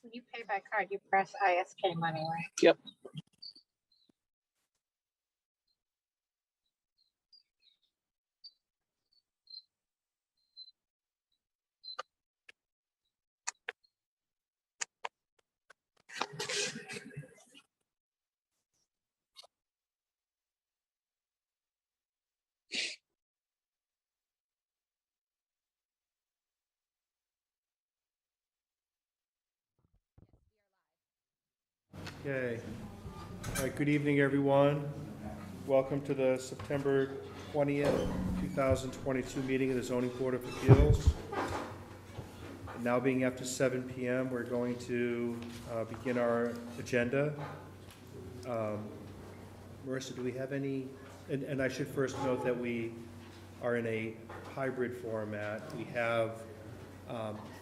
When you pay by card, you press ISK money, right? Yep. Okay. All right, good evening, everyone. Welcome to the September 20th, 2022 meeting of the Zoning Board of Appeals. Now being after 7 p.m., we're going to begin our agenda. Marissa, do we have any, and I should first note that we are in a hybrid format. We have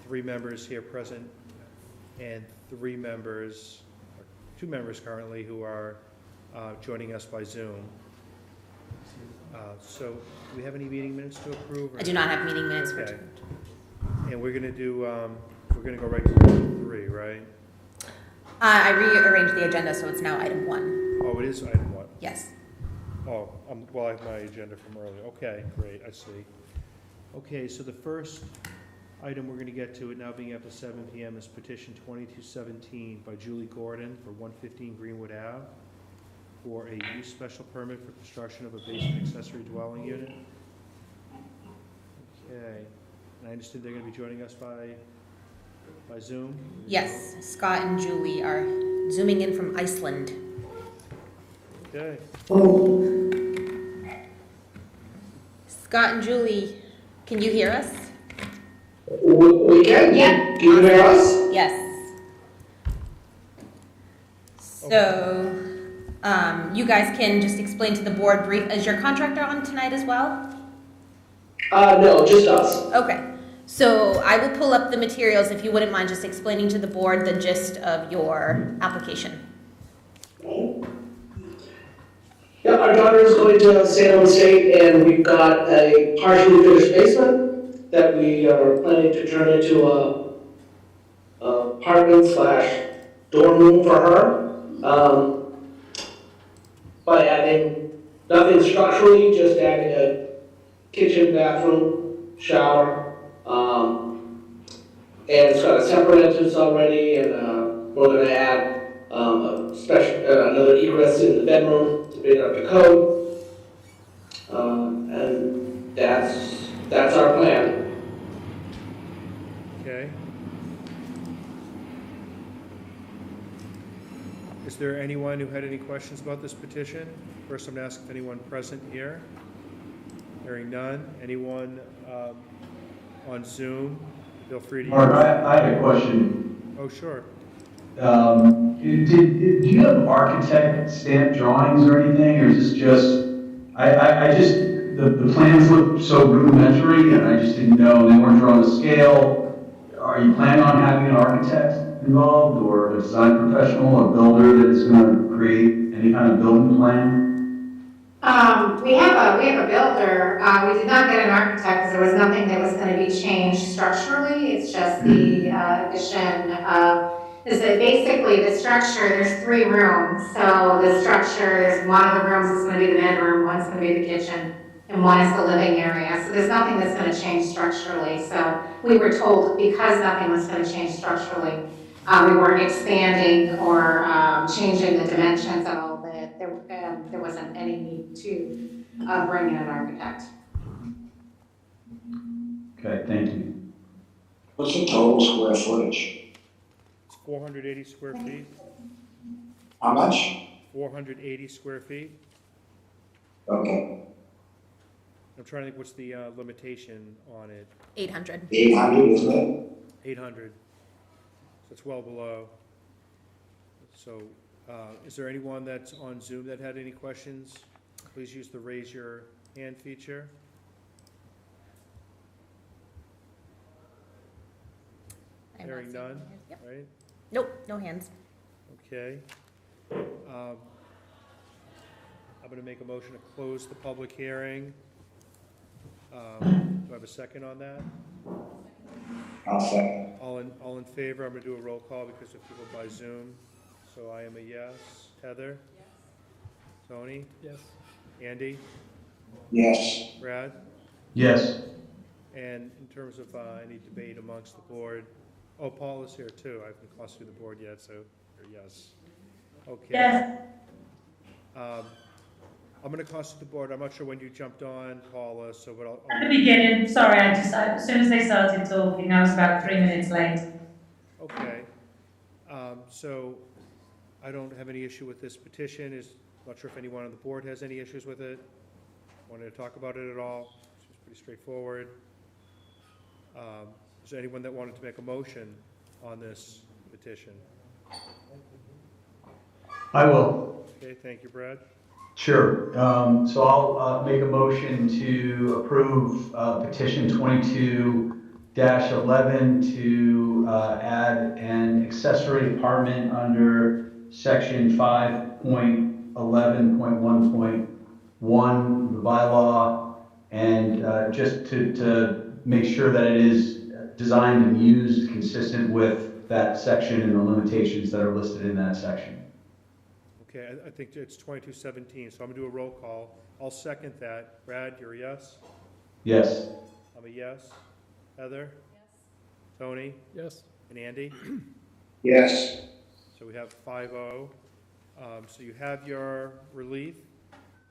3 members here present and 2 members currently who are joining us by Zoom. So do we have any meeting minutes to approve? I do not have meeting minutes for Okay. tonight. And we're gonna do, we're gonna go right to item 3, right? I rearranged the agenda, so it's now item 1. Oh, it is item 1. Yes. Oh, well, I have my agenda from earlier. Okay, great, I see. Okay, so the first item we're gonna get to, it now being after 7 p.m., is petition 2217 by Julie Gordon for 115 Greenwood Ave for a use special permit for construction of a basement accessory dwelling unit. Okay, and I understand they're gonna be joining us by Zoom? Yes, Scott and Julie are zooming in from Iceland. Okay. Scott and Julie, can you hear us? We can? Yeah. Can you hear us? Yes. So, you guys can just explain to the board brief. Is your contractor on tonight as well? No, just us. Okay. So I will pull up the materials if you wouldn't mind just explaining to the board the gist of your application. Yeah, our daughter is going to San Jose State, and we've got a partially finished basement that we are planning to turn into a apartment/dorm room for her. By adding nothing structurally, just adding a kitchen, bathroom, shower. And it's got a separate entrance already, and we're going to add a special another egress in the bedroom to bring it up to code. And that's our plan. Okay. Is there anyone who had any questions about this petition? First, I'm going to ask if anyone present here. Hearing none. Anyone on Zoom? Feel free to Mark, use. I had a question. Oh, sure. Do you have architect stamp drawings or anything, or is this just, the plans look so rudimentary, and I just didn't know, they weren't drawn to scale. Are you planning on having an architect involved, or a design professional, a builder that is going to create any kind of building plan? We have a builder. We did not get an architect because there was nothing that was going to be changed structurally. It's just the addition of, is that basically the structure, there's 3 rooms. So the structure, there's one of the rooms is going to be the bedroom, one's going to be the kitchen, and one is the living area. So there's nothing that's going to change structurally. So we were told because nothing was going to change structurally, we weren't expanding or changing the dimensions at all, that there wasn't any need to bring in an architect. Okay, thank you. What's the total square footage? It's 480 square feet. How much? 480 square feet. Okay. I'm trying to think what's the limitation on it. 800. 800, isn't it? 800. So it's well below. So is there anyone that's on Zoom that had any questions? Please use the raise your hand feature. I'm not Hearing seeing none, any hands. Yep. right? Nope, no hands. Okay. I'm going to make a motion to close the public hearing. Do I have a second on that? I'll second. All in favor? I'm gonna do a roll call because of people by Zoom. So I am a yes. Heather? Yes. Tony? Yes. Andy? Yes. Brad? Yes. And in terms of any debate amongst the board, oh, Paul is here too. I haven't crossed through the board yet, so you're yes. Okay. Yes. I'm gonna cross through the board. I'm not sure when you jumped on, Paula, so but At the beginning, sorry, as soon as they started talking, I was about 3 minutes late. Okay. So I don't have any issue with this petition. Not sure if anyone on the board has any issues with it. Wanted to talk about it at all. It's pretty straightforward. Is there anyone that wanted to make a motion on this petition? I will. Okay, thank you, Brad. Sure. So I'll make a motion to approve petition 22-11 to add an accessory apartment under section 5.11.1.1 the bylaw, and just to make sure that it is designed and used consistent with that section and the limitations that are listed in that section. Okay, I think it's 2217, so I'm gonna do a roll call. I'll second that. Brad, you're a yes? Yes. I'm a yes. Heather? Yes. Tony? Yes. And Andy? Yes. So we have 5-0. So you have your relief.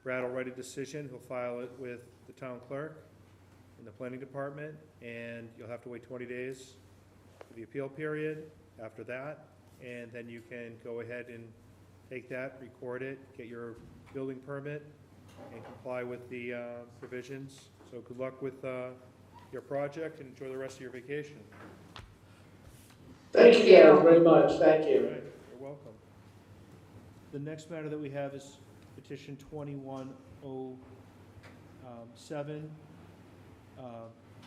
Brad will write a decision. He'll file it with the town clerk in the planning department, and you'll have to wait 20 days for the appeal period after that, and then you can go ahead and take that, record it, get your building permit, and comply with the provisions. So good luck with your project, and enjoy the rest of your vacation. Thank you guys very much, thank All you. right, you're welcome. The next matter that we have is petition 2107,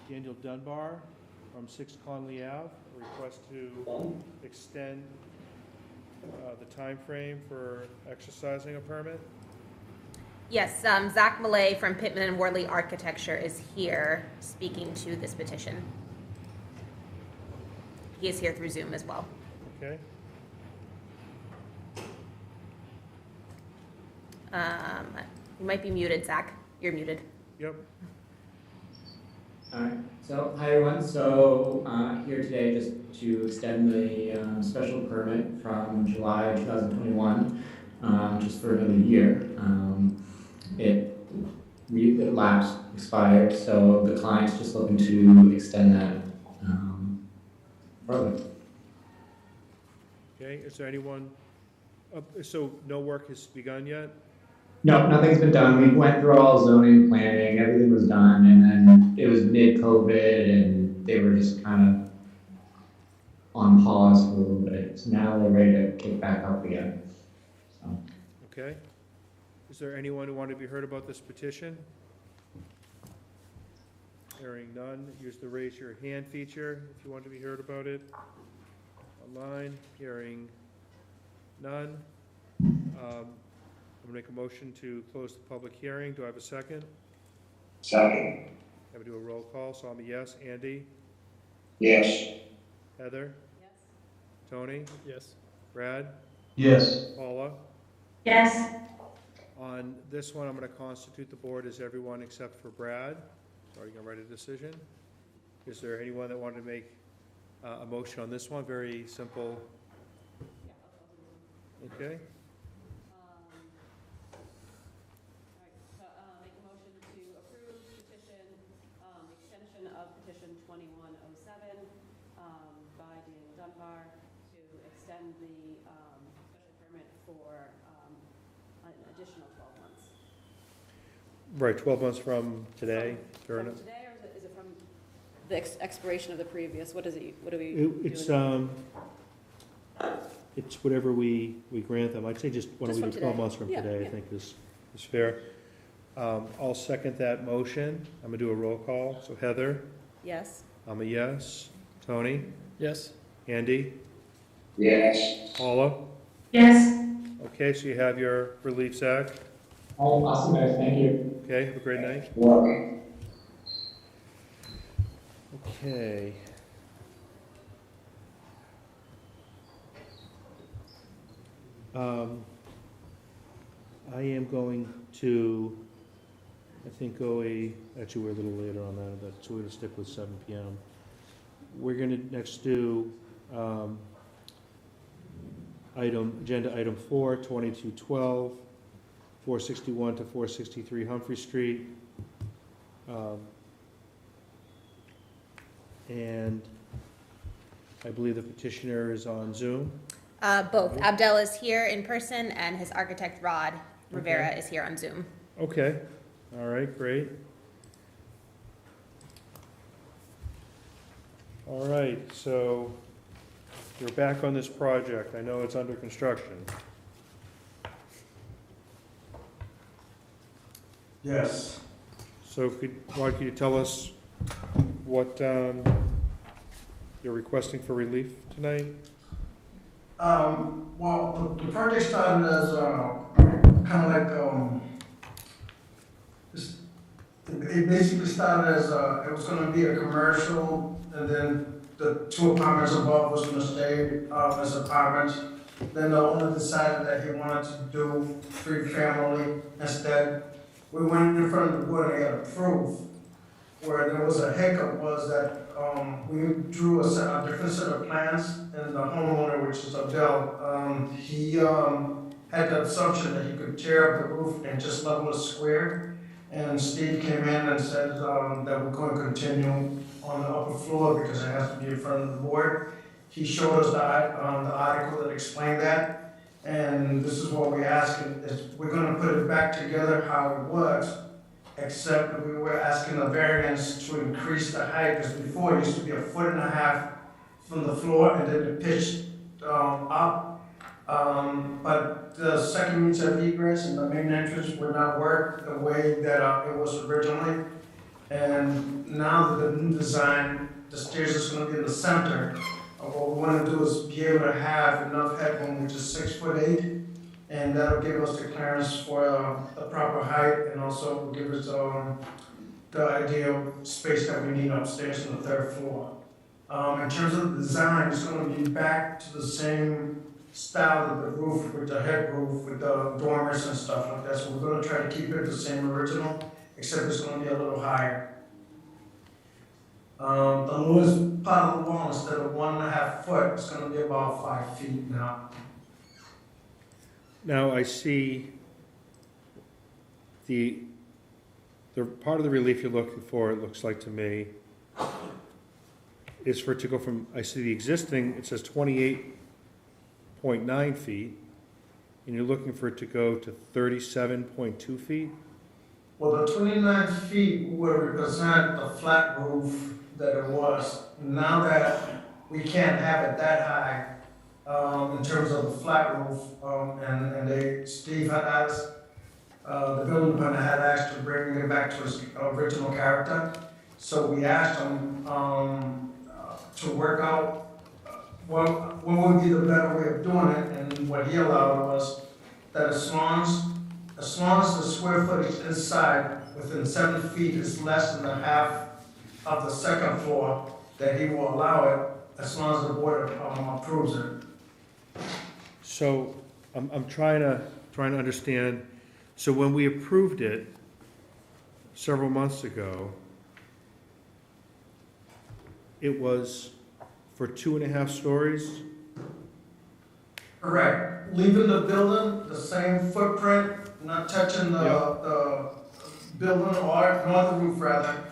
Daniel Dunbar from 6 Connelly Ave, a request to extend the time frame for exercising a permit. Yes, Zach Millay from Pittman and Worley Architecture is here speaking to this petition. He is here through Zoom as well. Okay, You might be muted, Zach. You're muted. yep, Alright, so hi everyone, so here today just to extend the special permit from July 2021, just for another year. It lapsed, expired, so the client's just looking to extend that further. okay, is there anyone, so no work has begun yet? No, nothing's been done. We went through all zoning, planning, everything was done, and then it was mid-COVID, and they were just kind of on pause for a little bit. So now they're ready to kick back up again. So. Okay, is there anyone who wanted to be heard about this petition? Hearing none, use the raise your hand feature if you want to be heard about it. Online, hearing none. I'm gonna make a motion to close the public hearing. Do I have a second? Second. I'm gonna do a roll call, so I'm a yes. Andy? Yes. Heather? Yes. Tony? Yes. Brad? Yes. Paula? Yes. On this one, I'm gonna constitute the board as everyone except for Brad. So are you gonna write a decision? Is there anyone that wanted to make a motion on this one? Very simple. Okay, Make a motion to approve petition, extension of petition 2107 by Daniel Dunbar to extend the special permit for an additional 12 months. right, 12 months from today. Fair From enough. today, or is it from the expiration of the previous? What is it? What do we do? It's whatever we grant them. I'd say just why don't Just we from do 12 today. months from Yeah, today, I yeah. think is fair. I'll second that motion. I'm gonna do a roll call. So Heather, Yes. I'm a yes. Tony? Yes. Andy? Yes. Paula? Yes. Okay, so you have your relief, Zach. Oh, awesome, guys. Thank you. Okay, have a great night. Welcome. Okay, I am going to, I think, actually, we're a little later on that, so we're gonna stick with 7 PM. We're gonna next do, agenda item 4, 2212, 461 to 463 Humphrey Street. And I believe the petitioner is on Zoom. Both. Abdel is here in person, and his architect, Rod Rivera, is here on Zoom. Okay, all right, great. All right, so we're back on this project. I know it's under construction. Yes. So Rod, could you tell us what you're requesting for relief tonight? Well, the project started as kind of like it basically started as it was going to be a commercial, and then the 2 apartments above was going to stay as apartments. Then the owner decided that he wanted to do 3-family instead. We went in front of the board and got approved. Where there was a hiccup was that we drew a different set of plans, and the homeowner, which is Abdel, he had the assumption that he could tear up the roof and just level a square. And Steve came in and said that we're going to continue on the upper floor because it has to be in front of the board. He showed us the article that explained that, and this is what we're asking, is we're going to put it back together how it was, except we were asking a variance to increase the height, because before it used to be 1.5 feet from the floor and then the pitch up. But the second means of egress and the main entrance would not work the way that it was originally. And now that the new design, the stairs is going to be in the center. What we want to do is be able to have enough headroom, which is 6'8", and that'll give us the clearance for the proper height, and also give us the ideal space that we need upstairs on the 3rd floor. In terms of the design, it's going to be back to the same style of the roof, with the head roof, with the dormers and stuff like that. So we're going to try to keep it the same original, except it's going to be a little higher. The lowest part of the wall, instead of 1.5 foot, it's going to be about 5 feet now. Now, I see the part of the relief you're looking for, it looks like to me, is for it to go from, I see the existing, it says 28.9 feet, and you're looking for it to go to 37.2 feet? Well, the 29 feet would represent the flat roof that it was. Now that we can't have it that high, in terms of the flat roof, and Steve had asked, the building department had asked to bring it back to its original character. So we asked them to work out what would be the better way of doing it, and what he allowed was that as long as the square footage inside within 7 feet is less than the half of the 2nd floor, that he will allow it as long as the board approves it. So I'm trying to understand. So when we approved it several months ago, it was for 2.5 stories? Correct. Leaving the building the same footprint, not touching the building or the roof rather,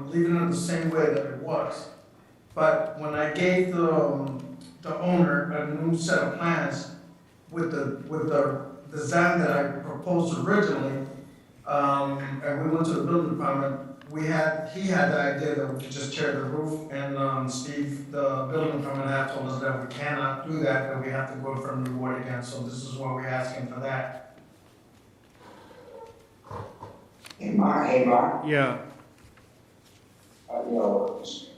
leaving it the same way that it was. But when I gave the owner a new set of plans with the design that I proposed originally, and we went to the building department, he had the idea that we could just tear the roof, and Steve, the building department, have told us that we cannot do that, that we have to go in front of the board again. So this is why we're asking for that. Hey, Mark. Yeah.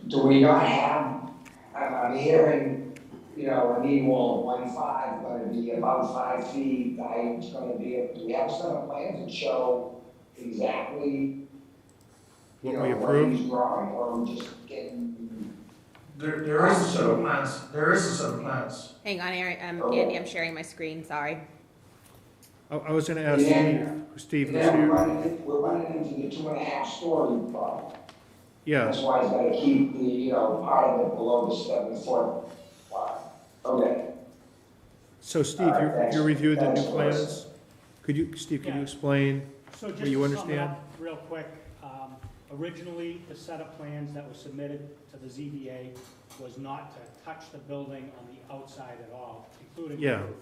Do we not have, I'm hearing, a knee wall of 1.5, going to be about 5 feet, the height's going to be, do we have some plans that show exactly, What we what approved? he's drawing, or are we just getting? there is a set of plans, there is a set of plans. Hang on, Andy, I'm sharing my screen, sorry. I was gonna ask Steve, And who's then here. we're running into the 2.5-story problem. Yeah, That's why he's gotta keep the, part of it below the 7-foot line. Okay. so Steve, All right, you reviewed the thanks, new Melissa. plans? Steve, could you Yeah. explain So just what you to sum it understand? up real quick, originally, the set of plans that was submitted to the ZBA was not to touch the building on the outside at all, including the Yeah. roof.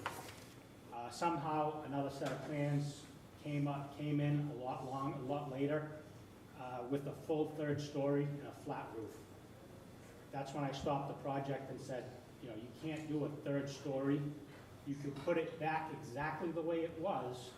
Somehow, another set of plans came in a lot later, with a full 3rd story and a flat roof. That's when I stopped the project and said, you can't do a 3rd story. You could put it back exactly the way it was,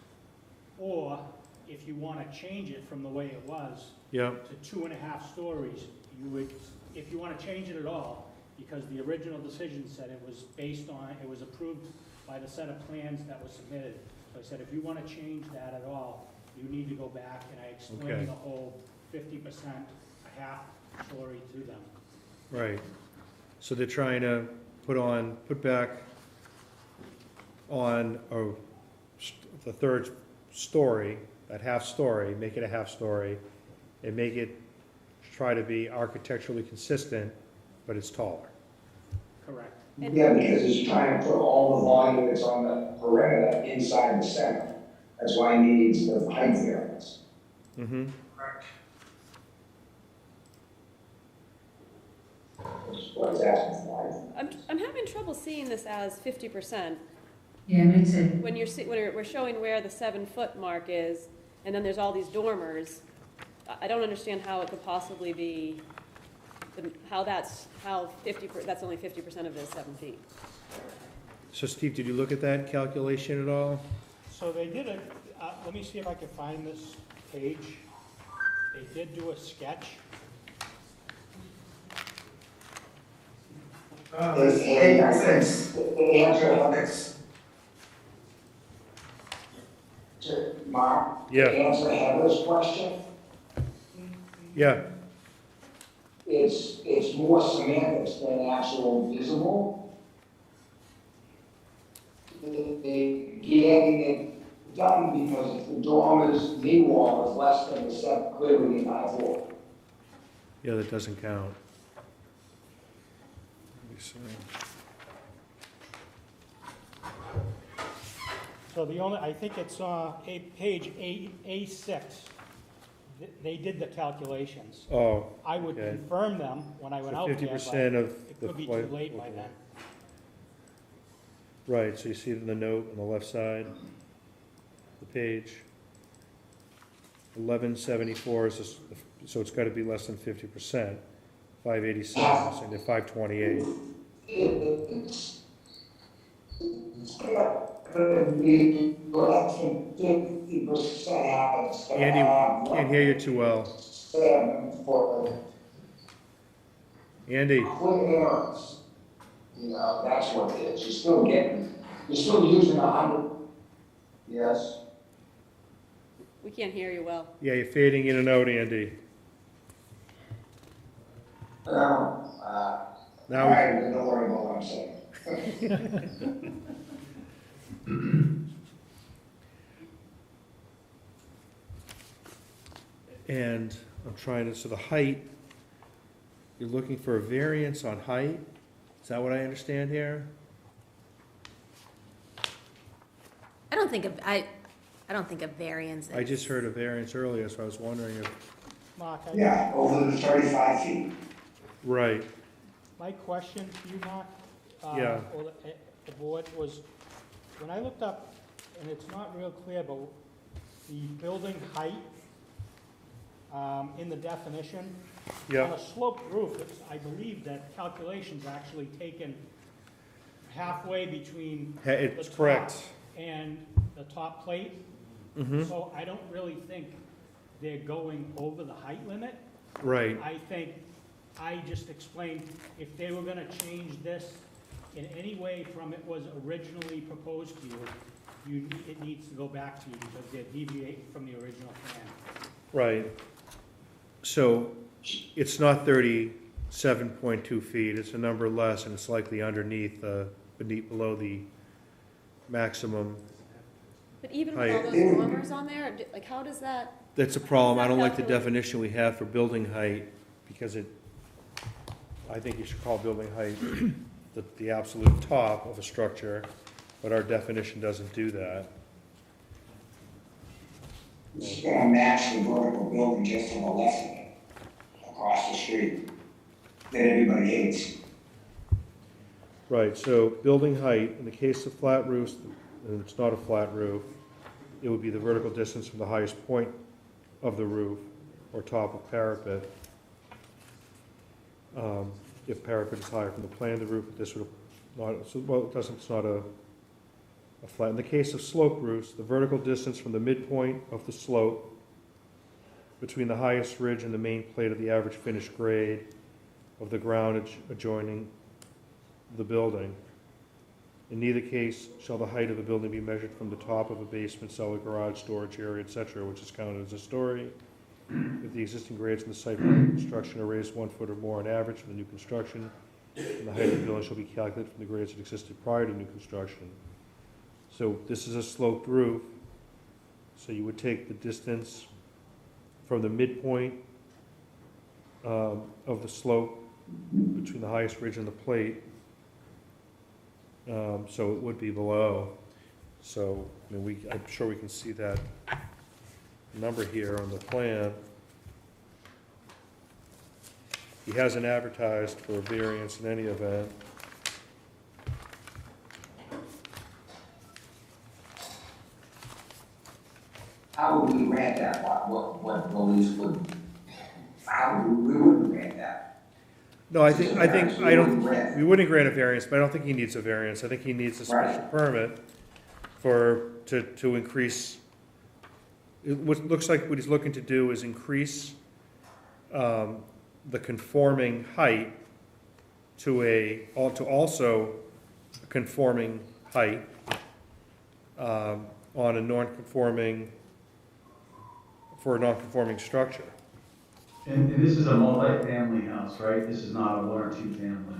or if you want to change it from the way it was Yeah, to 2.5 stories, you would, if you want to change it at all, because the original decision said it was it was approved by the set of plans that was submitted. So I said, if you want to change that at all, you need to go back, and I Okay. explained the whole 50%, a half story to them. right. So they're trying to put back on the 3rd story, that half story, make it a half story, and make it, try to be architecturally consistent, but it's taller. Correct. Yeah, because he's trying to put all the volume that's on the perimeter inside the center. That's why he needs the height variance. Mm-hmm. Correct. That's what he's asking for. I'm having trouble seeing this as 50%. Yeah, me too. When we're showing where the 7-foot mark is, and then there's all these dormers, I don't understand how it could possibly be, that's only 50% of the 7 feet. So Steve, did you look at that calculation at all? So they did let me see if I can find this page. They did do a sketch. It's A6. A6. Mark? Yeah. To answer Heather's question, Yeah, it's more semantics than actual visible. Getting it done because if the dormer's knee wall is less than the 7, clearly the 9-4. yeah, that doesn't count. Let me see. So I think it's page A6. They did the calculations. Oh, I would okay. confirm them when I went So out there, 50% but of it the could be too flight- late by then. right, so you see it in the note on the left side, the page. 1174 is, so it's gotta be less than 50%. 587, so they're 528. It's gonna be less than 50%. Andy, can't hear you too well. 7-foot Andy, clearance. That's what it is. You're still using 100. Yes? We can't hear you well. yeah, you're fading in and out, Andy. No. Now All we- right, then don't worry about what I'm saying. And I'm trying to, so the height, you're looking for a variance on height? Is that what I understand here? I don't think of variance. I just heard a variance earlier, so I was wondering if, Mark, Yeah, over the 35 feet. right, my question to you, Mark, Yeah. or the board was, when I looked up, and it's not real clear, but the building height in the definition, on yeah, a sloped roof, I believe that calculation's actually taken halfway between it's the correct. top and the top plate. Mm-hmm, So I don't really think they're going over the height limit. right, I think I just explained, if they were gonna change this in any way from it was originally proposed to you, it needs to go back to you because they're deviating from the original plan. right. So it's not 36 7.2 feet. It's a number less, and it's likely underneath, below the maximum. But even with Height. all those dormers on there, like how does that, That's a problem. I don't like the Calculate. definition we have for building height, because I think you should call building height the absolute top of a structure, but our definition doesn't do that. This is gonna match the vertical building just to the left of it, across the street, that everybody hates. Right, so building height, in the case of flat roofs, and it's not a flat roof, it would be the vertical distance from the highest point of the roof or top of parapet. If parapet is higher from the plane of the roof, this would not, so, well, it's not a flat. In the case of slope roofs, the vertical distance from the midpoint of the slope between the highest ridge and the main plate of the average finished grade of the ground adjoining the building. In neither case shall the height of the building be measured from the top of a basement, cellar, garage, storage area, etc., which is counted as a story. If the existing grades in the site for construction are raised 1 foot or more on average for the new construction, and the height of the building shall be calculated from the grades that existed prior to new construction. So this is a sloped roof, so you would take the distance from the midpoint of the slope between the highest ridge and the plate, so it would be below. So I mean, I'm sure we can see that number here on the plan. He hasn't advertised for a variance in any event. How would we grant that? What police would, how we wouldn't grant that? No, I don't, we wouldn't grant a variance, but I don't think he needs a variance. I think he needs a special permit to increase. What looks like what he's looking to do is increase the conforming height to also a conforming height on a non-conforming, for a non-conforming structure. And this is a multi-family house, right? This is not a 1 or 2 family.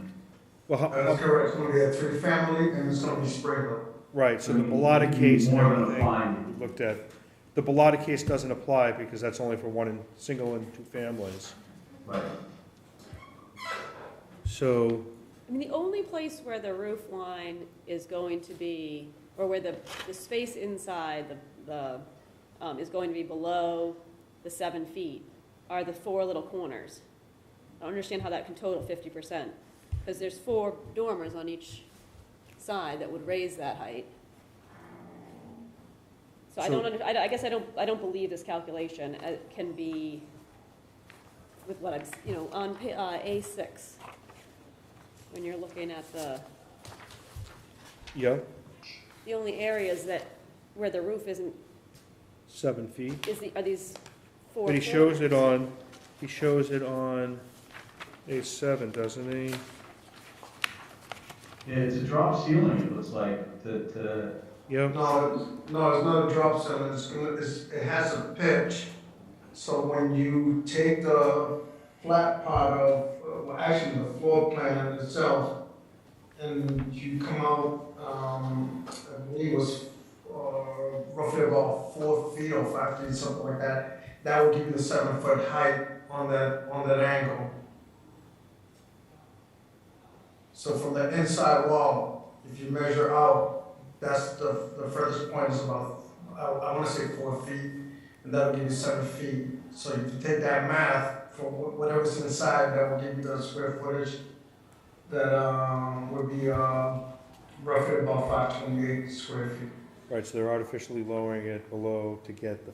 Well, That's correct, it's gonna be a 3-family and it's gonna be spread. right, so the Bellotta case and More than a everything finding. we looked at, the Bellotta case doesn't apply because that's only for single and 2 families. Right. So, I mean, the only place where the roof line is going to be, or where the space inside the is going to be below the 7 feet are the 4 little corners. I don't understand how that can total 50%, because there's 4 dormers on each side that would raise that height. So I guess I don't believe this calculation can be with what I'm, on A6, when you're looking at yeah, the only areas where the roof isn't, 7 feet. are these 4 But he corners? shows it on A7, doesn't he? Yeah, it's a drop ceiling, it looks like, Yeah. No, it's not a drop ceiling, it has a pitch. So when you take the flat part of, well, actually the floor plan itself, and you come out, I believe it was roughly about 4 feet or 5 feet, something like that, that would give you the 7-foot height on that angle. So from the inside wall, if you measure out, that's the furthest point is about, I want to say 4 feet, and that will give you 7 feet. So if you take that math for whatever's inside, that will give you the square footage that would be roughly about 528 square feet. Right, so they're artificially lowering it below to get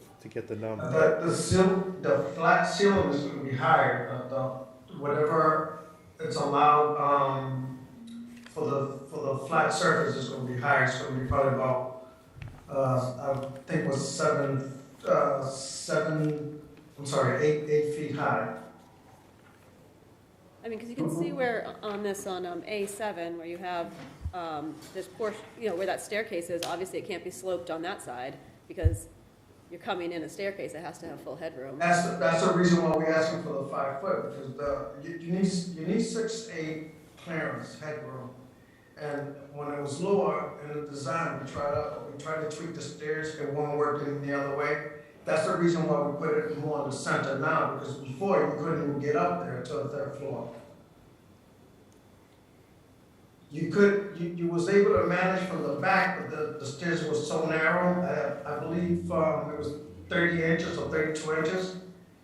the number. The flat ceiling is going to be higher. Whatever it's allowed for the flat surface is going to be higher. It's going to be probably about I think it was 8 feet high. I mean, because you can see where on A7, where you have this portion, where that staircase is, obviously it can't be sloped on that side because you're coming in a staircase, it has to have full headroom. That's the reason why we're asking for the 5 foot, because you need 6'8" clearance, headroom. And when it was lower in the design, we tried to tweak the stairs, it won't work in the other way. That's the reason why we put it more in the center now, because before you couldn't even get up there to the 3rd floor. You was able to manage from the back, but the stairs were so narrow, I believe it was 30 inches or 32 inches,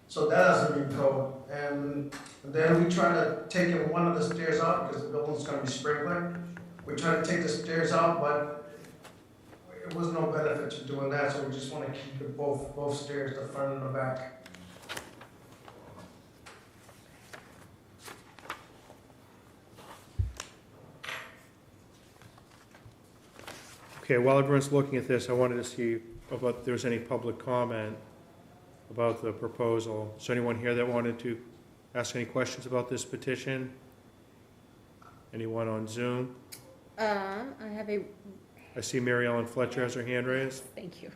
so that doesn't meet code. And then we try to take one of the stairs out because the building's gonna be sprinkler. We try to take the stairs out, but it was no benefit to doing that, so we just wanna keep it both stairs, the front and the back. Okay, while everyone's looking at this, I wanted to see about if there's any public comment about the proposal. Is there anyone here that wanted to ask any questions about this petition? Anyone on Zoom? I have a, I see Mary Ellen Fletcher has her hand raised. thank you.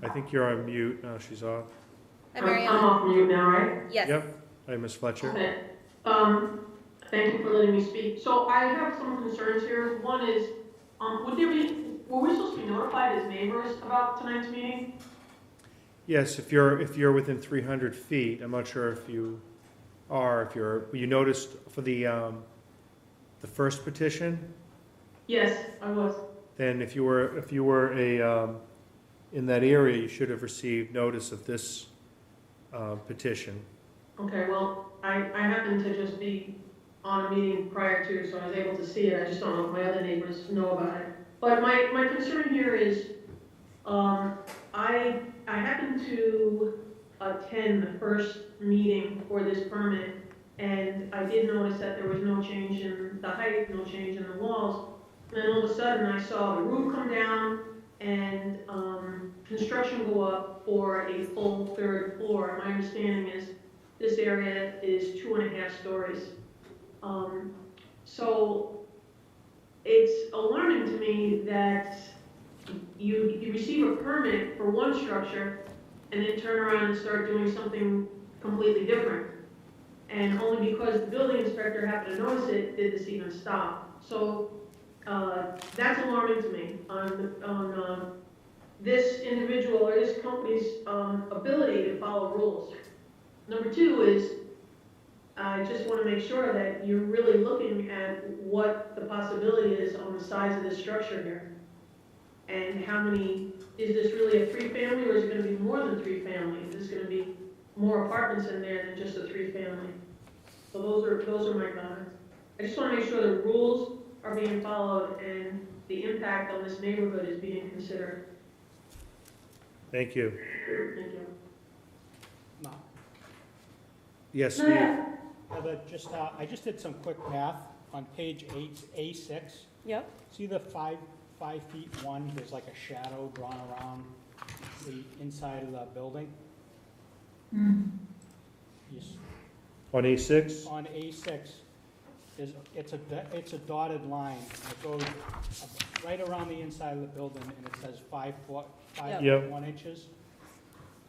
I think you're on mute. No, she's off. Hi, Mary I'm Ellen. off mute now, right? Yes. Yep. Hi, Ms. Fletcher. Okay. Thank you for letting me speak. So I have some concerns here. One is, were we supposed to be notified as neighbors about tonight's meeting? Yes, if you're within 300 feet, I'm not sure if you are, you noticed for the first petition, Yes, I was. then if you were in that area, you should have received notice of this petition. Okay, well, I happened to just be on a meeting prior to, so I was able to see it. I just don't know if my other neighbors know about it. But my concern here is, I happened to attend the first meeting for this permit, and I did notice that there was no change in the height, no change in the walls. And then all of a sudden, I saw the roof come down and construction go up for a full 3rd floor. My understanding is this area is 2.5 stories. So it's alarming to me that you receive a permit for one structure and then turn around and start doing something completely different. And only because the building inspector happened to notice it did this even stop. So that's alarming to me on this individual or this company's ability to follow rules. Number 2 is, I just want to make sure that you're really looking at what the possibility is on the size of this structure here. And how many, is this really a 3-family or is it going to be more than 3 family? Is this going to be more apartments in there than just a 3-family? So those are my comments. I just want to make sure the rules are being followed and the impact on this neighborhood is being considered. Thank you. Thank you. No. Yes, Steve. Heather, I just did some quick math on page 8, A6. Yep. See the 5 feet 1, there's like a shadow drawn around the inside of the building? Yes. On A6? On A6, it's a dotted line. It goes right around the inside of the building, and it says 5 foot, 5 Yep. feet 1 inches.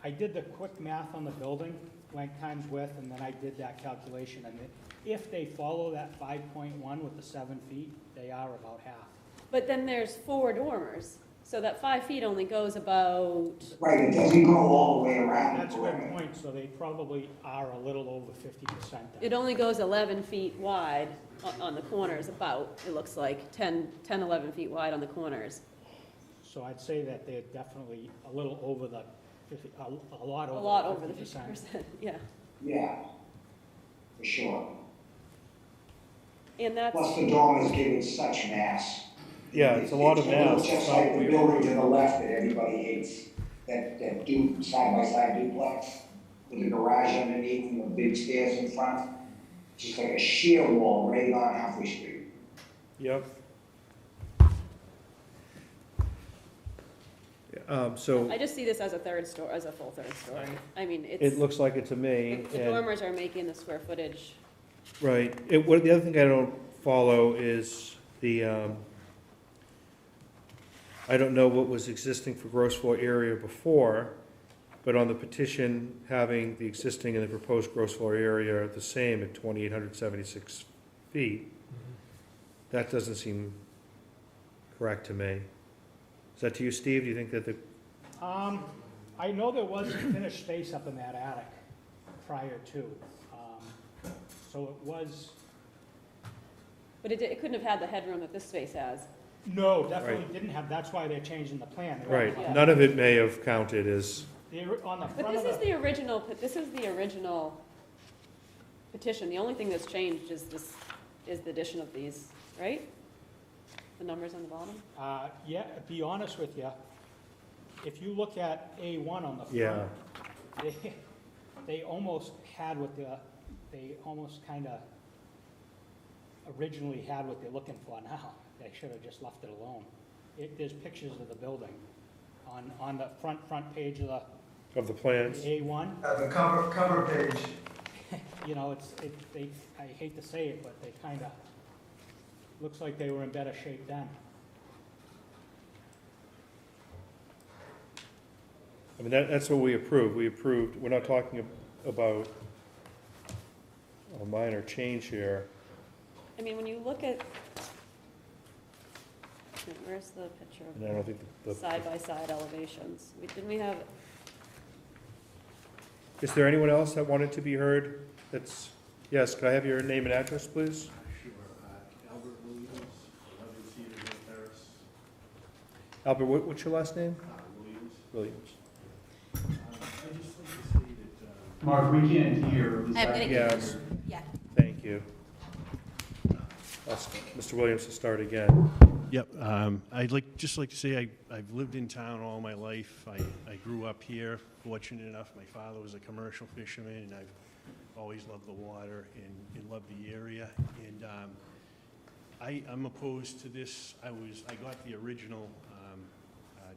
I did the quick math on the building, length times width, and then I did that calculation. And if they follow that 5.1 with the 7 feet, they are about half. But then there's 4 dormers, so that 5 feet only goes about, Right, it doesn't go all the way around. That's a good point, so they probably are a little over 50% then. it only goes 11 feet wide on the corners, it looks like 10, 11 feet wide on the corners. So I'd say that they're definitely a little over the 50, a lot A over lot over the 50%. 50%, yeah. Yeah, for sure. And that's, Plus the dormers give it such mass. Yeah, it's a lot of mass. Just like the building to the left that everybody hates, that do side-by-side duplex with the garage underneath and the big stairs in front. Just like a sheer wall right on Humphrey Street. Yep. So I just see this as a full 3rd story. I mean, it it's, looks like it to me. the and- dormers are making the square footage. Right. The other thing I don't follow is The, I don't know what was existing for gross floor area before, but on the petition, having the existing and the proposed gross floor area the same at 2,876 feet, that doesn't seem correct to me. Is that to you, Steve? Do you think that the, I know there was finished space up in that attic prior to, so it was, But it couldn't have had the headroom that this space has. no, definitely didn't have, that's why they're changing the plan. They right, want- none of it may have counted as, On the But front of this is the, the original petition. The only thing that's changed is the addition of these, right? The numbers on the bottom? yeah, to be honest with you, if you look at A1 on the front, yeah. they almost had what they almost kind of originally had what they're looking for now. They should have just left it alone. There's pictures of the building on the front page of the plans. A1. The cover page. You know, I hate to say it, but they kind of, looks like they were in better shape then. I mean, that's what we approved. We're not talking about a minor change here. I mean, when you look at, where's the picture And I don't think of side-by-side elevations? Didn't we have, Is there anyone else that wanted to be heard? That's, yes, can I have your name and address, please? Sure. Albert Williams, 11 Cedar Hill Terrace. Albert, what's your last name? Williams. Williams. I'd just like to say that, Mark, we can't hear. I'm gonna give Yes, yeah. thank you. Mr. Williams to start again. Yep, I'd just like to say I've lived in town all my life. I grew up here, fortunate enough. My father was a commercial fisherman, and I've always loved the water and loved the area. And I'm opposed to this. I got the original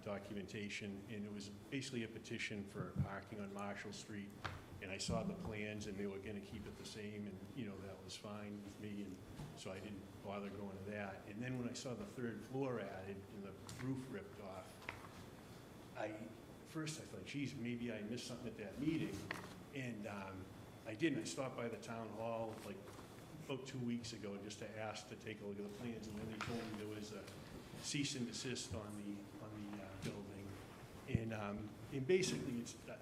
documentation, and it was basically a petition for parking on Marshall Street. And I saw the plans, and they were going to keep it the same, and that was fine with me. And so I didn't bother going to that. And then when I saw the third floor added and the roof ripped off, first I thought, geez, maybe I missed something at that meeting. And I didn't. I stopped by the town hall like about 2 weeks ago just to ask to take a look at the plans. And then they told me there was a cease and desist on the building. And basically,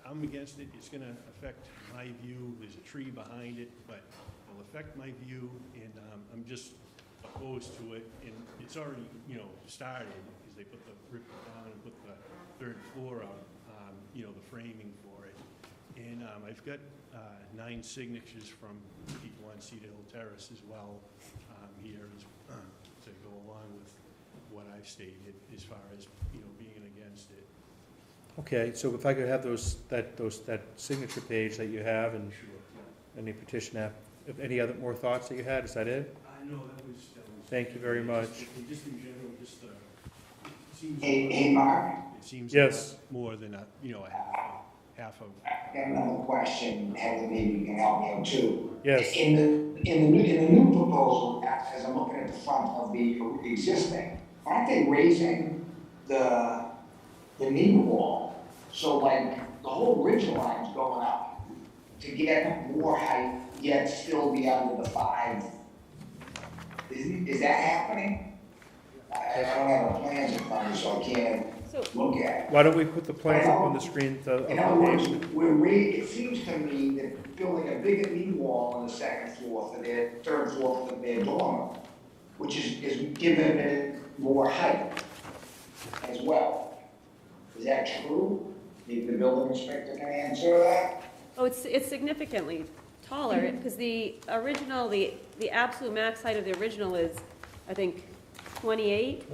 I'm against it. It's going to affect my view. There's a tree behind it, but it'll affect my view, and I'm just opposed to it. And it's already, started because they ripped it down and put the third floor up, the framing for it. And I've got 9 signatures from people on Cedar Hill Terrace as well here to go along with what I've stated as far as being against it. Okay, so if I could have that signature page that you have and any petition app, if any other more thoughts that you had, is that it? No, that was. Thank you very much. Just in general, it seems. Hey, Mark, It seems. Yes. More than half of. I got another question, Heather, maybe you can help me out too. Yes. In the new proposal, as I'm looking at the front of the existing, aren't they raising the knee wall? So like the whole ridge line's going up to get more height, yet still be under the 5. Is that happening? I don't have the plans in front of me, so I can't look at it. Why don't we put the plans up on the screen? In other words, it seems to me that building a bigger knee wall on the second floor for their third floor for their dormer, which is giving it more height as well. Is that true? Maybe the building inspector can answer that? oh, it's significantly taller, because the original, the absolute max height of the original is, I think, 28,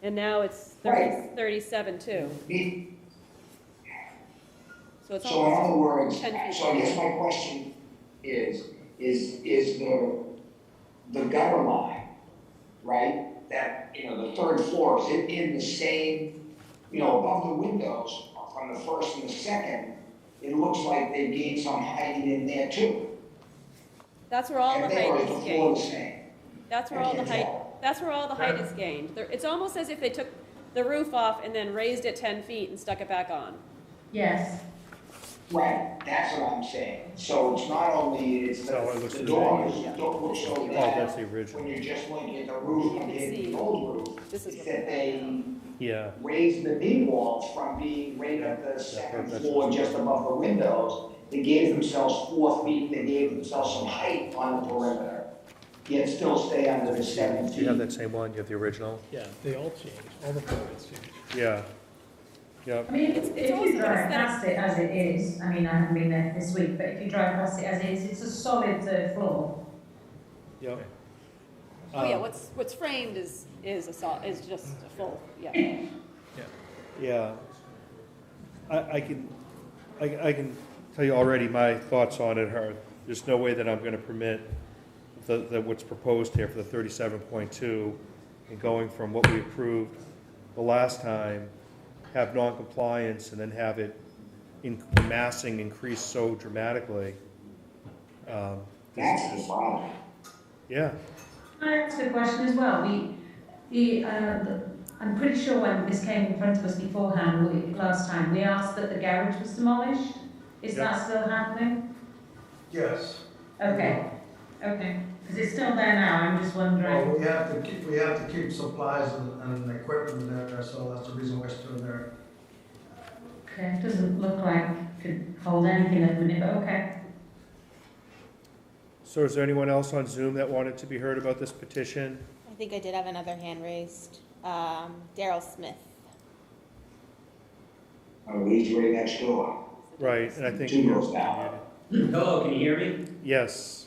and now it's 37 too. So it's So in other almost words, 10 feet. so I guess my question is the gutter line, right? That, the third floor, is it in the same, above the windows from the first and the second, it looks like they gained some height in there too. That's where all the And there height is the is floor the gained. same. That's where I all the can't height, tell. That's where all the height is gained. It's almost as if they took the roof off and then raised it 10 feet and stuck it back on. Yes. Right, that's what I'm saying. So it's not only, it's No, it looks the the doors same. don't look so Oh, bad that's the original. when you're just looking at the roof compared to the old roof. This is It's what- that they Yeah, raised the knee walls from being right at the second that's- floor, just above the windows. They gave themselves 4 feet, they gave themselves some height on the perimeter, yet still stay under the 7 do you have feet. that same one? You have the original? Yeah, they all change, all the permits change. Yeah. Yeah, I mean, It's if also you drive aesthetic. past it as it is, I mean, I haven't been there this week, but if you drive past it as it is, it's a solid floor. yeah. Oh, yeah, what's framed is just a full, yeah. Yeah. I can tell you already my thoughts on it are, there's no way that I'm gonna permit what's proposed here for the 37.2 and going from what we approved the last time, have non-compliance and then have it massing increase so dramatically. That's the problem. Yeah, Can I ask a question as well? I'm pretty sure when this came in front of us beforehand, last time, we asked that the garage was demolished. Is Yeah. that still happening? Yes. Okay, because it's still there now, I'm just wondering. Well, we have to keep supplies and equipment there, so that's the reason we're still there. Okay, it doesn't look like it could hold anything at the minute, but okay. so is there anyone else on Zoom that wanted to be heard about this petition? I think I did have another hand raised. Daryl Smith. He's right next door. Right, and I think. Two doors down. Hello, can you hear me? Yes,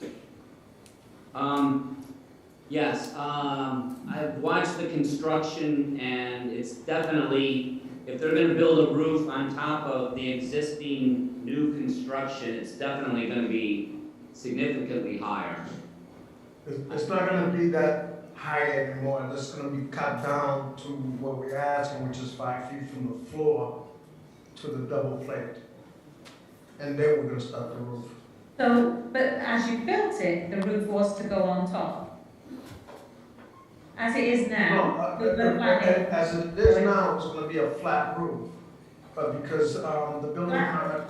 Yes, I've watched the construction and it's definitely, if they're gonna build a roof on top of the existing new construction, it's definitely gonna be significantly higher. It's not gonna be that high anymore, it's gonna be cut down to what we're asking, which is 5 feet from the floor to the double plate. And then we're gonna start the roof. So, but as you built it, the roof was to go on top? As it is now? with the planning? As it is now, it's gonna be a flat roof, but because, the building permit,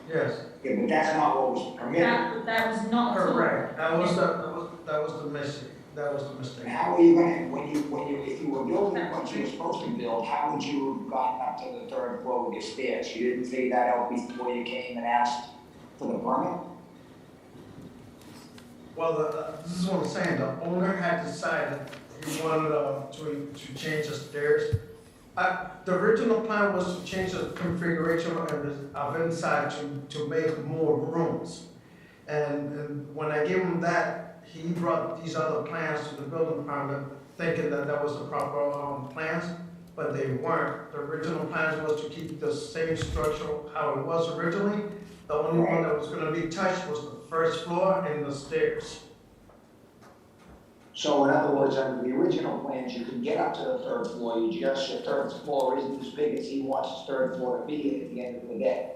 yes. Yeah, but that's not what was permitted. That was not. Correct, that was the mistake, that was the And mistake. how were you gonna, if you were building what you were supposed to build, how would you have gotten up to the third floor with your stairs? You didn't figure that out before you came and asked for the permit? Well, this is what I'm saying, the owner had decided he wanted to change the stairs. The original plan was to change the configuration of inside to make more rooms. And when I gave him that, he brought these other plans to the building department, thinking that that was the proper plans, but they weren't. The original plans was to keep the same structure how it was originally. The only one that was gonna be touched was the first floor and the stairs. So in other words, under the original plans, you could get up to the third floor, your third floor isn't as big as he wants his third floor to be at the end of the day.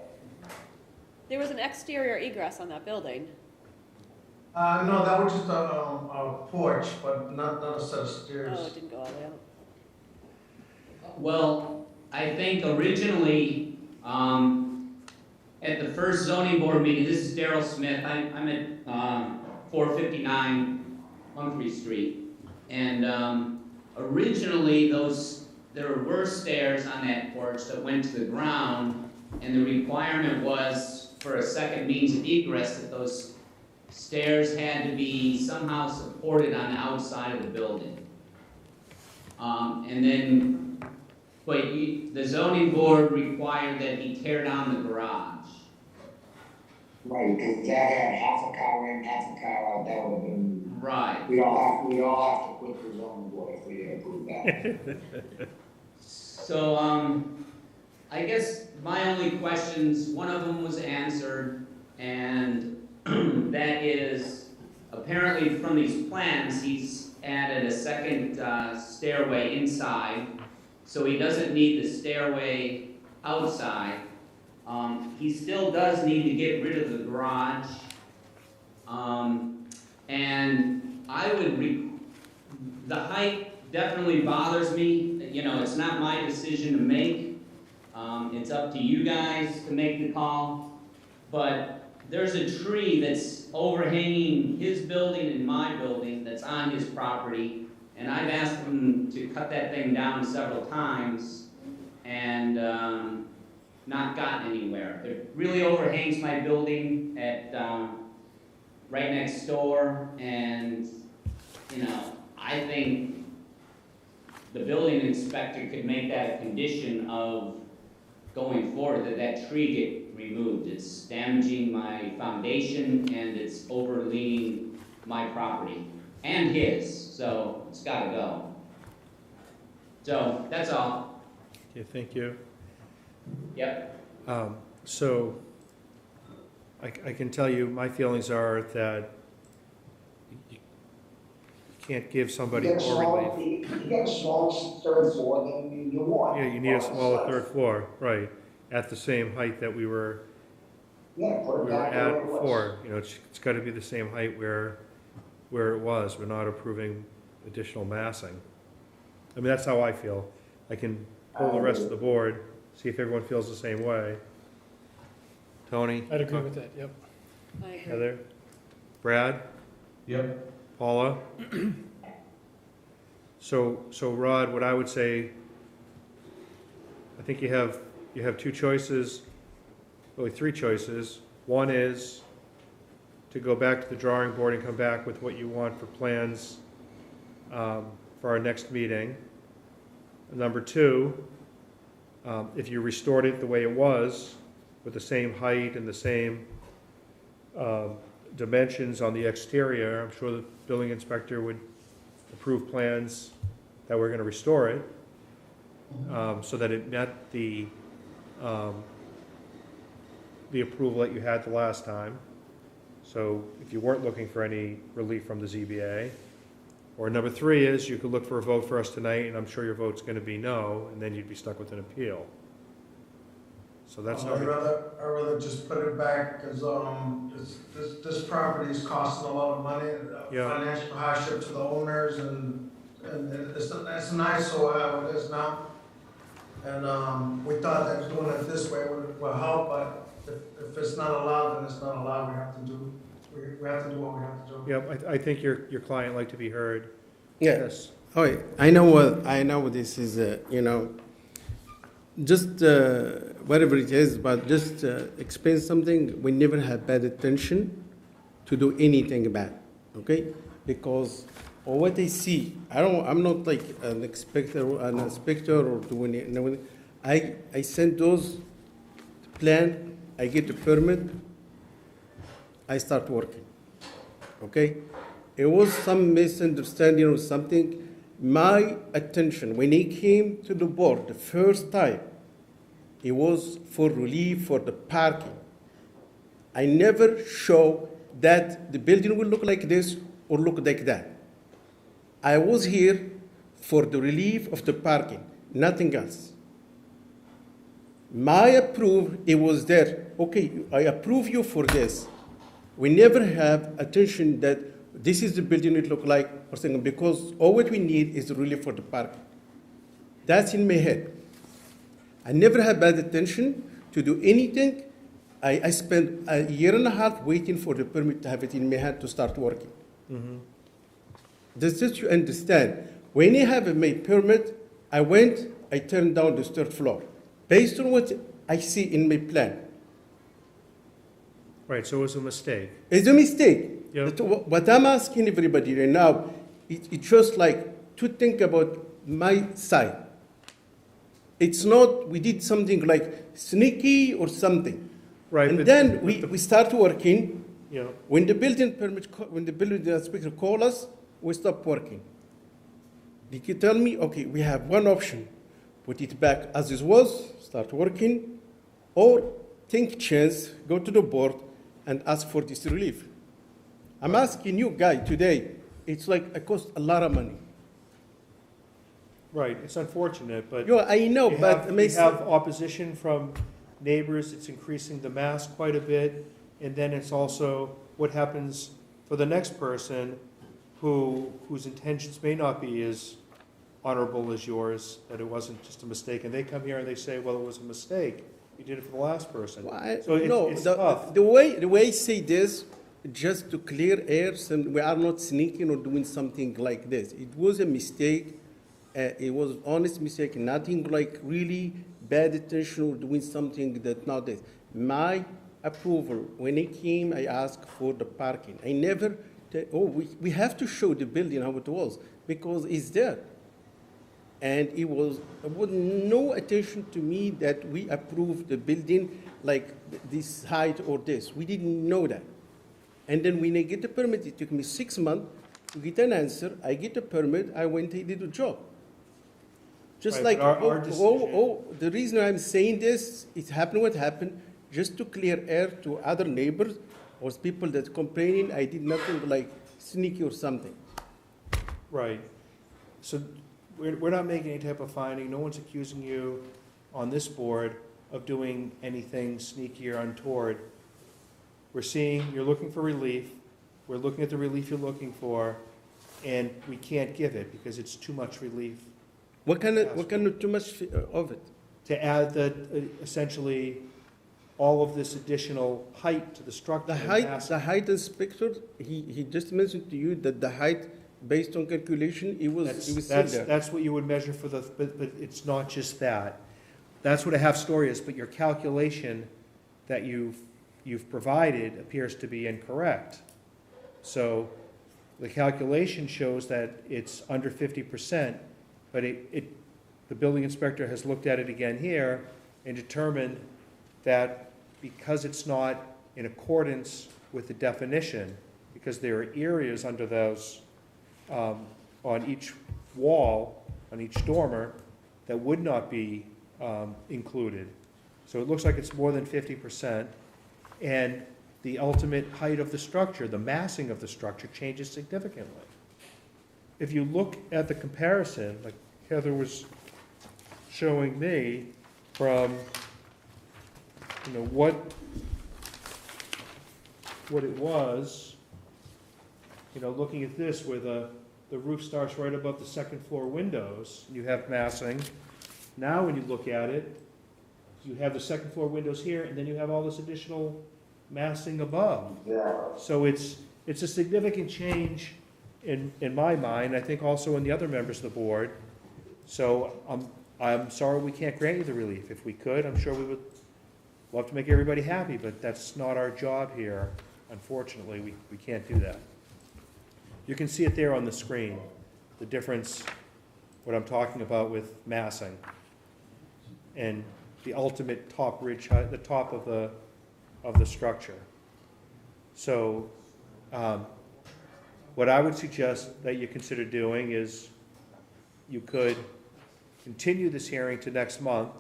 There was an exterior egress on that building. No, that was just a porch, but not a set of stairs. Oh, it didn't go all the way up. Well, I think originally, at the first zoning board meeting, this is Daryl Smith, I'm at 459 Humphrey Street. And originally, there were stairs on that porch that went to the ground, and the requirement was for a second means of egress that those stairs had to be somehow supported on the outside of the building. And then, but the zoning board required that he tear down the garage. Right, because that had half a car in, half a car out, that would have been. Right. We'd all have to quit the zoning board if we approved that. So, I guess my only questions, one of them was answered, and that is, apparently from these plans, he's added a second stairway inside, so he doesn't need the stairway outside. He still does need to get rid of the garage, and I would The height definitely bothers me. You know, it's not my decision to make. It's up to you guys to make the call. But there's a tree that's overhanging his building and my building that's on his property. And I've asked him to cut that thing down several times and not gotten anywhere. It really overhangs my building at right next door, and you know, I think the building inspector could make that a condition of going forward, that that tree get removed. It's damaging my foundation and it's overleaning my property and his, so it's gotta go. So that's all. Okay, thank you. Yep. So I can tell you, my feelings are that you can't give somebody more relief. You get a small third floor than you want. Yeah, you need a smaller third floor, right, at the same height that we were at before. You know, it's got to be the same height where it was. We're not approving additional massing. I mean, that's how I feel. I can poll the rest of the board, see if everyone feels the same way. Tony? I'd agree with that, yep. I agree. Heather? Brad? Yep. Paula? So Rod, what I would say, I think you have two choices, really three choices. One is to go back to the drawing board and come back with what you want for plans for our next meeting. Number two, if you restored it the way it was, with the same height and the same dimensions on the exterior, I'm sure the building inspector would approve plans that we're going to restore it so that it met the approval that you had the last time. So if you weren't looking for any relief from the ZBA. Or number three is you could look for a vote for us tonight, and I'm sure your vote's going to be no, and then you'd be stuck with an appeal. So that's I'd rather just put it back, because this property is costing a lot of money, financial hardship to the owners, and it's nice so how it is now. And we thought that doing it this way would help, but if it's not allowed, then it's not allowed. We have to do what we have to do. Yep, I think your client like to be heard. Yeah. Yes. Oh, I know this is, you know, just whatever it is, but just explain something. We never have bad intention to do anything bad, okay? Because or what I see, I'm not like an inspector or doing it. No, I send those plan, I get the permit, I start working, okay? It was some misunderstanding or something. My attention, when he came to the board the first time, it was for relief for the parking. I never show that the building will look like this or look like that. I was here for the relief of the parking, nothing else. My approve, it was there. Okay, I approve you for this. We never have attention that this is the building it look like or something, because all what we need is relief for the parking. That's in my head. I never had bad intention to do anything. I spent a year and a half waiting for the permit to have it in my hand to start working. Mm-hmm. This is you understand. When I have my permit, I turned down the third floor based on what I see in my plan. Right, so it was a mistake. It's a mistake. Yep. What I'm asking everybody right now, it's just like to think about my side. It's not we did something like sneaky or something. Right. And then we start working. Yeah. When the building inspector call us, we stop working. They can tell me, okay, we have one option. Put it back as it was, start working, or think chance, go to the board and ask for this relief. I'm asking you guys today, it's like it costs a lot of money. Right, it's unfortunate, but Yeah, I know, but we have opposition from neighbors. It's increasing the mass quite a bit, and then it's also what happens for the next person whose intentions may not be as honorable as yours, that it wasn't just a mistake, and they come here and they say, well, it was a mistake, you did it for the last person. So it's tough. The way I say this, just to clear air, we are not sneaking or doing something like this. It was a mistake. It was honest mistake, nothing like really bad intention or doing something that not this. My approval, when it came, I asked for the parking. I never, we have to show the building how it was, because it's there. And it was no attention to me that we approved the building like this height or this. We didn't know that. And then when I get the permit, it took me 6 months to get an answer. I get a permit, I went and did the job. Just Right, like, our decision- the reason I'm saying this, it happened what happened, just to clear air to other neighbors or people that complaining I did nothing like sneaky or something. Right. So we're not making any type of finding, no one's accusing you on this board of doing anything sneaky or untoward. We're seeing, you're looking for relief, we're looking at the relief you're looking for, and we can't give it because it's too much relief. What kind of too much of it? To add essentially all of this additional height to the structure. The height inspector, he just mentioned to you that the height, based on calculation, it was still there. That's what you would measure for but it's not just that. That's what a half story is, but your calculation that you've provided appears to be incorrect. So the calculation shows that it's under 50%, but the building inspector has looked at it again here and determined that because it's not in accordance with the definition, because there are areas under those on each wall, on each dormer, that would not be included. So it looks like it's more than 50%, and the ultimate height of the structure, the massing of the structure, changes significantly. If you look at the comparison, like Heather was showing me, from what it was, looking at this where the roof starts right above the second floor windows, you have massing. Now when you look at it, you have the second floor windows here, and then you have all this additional massing above. Yeah. So it's a significant change in my mind, I think also in the other members of the board. So I'm sorry we can't grant you the relief. If we could, I'm sure we would love to make everybody happy, but that's not our job here. Unfortunately, we can't do that. You can see it there on the screen, the difference, what I'm talking about with massing and the ultimate top ridge height, the top of the structure. So what I would suggest that you consider doing is you could continue this hearing to next month,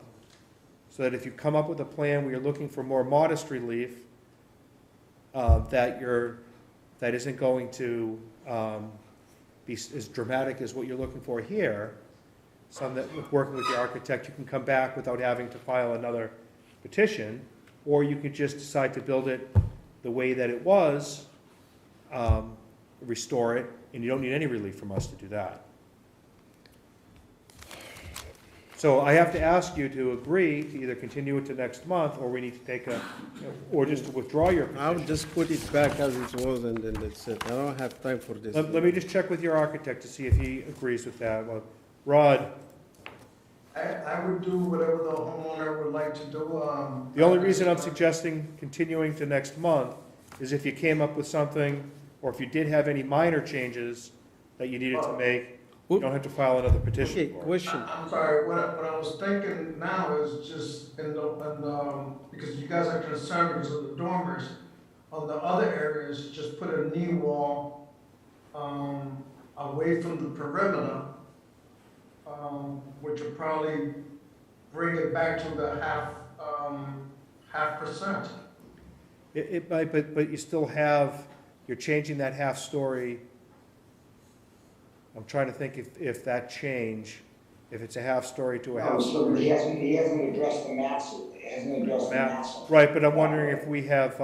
so that if you come up with a plan where you're looking for more modest relief, that isn't going to be as dramatic as what you're looking for here, some that, working with the architect, you can come back without having to file another petition, or you could just decide to build it the way that it was, restore it, and you don't need any relief from us to do that. So I have to ask you to agree to either continue it to next month, or we need to take or just to withdraw your petition. I'll just put it back as it was, and then that's it. I don't have time for this. Let me just check with your architect to see if he agrees with that. Well, Rod? I would do whatever the homeowner would like to do. The only reason I'm suggesting continuing to next month is if you came up with something, or if you did have any minor changes that you needed to make, you don't have to file another petition for it. Question. I'm sorry, what I was thinking now is just because you guys are concerned because of the dormers, on the other areas, just put a knee wall away from the perimeter, which will probably bring it back to the half percent. It might, but you still have, you're changing that half story. I'm trying to think if that change, if it's a half story to a half story. He hasn't addressed the mass. Right, but I'm wondering if we have,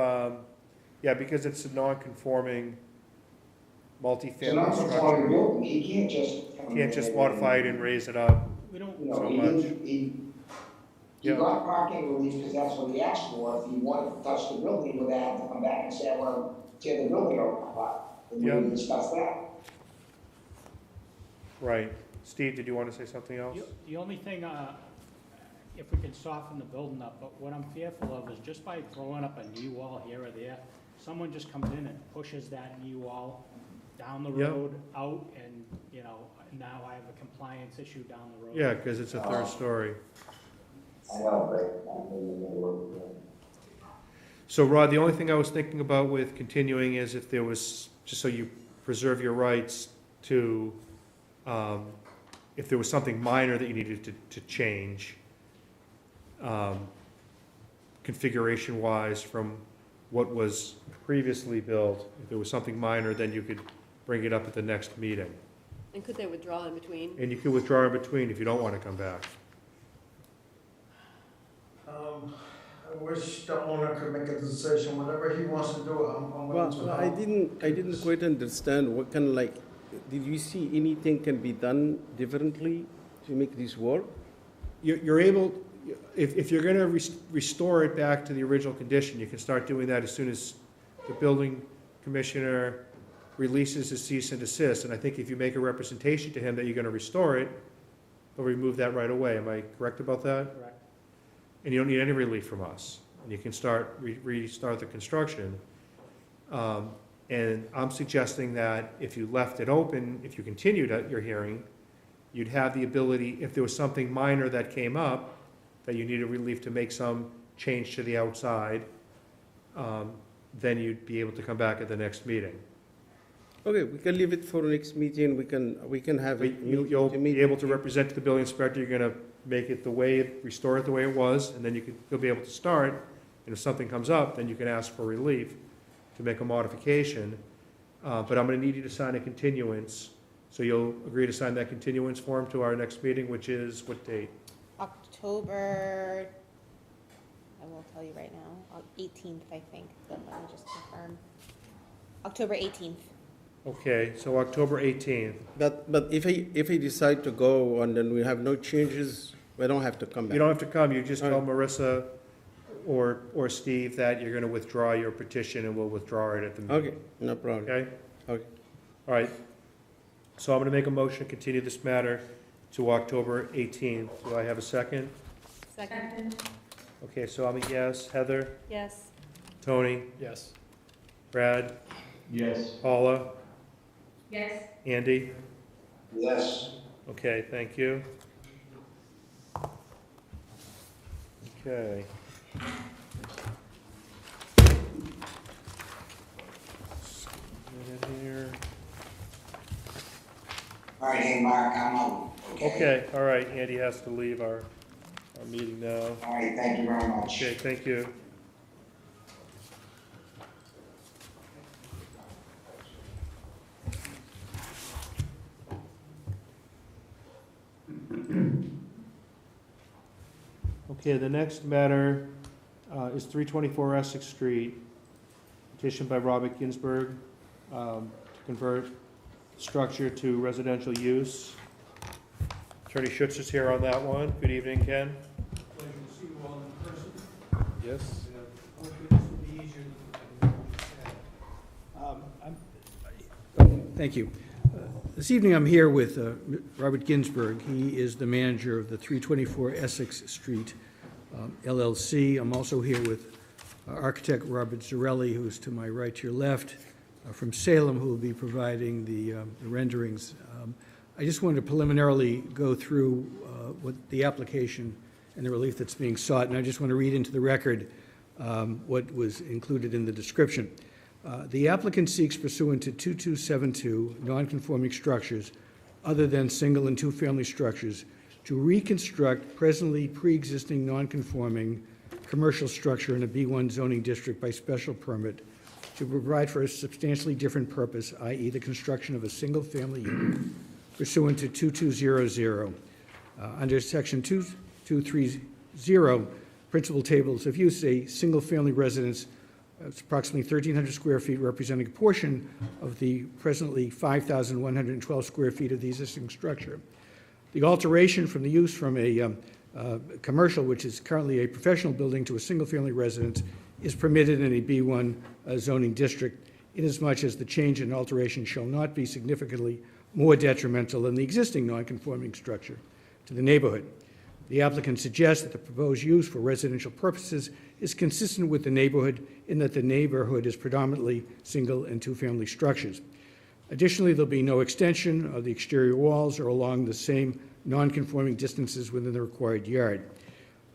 yeah, because it's a non-conforming, multifamily non-conforming structure. building, he can't just. Can't just modify it and raise it up We don't, You so know, much. he Yeah. got parking relief because that's what he asked for. If he wanted to touch the building, he would have to come back and say, I want to tear the building apart. And we Yeah. would discuss that. Right. Steve, did you want to say something else? the only thing, if we can soften the building up, but what I'm fearful of is just by throwing up a knee wall here or there, someone just comes in and pushes that knee wall down the Yeah. road, out, and, you know, now I have a compliance issue down the road. Yeah, because it's a third story. I know, but I'm in the middle of it. So Rod, the only thing I was thinking about with continuing is if there was, just so you preserve your rights to, if there was something minor that you needed to change, configuration-wise from what was previously built, if there was something minor, then you could bring it up at the next meeting. And could they withdraw in between? And you could withdraw in between if you don't want to come back. I wish the owner could make a decision, whatever he wants to do, I'm willing to Well, help. I didn't quite understand what kind of like, did you see anything can be done differently to make this work? You're able, if you're going to restore it back to the original condition, you can start doing that as soon as the building commissioner releases his cease and desist. And I think if you make a representation to him that you're going to restore it, he'll remove that right away. Am I correct about that? Correct. And you don't need any relief from us. And you can restart the construction. And I'm suggesting that if you left it open, if you continued at your hearing, you'd have the ability, if there was something minor that came up, that you needed relief to make some change to the outside, then you'd be able to come back at the next meeting. Okay, we can leave it for next meeting, we can have it. You'll be able to represent to the building inspector, you're gonna make it the way, restore it the way it was, and then you'll be able to start, and if something comes up, then you can ask for relief to make a modification. But I'm gonna need you to sign a continuance, so you'll agree to sign that continuance form to our next meeting, which is what date? October, I will tell you right now, 18th, I think, but let me just confirm. October 18th. Okay, so October 18th. But if I decide to go and then we have no changes, I don't have to come back. You don't have to come, you just tell All right. Marissa or Steve that you're gonna withdraw your petition, and we'll withdraw it at the meeting. Okay, no problem. Okay? Okay. All right. So I'm gonna make a motion to continue this matter to October 18th. Do I have a second? Second. Okay, so I'm a yes. Heather? Yes. Tony? Yes. Brad? Yes. Paula? Yes. Andy? Yes. Okay, thank you. Okay. Here. All right, hey, Mark, I'm out, okay? Okay, all right, Andy has to leave our meeting now. All right, thank you very much. Okay, thank you. Okay, the next matter is 324 Essex Street, petition by Robert Ginsburg to convert structure to residential use. Attorney Schutz is here on that one. Good evening, Ken. Pleasure to see you all in person. Yes. Hopefully this will be easier than Thank you. This evening I'm here with Robert Ginsburg. He is the manager of the 324 Essex Street LLC. I'm also here with architect Robert Zarelli, who's to my right, to your left, from Salem, who will be providing the renderings. I just wanted to preliminarily go through what the application and the relief that's being sought, and I just want to read into the record what was included in the description. The applicant seeks pursuant to 2272 nonconforming structures other than single and two-family structures to reconstruct presently pre-existing nonconforming commercial structure in a B1 zoning district by special permit to provide for a substantially different purpose, i.e. the construction of a single-family unit pursuant to 2200. Under section 2230, principal tables of use, a single-family residence It's approximately 1,300 square feet, representing a portion of the presently 5,112 square feet of the existing structure. The alteration from the use from a commercial, which is currently a professional building, to a single-family residence is permitted in a B1 zoning district, inasmuch as the change and alteration shall not be significantly more detrimental than the existing non-conforming structure to the neighborhood. The applicant suggests that the proposed use for residential purposes is consistent with the neighborhood in that the neighborhood is predominantly single and two-family structures. Additionally, there'll be no extension of the exterior walls or along the same non-conforming distances within the required yard.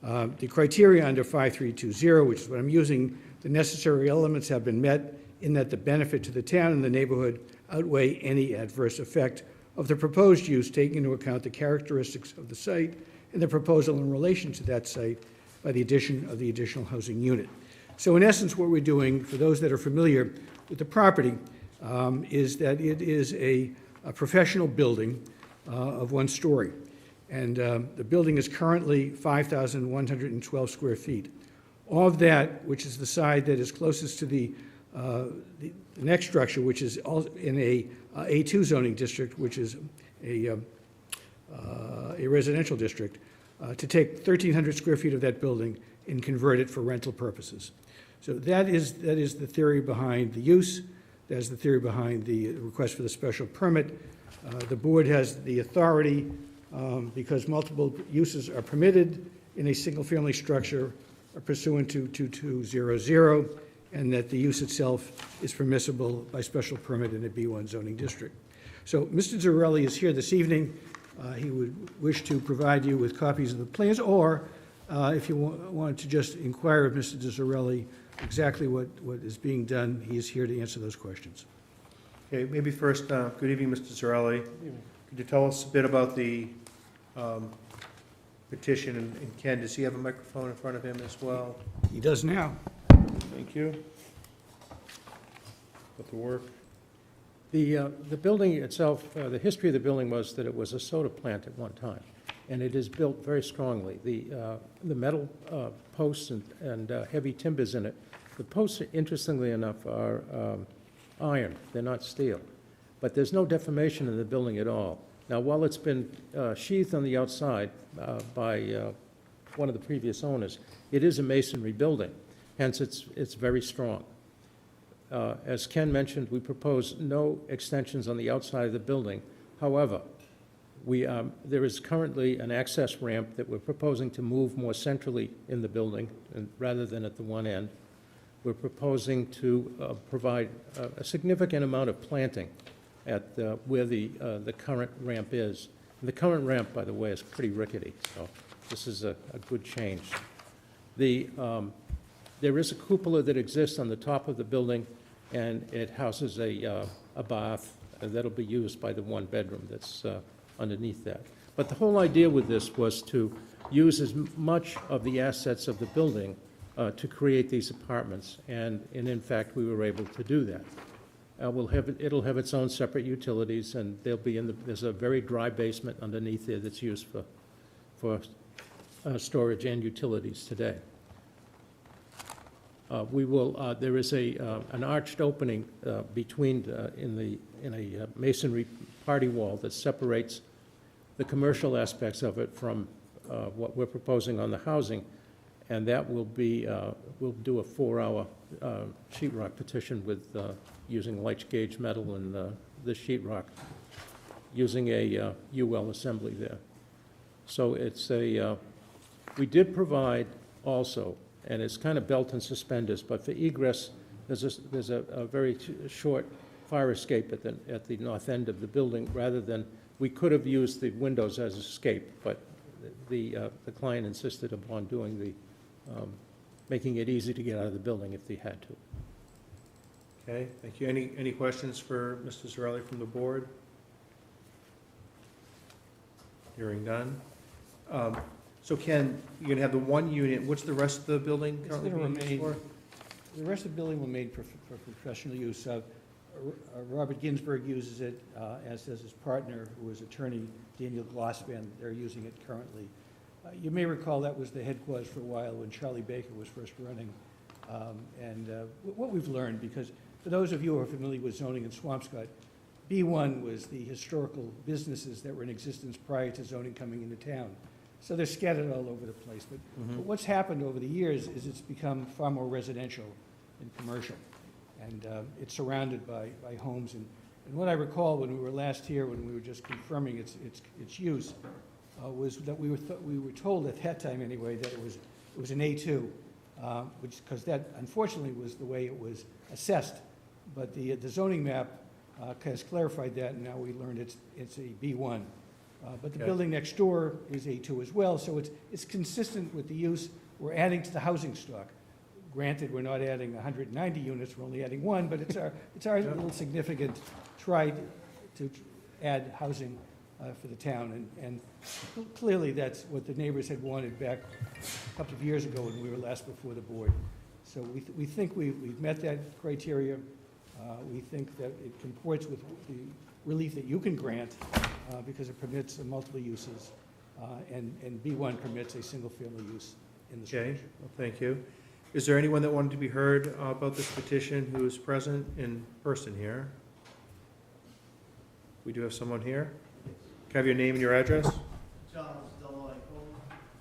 The criteria under 5320, which is what I'm using, the necessary elements have been met in that the benefit to the town and the neighborhood outweigh any adverse effect of the proposed use, taking into account the characteristics of the site and the proposal in relation to that site by the addition of the additional housing unit. So in essence, what we're doing, for those that are familiar with the property, is that it is a professional building of one story. And the building is currently 5,112 square feet. Of that, which is the side that is closest to the next structure, which is in a A2 zoning district, which is a residential district, to take 1,300 square feet of that building and convert it for rental purposes. So that is the theory behind the use. That is the theory behind the request for the special permit. The board has the authority, because multiple uses are permitted in a single-family structure pursuant to 2200, and that the use itself is permissible by special permit in a B1 zoning district. So Mr. Zarelli is here this evening. He would wish to provide you with copies of the plans, or if you want to just inquire of Mr. Zarelli exactly what is being done, he is here to answer those questions. Okay, maybe first, good evening, Mr. Zarelli. Could you tell us a bit about the petition, and Ken, does he have a microphone in front of him as well? He does now. Thank you. Let the work. The building itself, the history of the building was that it was a soda plant at one time, and it is built very strongly. The metal posts and heavy timbers in it, the posts, interestingly enough, are iron. They're not steel. But there's no deformation in the building at all. Now, while it's been sheathed on the outside by one of the previous owners, it is a masonry building, hence it's very strong. As Ken mentioned, we propose no extensions on the outside of the building. However, there is currently an access ramp that we're proposing to move more centrally in the building rather than at the one end. We're proposing to provide a significant amount of planting at where the current ramp is. And the current ramp, by the way, is pretty rickety, so this is a good change. There is a cupola that exists on the top of the building, and it houses a bath that'll be used by the one bedroom that's underneath that. But the whole idea with this was to use as much of the assets of the building to create these apartments, and in fact, we were able to do that. It'll have its own separate utilities, and there's a very dry basement underneath there that's used for storage and utilities today. There is an arched opening in a masonry party wall that separates the commercial aspects of it from what we're proposing on the housing, and that will be, we'll do a 4-hour sheetrock petition with using light gauge metal and the sheetrock, using a UL assembly there. So it's we did provide also, and it's kind of belt and suspenders, but for egress, there's a very short fire escape at the north end of the building, rather than, we could have used the windows as escape, but the client insisted upon doing making it easy to get out of the building if they had to. Okay, thank you. Any questions for Mr. Zarelli from the board? Hearing none. So Ken, you're going to have the one unit. What's the rest of the building currently being used for? The rest of the building will be made for professional use. Robert Ginsburg uses it, as does his partner, who is attorney Daniel Dunsbar. They're using it currently. You may recall that was the headquarters for a while when Charlie Baker was first running What we've learned, because for those of you who are familiar with zoning in Swampscott, B1 was the historical businesses that were in existence prior to zoning coming into town. So they're scattered all over the place. But what's happened over the years is it's become far more residential and commercial. And it's surrounded by homes. And what I recall when we were last here, when we were just confirming its use, was that we were told at that time anyway that it was an A2, because that unfortunately was the way it was assessed. But the zoning map has clarified that, and now we learned it's a B1. But the building next door is A2 as well, so it's consistent with the use. We're adding to the housing stock. Granted, we're not adding 190 units, we're only adding one, but it's our little significant try to add housing for the town. And clearly that's what the neighbors had wanted back a couple of years ago when we were last before the board. So we think we've met that criteria. We think that it comports with the relief that you can grant because it permits multiple uses, and B1 permits a single-family use in the structure. Okay, well, thank you. Is there anyone that wanted to be heard about this petition who is present in person here? We do have someone here. Can I have your name and your address? John Delay,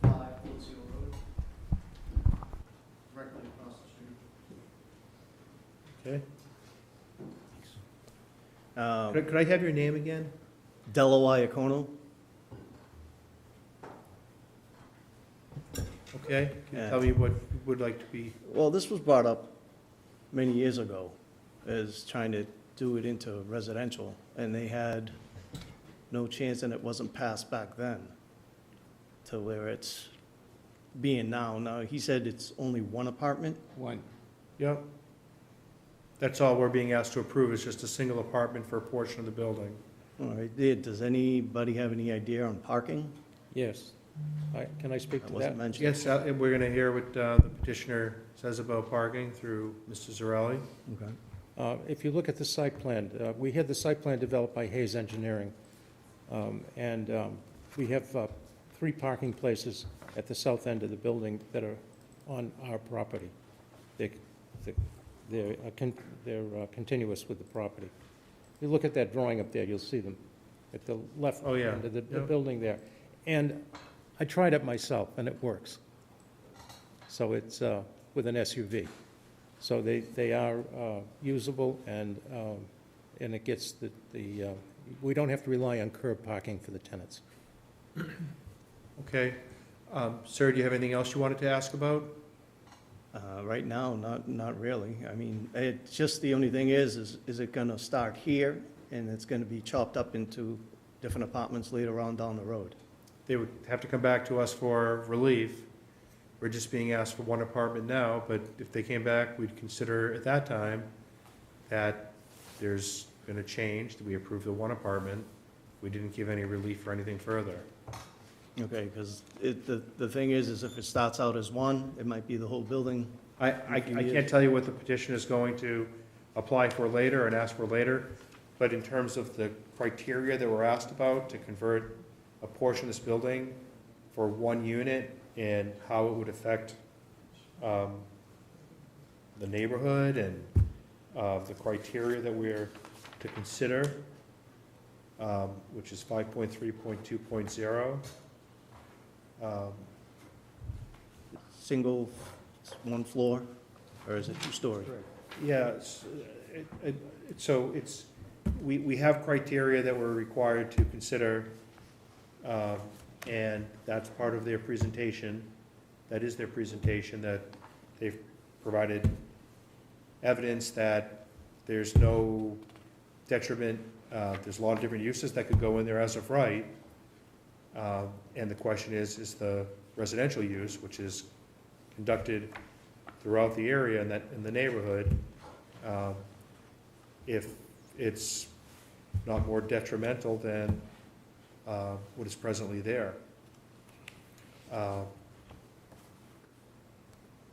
5 Woodsville Road, directly across the street. Okay. Could I have your name again? Delaware Iacono. Okay, can you tell me what you would like to be? Well, this was brought up many years ago as trying to do it into residential, and they had no chance, and it wasn't passed back then to where it's being now. Now, he said it's only one apartment? One. Yep. That's all we're being asked to approve, is just a single apartment for a portion of the building. All right, does anybody have any idea on parking? Yes. Can I speak to wasn't that? mentioned. Yes, we're going to hear what the petitioner says about parking through Mr. Zarelli. Okay. If you look at the site plan, we had the site plan developed by Hayes Engineering, and we have 3 parking places at the south end of the building that are on our property. They're continuous with the property. You look at that drawing up there, you'll see them at the left end of the building there. And I tried it myself, and it works. So it's with an SUV. So they are usable, and it gets we don't have to rely on curb parking for the tenants. Okay. Sir, do you have anything else you wanted to ask about? Right now, not really. I mean, it's just the only thing is it going to start here, and it's going to be chopped up into different apartments later on down the road? They would have to come back to us for relief. We're just being asked for one apartment now, but if they came back, we'd consider at that time that there's been a change, that we approve the one apartment. We didn't give any relief or anything further. Okay, because the thing is if it starts out as one, it might be the whole building. I can't tell you what the petition is going to apply for later and ask for later, but in terms of the criteria that we're asked about to convert a portion of this building for one unit and how it would affect the neighborhood and the criteria that we're to consider, which is 5.3.2.0. Single, one floor, or is it 2-story? Yeah, so we have criteria that we're required to consider, and that's part of their presentation. That is their presentation, that they've provided evidence that there's no detriment. There's a lot of different uses that could go in there as of right. And the question is the residential use, which is conducted throughout the area and in the neighborhood, if it's not more detrimental than what is presently there.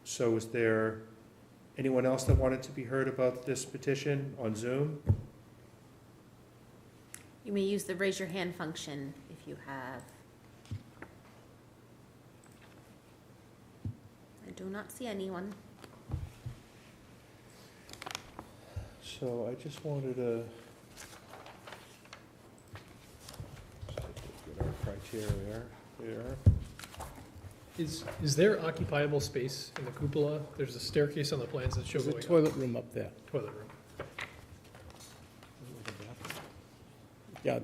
So is there anyone else that wanted to be heard about this petition on Zoom? You may use the raise your hand function if you have. I do not see anyone. So I just wanted to get our criteria there. Is there occupiable space in the cupola? There's a staircase on the plans that show There's a going up. toilet room up there. Toilet room. Yeah,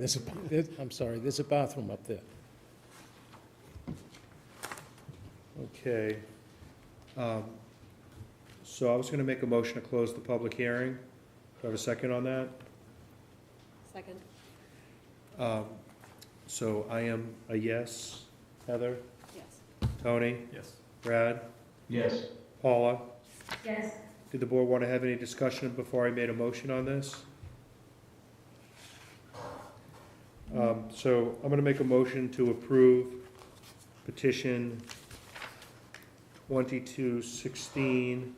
I'm sorry, there's a bathroom up there. Okay. So I was gonna make a motion to close the public hearing. Do I have a second on that? Second. So I am a yes. Heather? Yes. Tony? Yes. Brad? Yes. Paula? Yes. Did the board want to have any discussion before I made a motion on this? So I'm going to make a motion to approve petition 2216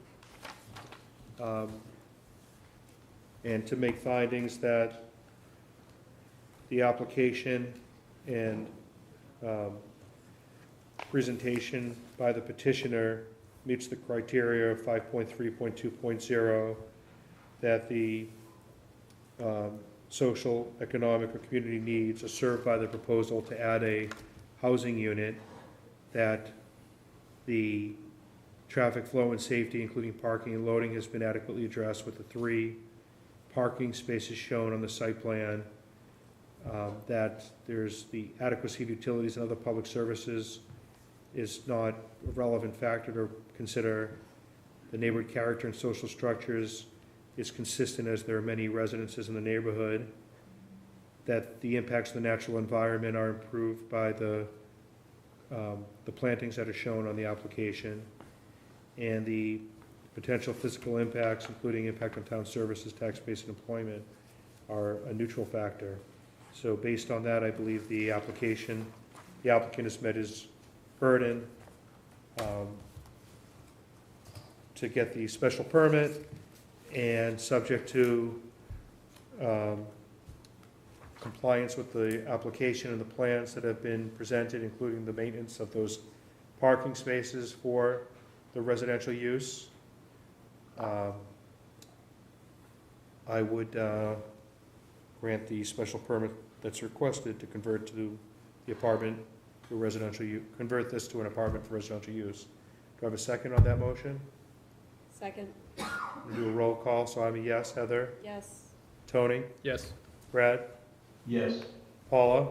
and to make findings that the application and presentation by the petitioner meets the criteria of 5.3.2.0, that the social, economic, or community needs are served by the proposal to add a housing unit, that the traffic flow and safety, including parking and loading, has been adequately addressed with the 3 parking spaces shown on the site plan, that there's the adequacy of utilities and other public services is not a relevant factor to consider. The neighborhood character and social structures is consistent as there are many residences in the neighborhood, that the impacts of the natural environment are improved by the plantings that are shown on the application, and the potential physical impacts, including impact on town services, tax base, and employment, are a neutral factor. So based on that, I believe the applicant has met his burden to get the special permit, and subject to compliance with the application and the plans that have been presented, including the maintenance of those parking spaces for the residential use. I would grant the special permit that's requested to convert to the apartment to residential use, convert this to an apartment for residential use. Do I have a second on that motion? Second. We'll do a roll call, so I'm a yes. Heather? Yes. Tony? Yes. Brad? Yes. Paula?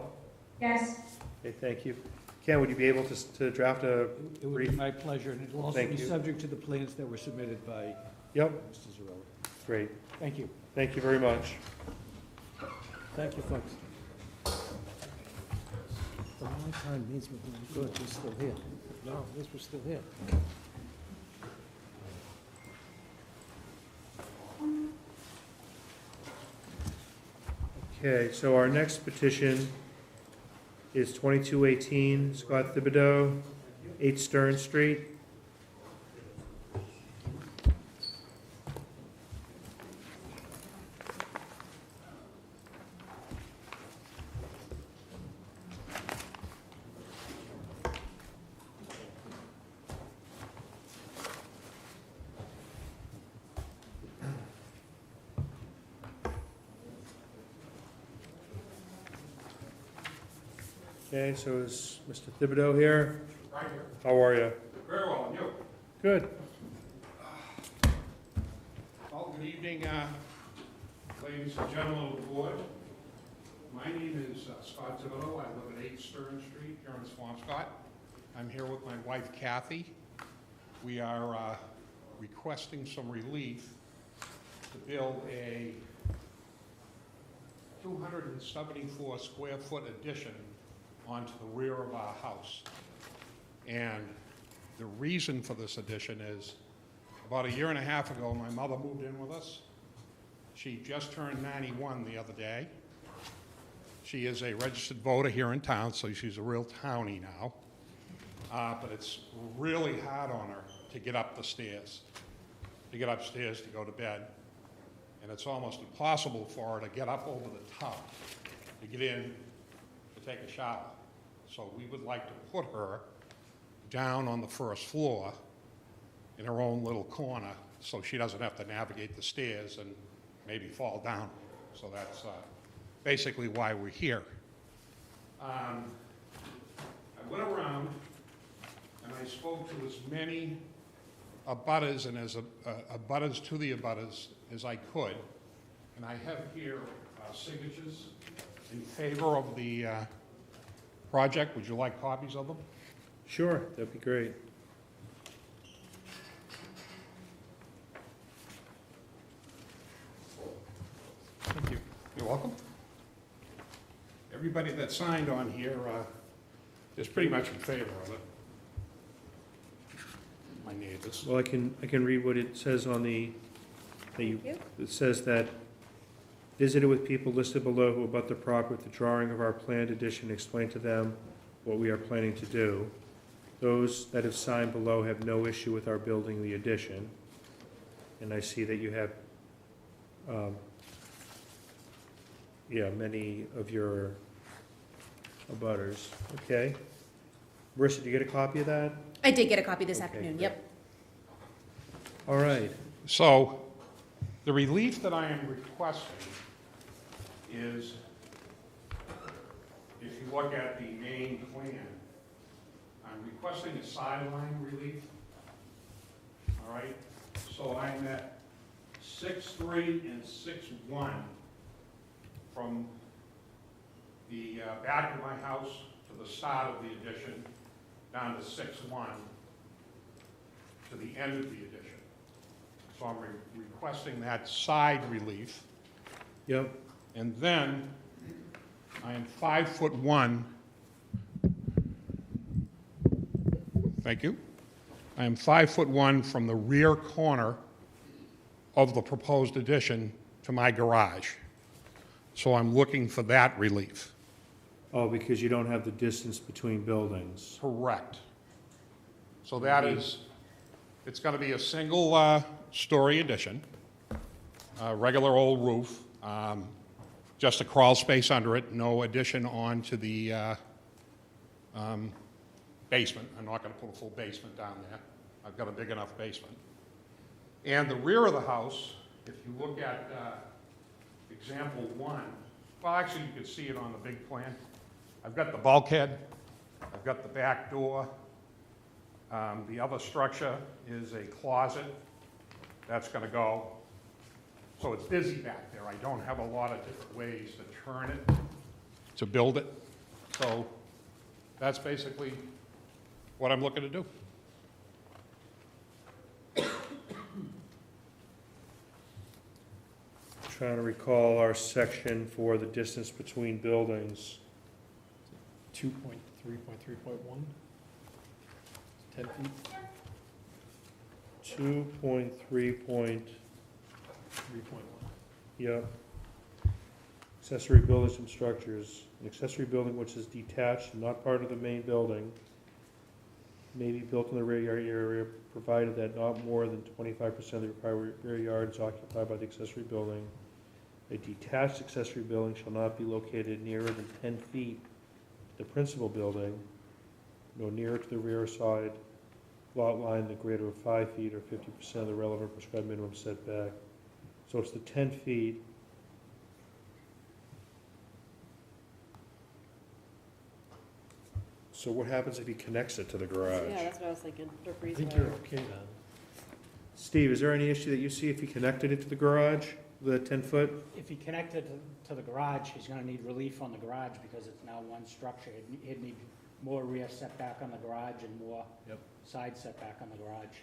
Yes. Okay, thank you. Ken, would you be able to draft a It would be brief? my pleasure, and it will also Thank be you. subject to the plans that were submitted by Yep, Mr. Zarella. great. Thank you. Thank you very much. Thank you, folks. The long time means we're good, we're still here. No, this was still here. Okay, so our next petition is 2218 Scott Thibodeau, 8 Stern Street. Okay, so is Mr. Thibodeau here? Right here. How are you? Very well, and you? Good. Well, good evening, ladies and gentlemen of the board. My name is Scott Thibodeau. I live at 8 Stern Street here in Swampscott. I'm here with my wife Kathy. We are requesting some relief to build a 274 square foot addition onto the rear of our house. And the reason for this addition is, about 1.5 years ago, my mother moved in with us. She just turned 91 the other day. She is a registered voter here in town, so she's a real townie now. But it's really hard on her to get up the stairs, to get upstairs to go to bed. And it's almost impossible for her to get up over the tub, to get in, to take a shower. So we would like to put her down on the first floor in her own little corner, so she doesn't have to navigate the stairs and maybe fall down. So that's basically why we're here. I went around and I spoke to as many abutters and as abutters to the abutters as I could. And I have here signatures in favor of the project. Would you like copies of them? Sure, that'd be great. Thank you. You're welcome. Everybody that signed on here is pretty much in favor of it. My neighbors. Well, I can read what it says on the, it says that visited with people listed below who abut the property with the drawing of our planned addition, explain to them what we are planning to do. Those that have signed below have no issue with our building the addition. And I see that you have, many of your abutters. Okay. Marissa, did you get a copy of that? I did get a copy this Okay, afternoon, great. yep. All right. So the relief that I am requesting is, if you look at the main plan, I'm requesting a sideline relief. All right? So I'm at 6'3" and 6'1" from the back of my house to the start of the addition, down to 6'1" to the end of the addition. So I'm requesting that side relief. Yep. And then I am 5'1". Thank you. I am 5'1" from the rear corner of the proposed addition to my garage. So I'm looking for that relief. Oh, because you don't have the distance between buildings. Correct. So that is, it's going to be a single story addition, regular old roof, just a crawl space under it, no addition onto the basement. I'm not going to put a full basement down there. I've got a big enough basement. And the rear of the house, if you look at example 1, well, actually, you can see it on the big plan. I've got the bulkhead, I've got the back door. The other structure is a closet. That's going to go. So it's busy back there. I don't have a lot of different ways to turn it, to build it. So that's basically what I'm looking to do. Trying to recall our section for the distance between buildings. 2.3.3.1. 10 feet. 2.3. 3.1. Yep. Accessory buildings and structures. An accessory building which is detached, not part of the main building, may be built in the rear yard area, provided that not more than 25% of the required rear yard is occupied by the accessory building. A detached accessory building shall not be located nearer than 10 feet to the principal building, nor nearer to the rear side lot line than greater than 5 feet or 50% of the relevant prescribed minimum setback. So it's the 10 feet. So what happens if he connects it to the garage? Yeah, that's what I was thinking. I think you're okay then. Steve, is there any issue that you see if he connected it to the garage, the 10-foot? If he connected to the garage, he's gonna need relief on the garage because it's now one structure. He'd need more rear setback on the garage and more side setback on the garage.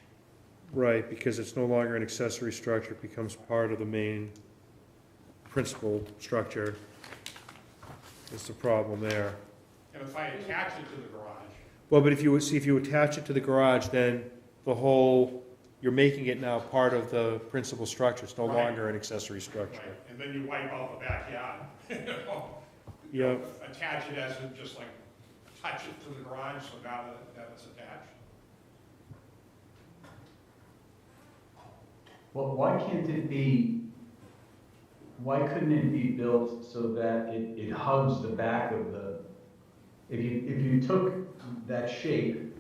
Right, because it's no longer an accessory structure, it becomes part of the main principal structure. Is the problem there. And if I attach it to the garage, Well, but if you attach it to the garage, then the whole, you're making it now part of the principal structure. It's no Right. longer an accessory structure. right, and then you wipe out the backyard. Yep. Attach it as in just like touch it to the garage, so now that it's attached. Well, why couldn't it be built so that it hugs the back of the, if you took that shape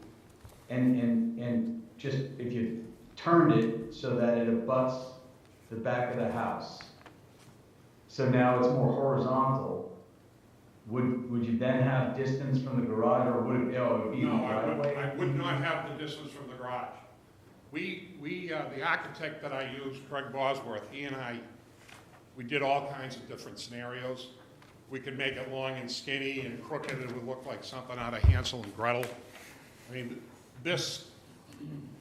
and just, if you turned it so that it abuts the back of the house, So now it's more horizontal. Would you then have distance from the garage, or would it, it would be No, the driveway? I would not have the distance from the garage. The architect that I used, Craig Bosworth, he and I, we did all kinds of different scenarios. We could make it long and skinny and crooked, it would look like something out of Hansel and Gretel. I mean, this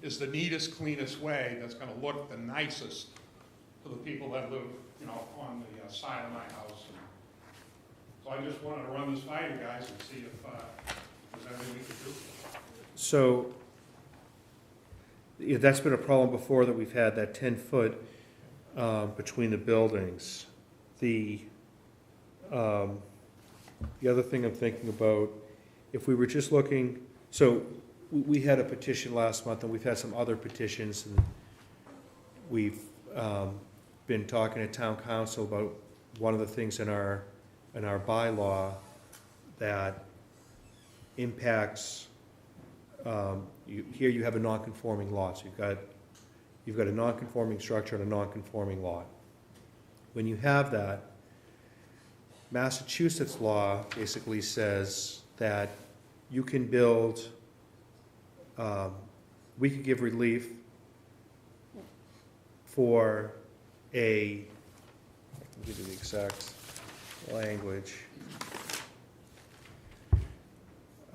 is the neatest, cleanest way that's gonna look the nicest to the people that live, you know, on the side of my house. So I just wanted to run this by you guys and see if there's anything we could do. So, yeah, that's been a problem before that we've had, that 10-foot between the buildings. The other thing I'm thinking about, if we were just looking, so we had a petition last month, and we've had some other petitions, and we've been talking to town council about one of the things in our bylaw that impacts, here you have a non-conforming lot, so you've got a non-conforming structure and a non-conforming lot. When you have that, Massachusetts law basically says that you can build, we could give relief for I'll give you the exact language.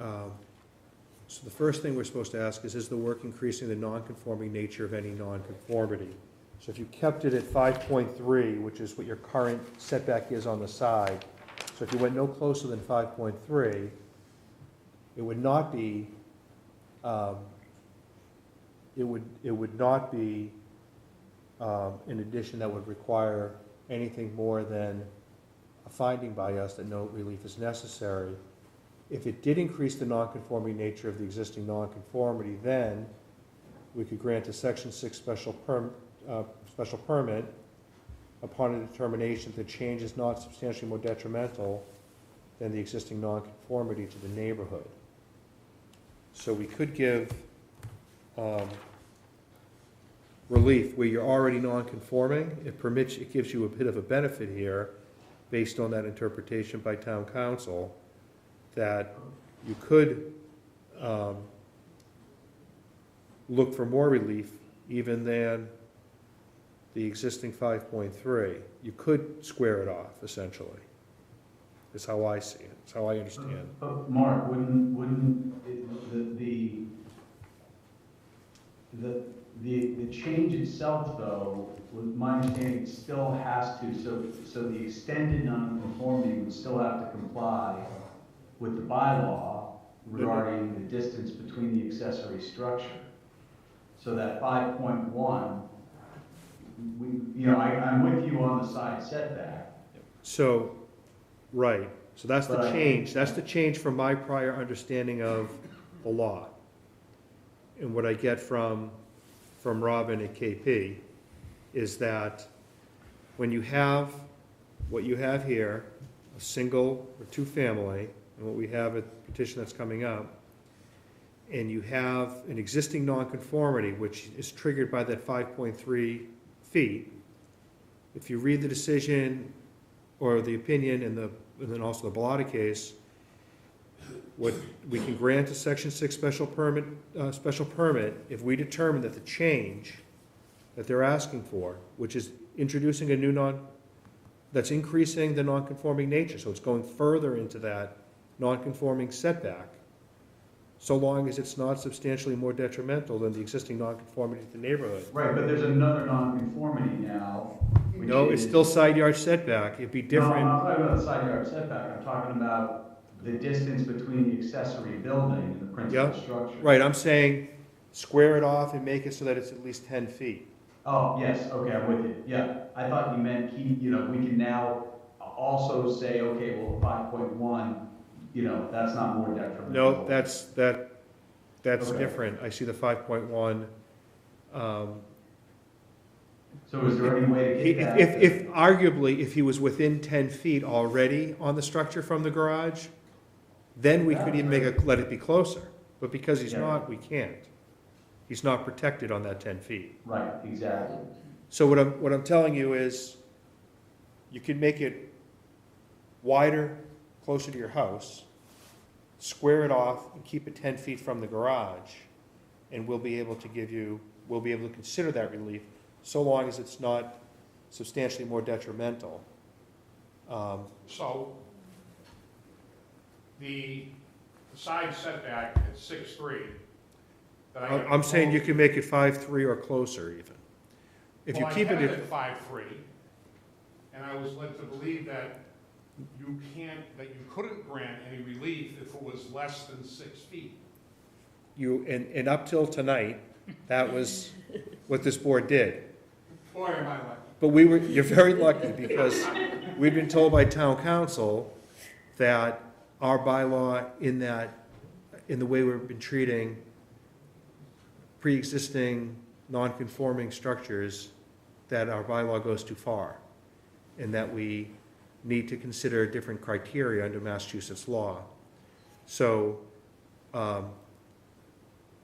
So the first thing we're supposed to ask is the work increasing the non-conforming nature of any non-conformity? So if you kept it at 5.3, which is what your current setback is on the side, so if you went no closer than 5.3, it would not be, it would not be an addition that would require anything more than a finding by us that no relief is necessary. If it did increase the non-conforming nature of the existing non-conformity, then we could grant a Section 6 special permit upon a determination that the change is not substantially more detrimental than the existing non-conformity to the neighborhood. So we could give relief where you're already non-conforming. It gives you a bit of a benefit here based on that interpretation by town council, that you could look for more relief even than the existing 5.3. You could square it off, essentially. Is how I see it. It's how I understand. But Mark, wouldn't the change itself, though, with my understanding, it still has to, so the extended non-conformity would still have to comply with the bylaw regarding the distance between the accessory structure. So that 5.1, I'm with you on the side setback. So, right. So that's the change. That's the change from my prior understanding of the law. And what I get from Robin at KP is that when you have what you have here, a single or two family, and what we have at the petition that's coming up, and you have an existing nonconformity which is triggered by that 5.3 feet, if you read the decision or the opinion and then also the Bellotti case, what we can grant a Section 6 special permit if we determine that the change that they're asking for, which is introducing a new that's increasing the nonconforming nature, so it's going further into that nonconforming setback, so long as it's not substantially more detrimental than the existing nonconformity to the neighborhood. Right, but there's another nonconformity now. No, it's still side yard setback. It'd be different. No, I'm not talking about the side yard setback. I'm talking about the distance between the accessory building and the principal structure. Right, I'm saying square it off and make it so that it's at least 10 feet. Oh, yes, okay, I'm with you. Yeah, I thought you meant we can now also say, okay, well, 5.1, that's not more detrimental. No, that's Okay. different. I see the 5.1. So is there any way to get that? If arguably, if he was within 10 feet already on the structure from the garage, then we could even let it be closer. But because he's not, we can't. He's not protected on that 10 feet. Right, exactly. So what I'm telling you is, you can make it wider, closer to your house, square it off, and keep it 10 feet from the garage, and we'll be able to consider that relief, so long as it's not substantially more detrimental. So, the side setback at 6'3", that I have I'm saying you proposed- can make it 5'3" or closer even. If you keep it Well, I had at, it at 5'3", and I was led to believe that you couldn't grant any relief if it was less than 6 feet. and up till tonight, that was what this board did. Boy, am I lucky. But you're very lucky, because we've been told by town council that our bylaw in the way we've been treating pre-existing non-conforming structures, that our bylaw goes too far, and that we need to consider different criteria under Massachusetts law. So,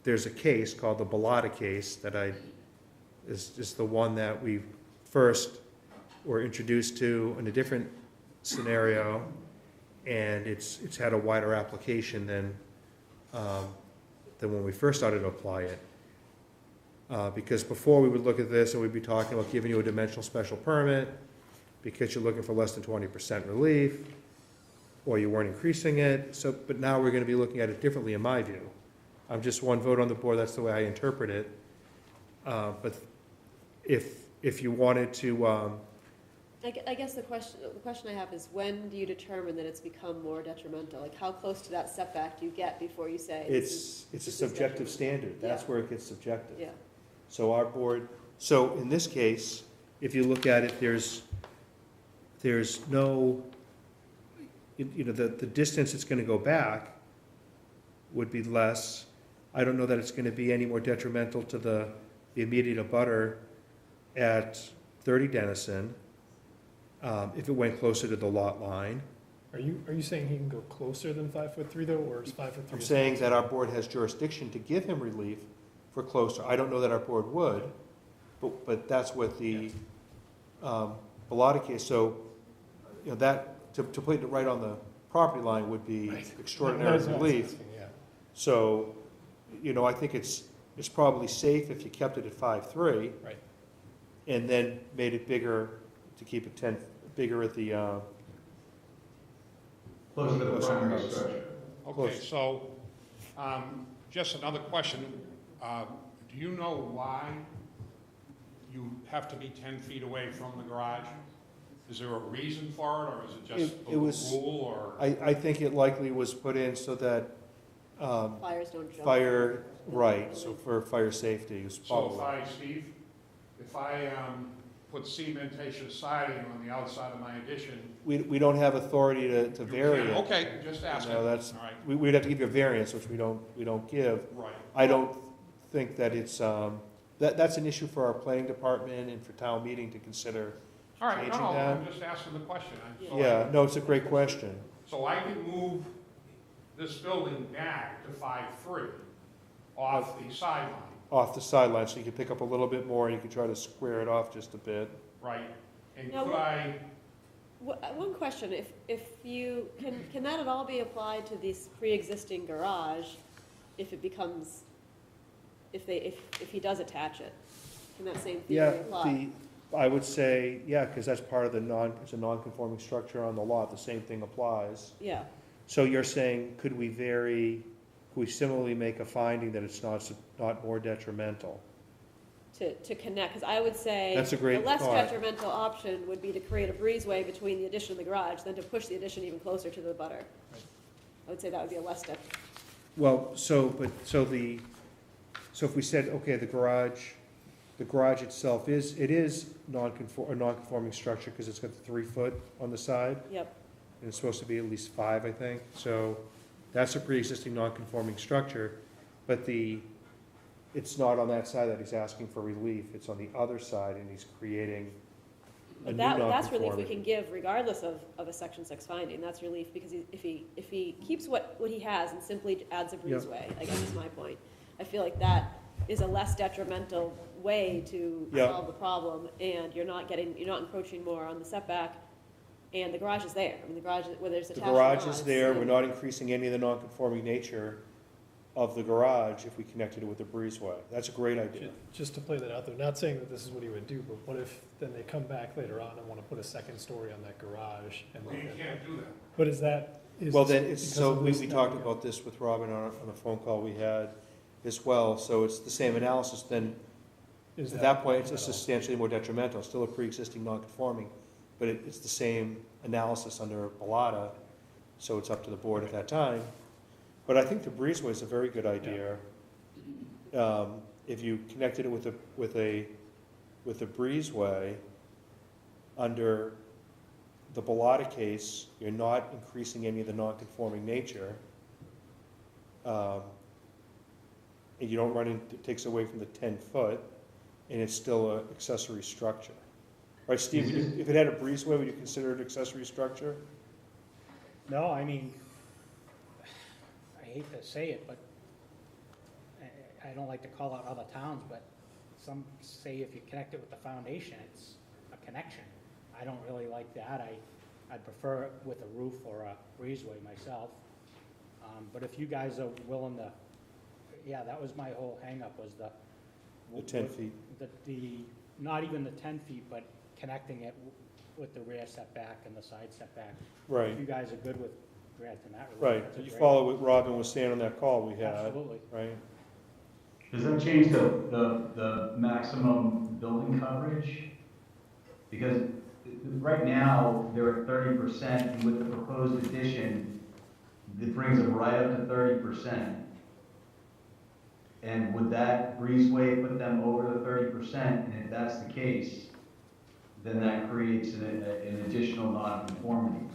there's a case called the Bellotta case that is the one that we first were introduced to in a different scenario, and it's had a wider application than when we first started to apply it. Because before we would look at this and we'd be talking about giving you a dimensional special permit because you're looking for less than 20% relief, or you weren't increasing it. So, but now we're going to be looking at it differently, in my view. I'm just one vote on the board. That's the way I interpret it. But if you wanted to, I guess the question I have is, when do you determine that it's become more detrimental? Like, how close to that setback do you get before you say? it's a subjective standard. That's Yeah. where it gets subjective. Yeah. So our board, so in this case, if you look at it, there's no, the distance it's going to go back would be less. I don't know that it's going to be any more detrimental to the immediate abutter at 30 Dennison, if it went closer to the lot line. Are you saying he can go closer than 5'3" though, or is 5'3"? I'm saying that our board has jurisdiction to give him relief for closer. I don't know that our board would, but that's what the Bellotta case, so, that, to put it right on the property line would be extraordinary relief. Yeah. So, I think it's probably safe if you kept it at 5'3". Right. And then made it bigger, to keep it bigger at the, Closer to the closer to primary house. structure. Okay, Close. so, just another question. Do you know why you have to be 10 feet away from the garage? Is there a reason for it, or is it just It a was- rule, or? I think it likely was put in so that, Fires don't jump. fire, right, so for fire safety is So probably. Steve, if I put cementation siding on the outside of my addition. We don't have authority to vary it. Okay, just asking. No, that's, All right. we'd have to give you a variance, which we don't give. Right. I don't think that it's, that's an issue for our planning department and for town meeting to consider All right, changing no, that. I'm just asking the question. Yeah, no, it's a great question. So I can move this building back to 5'3" off the sideline, Off the sideline, so you can pick up a little bit more, and you can try to square it off just a bit. right? And Now, could I, One question, if you, can that at all be applied to this pre-existing garage if it becomes, if he does attach it? Can that same Yeah, theory apply? I would say, yeah, because that's part of it's a non-conforming structure on the lot, the same thing applies. Yeah, So you're saying, could we similarly make a finding that it's not more detrimental? to connect, because I would say That's a great the less thought. detrimental option would be to create a breezeway between the addition and the garage than to push the addition even closer to the butter. I would say that would be a less detrimental. Well, so if we said, okay, the garage itself is a non-conforming structure because it's got the 3 foot on the side. Yep. And it's supposed to be at least 5, I think. So that's a pre-existing non-conforming structure, but it's not on that side that he's asking for relief. It's on the other side, and he's creating a new That's relief we non-conforming. can give regardless of a section 6 finding. That's relief because if he keeps what he has and simply adds a breezeway, I guess is my point. I feel like that is a less detrimental way to Yeah. solve the problem, and you're not encroaching more on the setback, And the garage is there, I mean, the garage, whether it's The attached or garage not, is it's there, we're not increasing any of the non-conforming nature of the garage if we connected it with the breezeway. That's a great idea. Just to play that out there, not saying that this is what he would do, but what if then they come back later on and want to put a second story on that garage? And Well, you can't do that. But is that? Well, then, it's, because so of we this now, talked yeah. about this with Robin on a phone call we had as well, so it's the same analysis, then Is at that point, it's substantially more detrimental, still a pre-existing non-conforming, but it's the same analysis under Balata, so it's up to the board at that time. But I think the breezeway is a very good idea. If you connected it with a breezeway, under the Balata case, you're not increasing any of the non-conforming nature. And you don't run in, it takes away from the 10-foot, and it's still an accessory structure. Right, Steve, if it had a breezeway, would you consider it an accessory structure? No, I mean, I hate to say it, but I don't like to call out other towns, but some say if you connect it with the foundation, it's a connection. I don't really like that. I'd prefer it with a roof or a breezeway myself. But if you guys are willing to, yeah, that was my whole hang-up, was the 10 feet. The not even the 10 feet, but connecting it with the rear setback and the side setback. Right. If you guys are good with granting that relief, Right, that's a you great- follow what Robin was saying on that call we had. Absolutely. Right? Does that change the maximum building coverage? Because right now, they're at 30%, and with the proposed addition, it brings them right up to 30%. And would that breezeway put them over the 30%? And if that's the case, then that creates an additional non-conformity.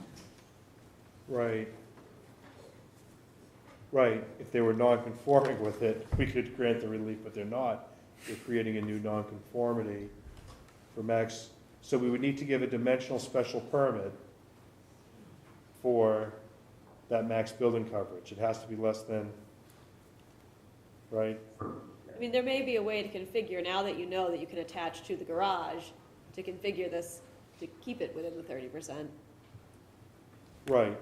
Right. Right, if they were non-conforming with it, we could grant the relief, but they're not. They're creating a new non-conformity for max, so we would need to give a dimensional special permit for that max building coverage. It has to be less than, right? I mean, there may be a way to configure, now that you know that you can attach to the garage, to configure this, to keep it within the 30%. Right.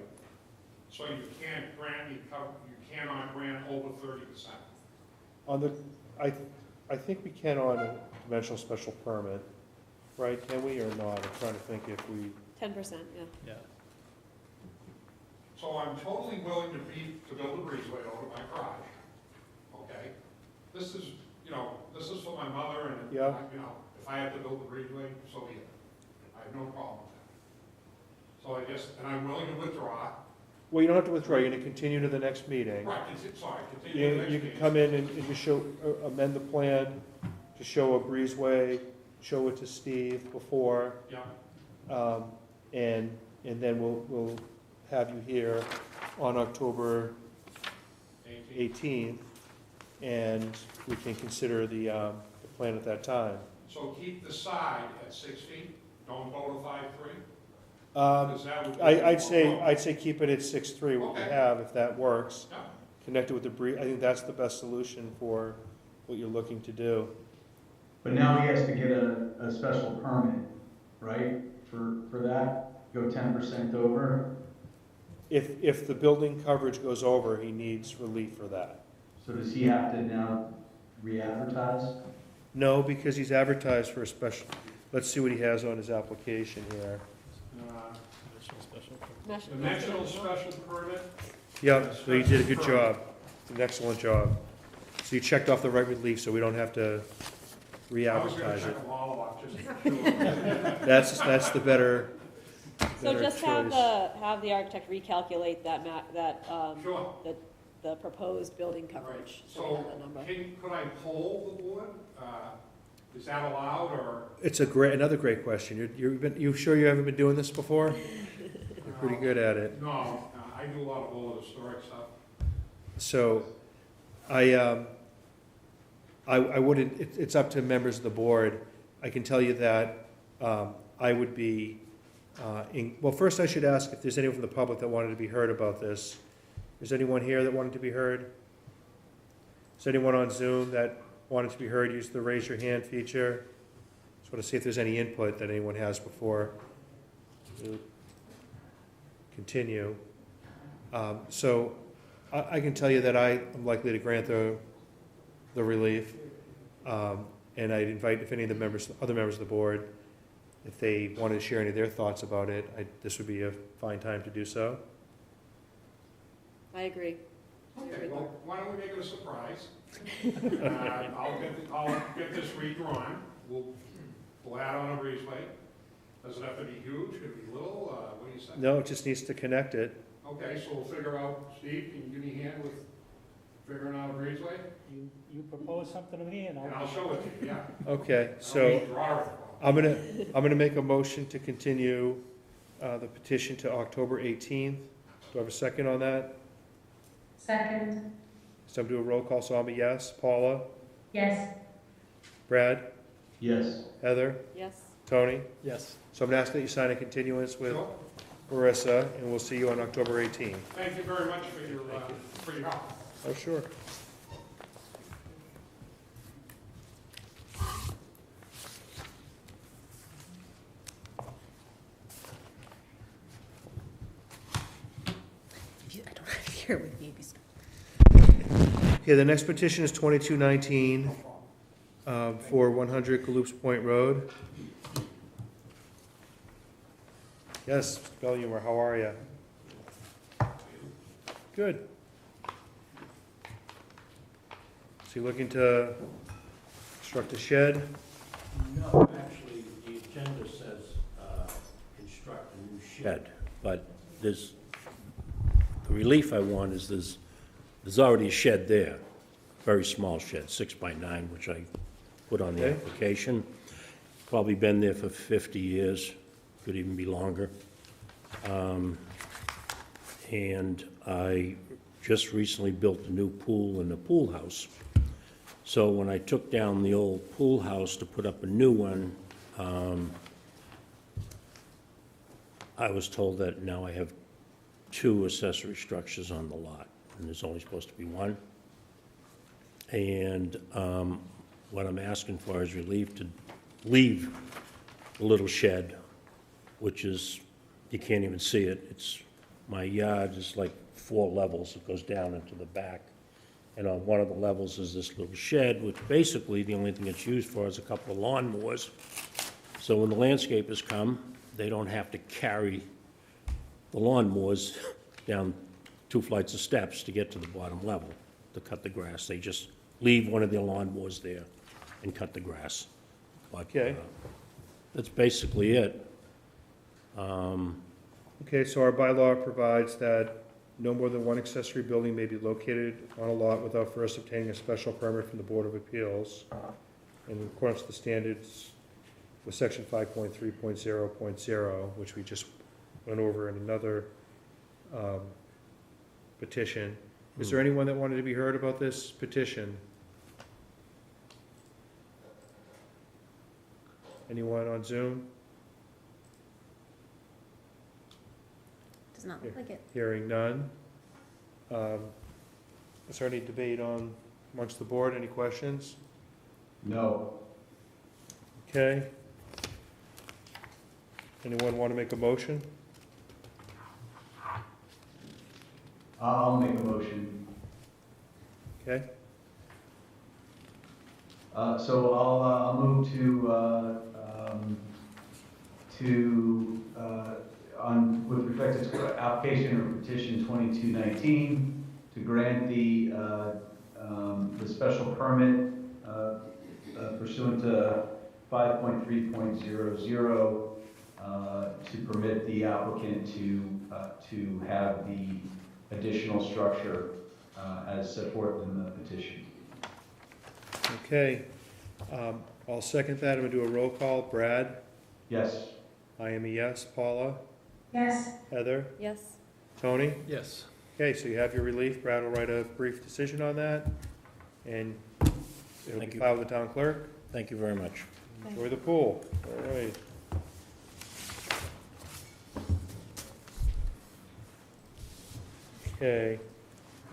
So you can't grant, you cannot grant over 30%. On the, I think we can on a dimensional special permit, right? Can we or not? I'm trying to think if we. 10%, yeah. Yeah. So I'm totally willing to build a breezeway over my garage, okay? This is, this is for my mother, and, Yeah. if I have to build a breezeway, so be it. I have no problem with that. So I guess, and I'm willing to withdraw. Well, you don't have to withdraw, you're gonna continue to the next meeting. Right, continue to the next You meeting. can come in and just show, amend the plan, to show a breezeway, show it to Steve before. Yeah. And then we'll have you here on October 18th, and we can consider the plan at that time. So keep the side at 6 feet, don't go to 5'3"? I'd say keep it at 6'3", what we Okay. have, if that works. Yeah. Connect it with the I think that's the best solution for what you're looking to do. But now he has to get a special permit, right, for that, go 10% over? If the building coverage goes over, he needs relief for that. So does he have to now re-advertise? No, because he's advertised for a special, let's see what he has on his application here. Dimensional special permit? Yep, so you did a good job, an excellent job. So you checked off the right relief, so we don't have to re-advertise I was it. gonna check them all off, just to be sure. That's the better So just have choice. the architect recalculate that, Sure. the proposed building coverage. So we So, have that number. could I poll the board? Is that allowed, or? It's another great question. You sure you haven't been doing this before? You're pretty good at it. No, I do a lot of old historic stuff. So, I wouldn't, it's up to members of the board. I can tell you that I would be, well, first I should ask if there's anyone from the public that wanted to be heard about this. Is anyone here that wanted to be heard? Is anyone on Zoom that wanted to be heard? Use the raise your hand feature. Just want to see if there's any input that anyone has before. continue. So I can tell you that I am likely to grant the relief. And I'd invite, if any of the other members of the board, if they wanted to share any of their thoughts about it, this would be a fine time to do so. I agree. Okay, well, why don't we make it a surprise? I'll get this redrawn. We'll add on a breezeway. Does it have to be huge? Could it be little? What do you say? No, it just needs to connect it. Okay, so we'll figure out, Steve, can you give me a hand with figuring out a breezeway? You propose something to me and I'll show it to you, yeah. Okay, so I'm gonna make a motion to continue the petition to October 18th. Do I have a second on that? Second. So I'm doing a roll call, so I'm a yes. Paula? Yes. Brad? Yes. Heather? Yes. Tony? Yes. So I'm gonna ask that you sign a continuance with Marissa, and we'll see you on October 18th. Thank you very much for your help. Oh, sure. I don't have here with me. Okay, the next petition is 2219 for 100 Galoops Point Road. Yes, Mr. Bellumer, how are you? Good. So you're looking to construct a shed? No, actually, the agenda says construct a new shed, but the relief I want is there's already a shed there, very small shed, 6 by 9, which I put on the application. Probably been there for 50 years, could even be longer. And I just recently built a new pool in the pool house. So when I took down the old pool house to put up a new one, I was told that now I have 2 accessory structures on the lot, and there's only supposed to be 1. And what I'm asking for is relief to leave the little shed, which is, you can't even see it. My yard is like 4 levels. It goes down into the back. And on one of the levels is this little shed, which basically the only thing it's used for is a couple of lawnmowers. So when the landscapers come, they don't have to carry the lawnmowers down 2 flights of steps to get to the bottom level to cut the grass. They just leave one of their lawnmowers there and cut the grass. But, Okay. That's basically it. Okay, so our bylaw provides that no more than 1 accessory building may be located on a lot without first obtaining a special permit from the Board of Appeals in accordance with the standards with section 5.3.0.0, which we just went over in another petition. Is there anyone that wanted to be heard about this petition? Anyone on Zoom? Does not look like it. Hearing none. Is there any debate amongst the board? Any questions? No. Okay. Anyone want to make a motion? I'll make a motion. Okay. So I'll move with respect to application or petition 2219 to grant the special permit pursuant to 5.3.00 to permit the applicant to have the additional structure as set forth in the petition. Okay. I'll second that. I'm going to do a roll call. Brad? Yes. I am a yes. Paula? Yes. Heather? Yes. Tony? Yes. Okay, so you have your relief. Brad will write a brief decision on that, and it'll be filed with the town clerk. Thank you very much. Enjoy the pool. All right. Okay.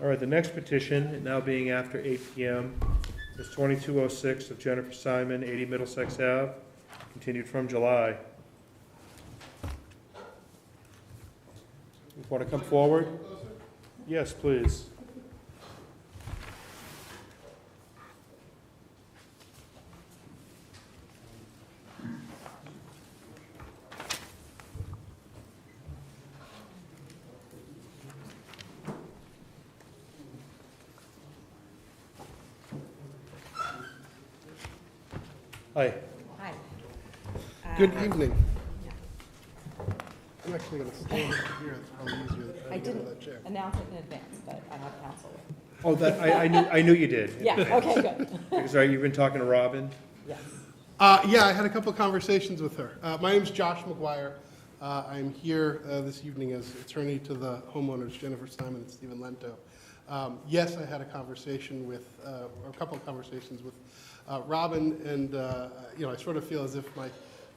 All right, the next petition, now being after 8 p.m., is 2206 of Jennifer Simon, 80 Middlesex Ave, continued from July. Want to come forward? Yes, please. Hi. Hi. Good evening. I'm actually going to stand here. It's probably easier I than didn't that chair. announce it in advance, but I have counsel. Oh, that, I knew you did. Yeah, okay, good. Because, you've been talking to Robin? Yes. Yeah, I had a couple conversations with her. My name's Josh McGuire. I'm here this evening as attorney to the homeowners, Jennifer Simon and Stephen Lento. Yes, I had a conversation with, or a couple of conversations with Robin, and I sort of feel as if my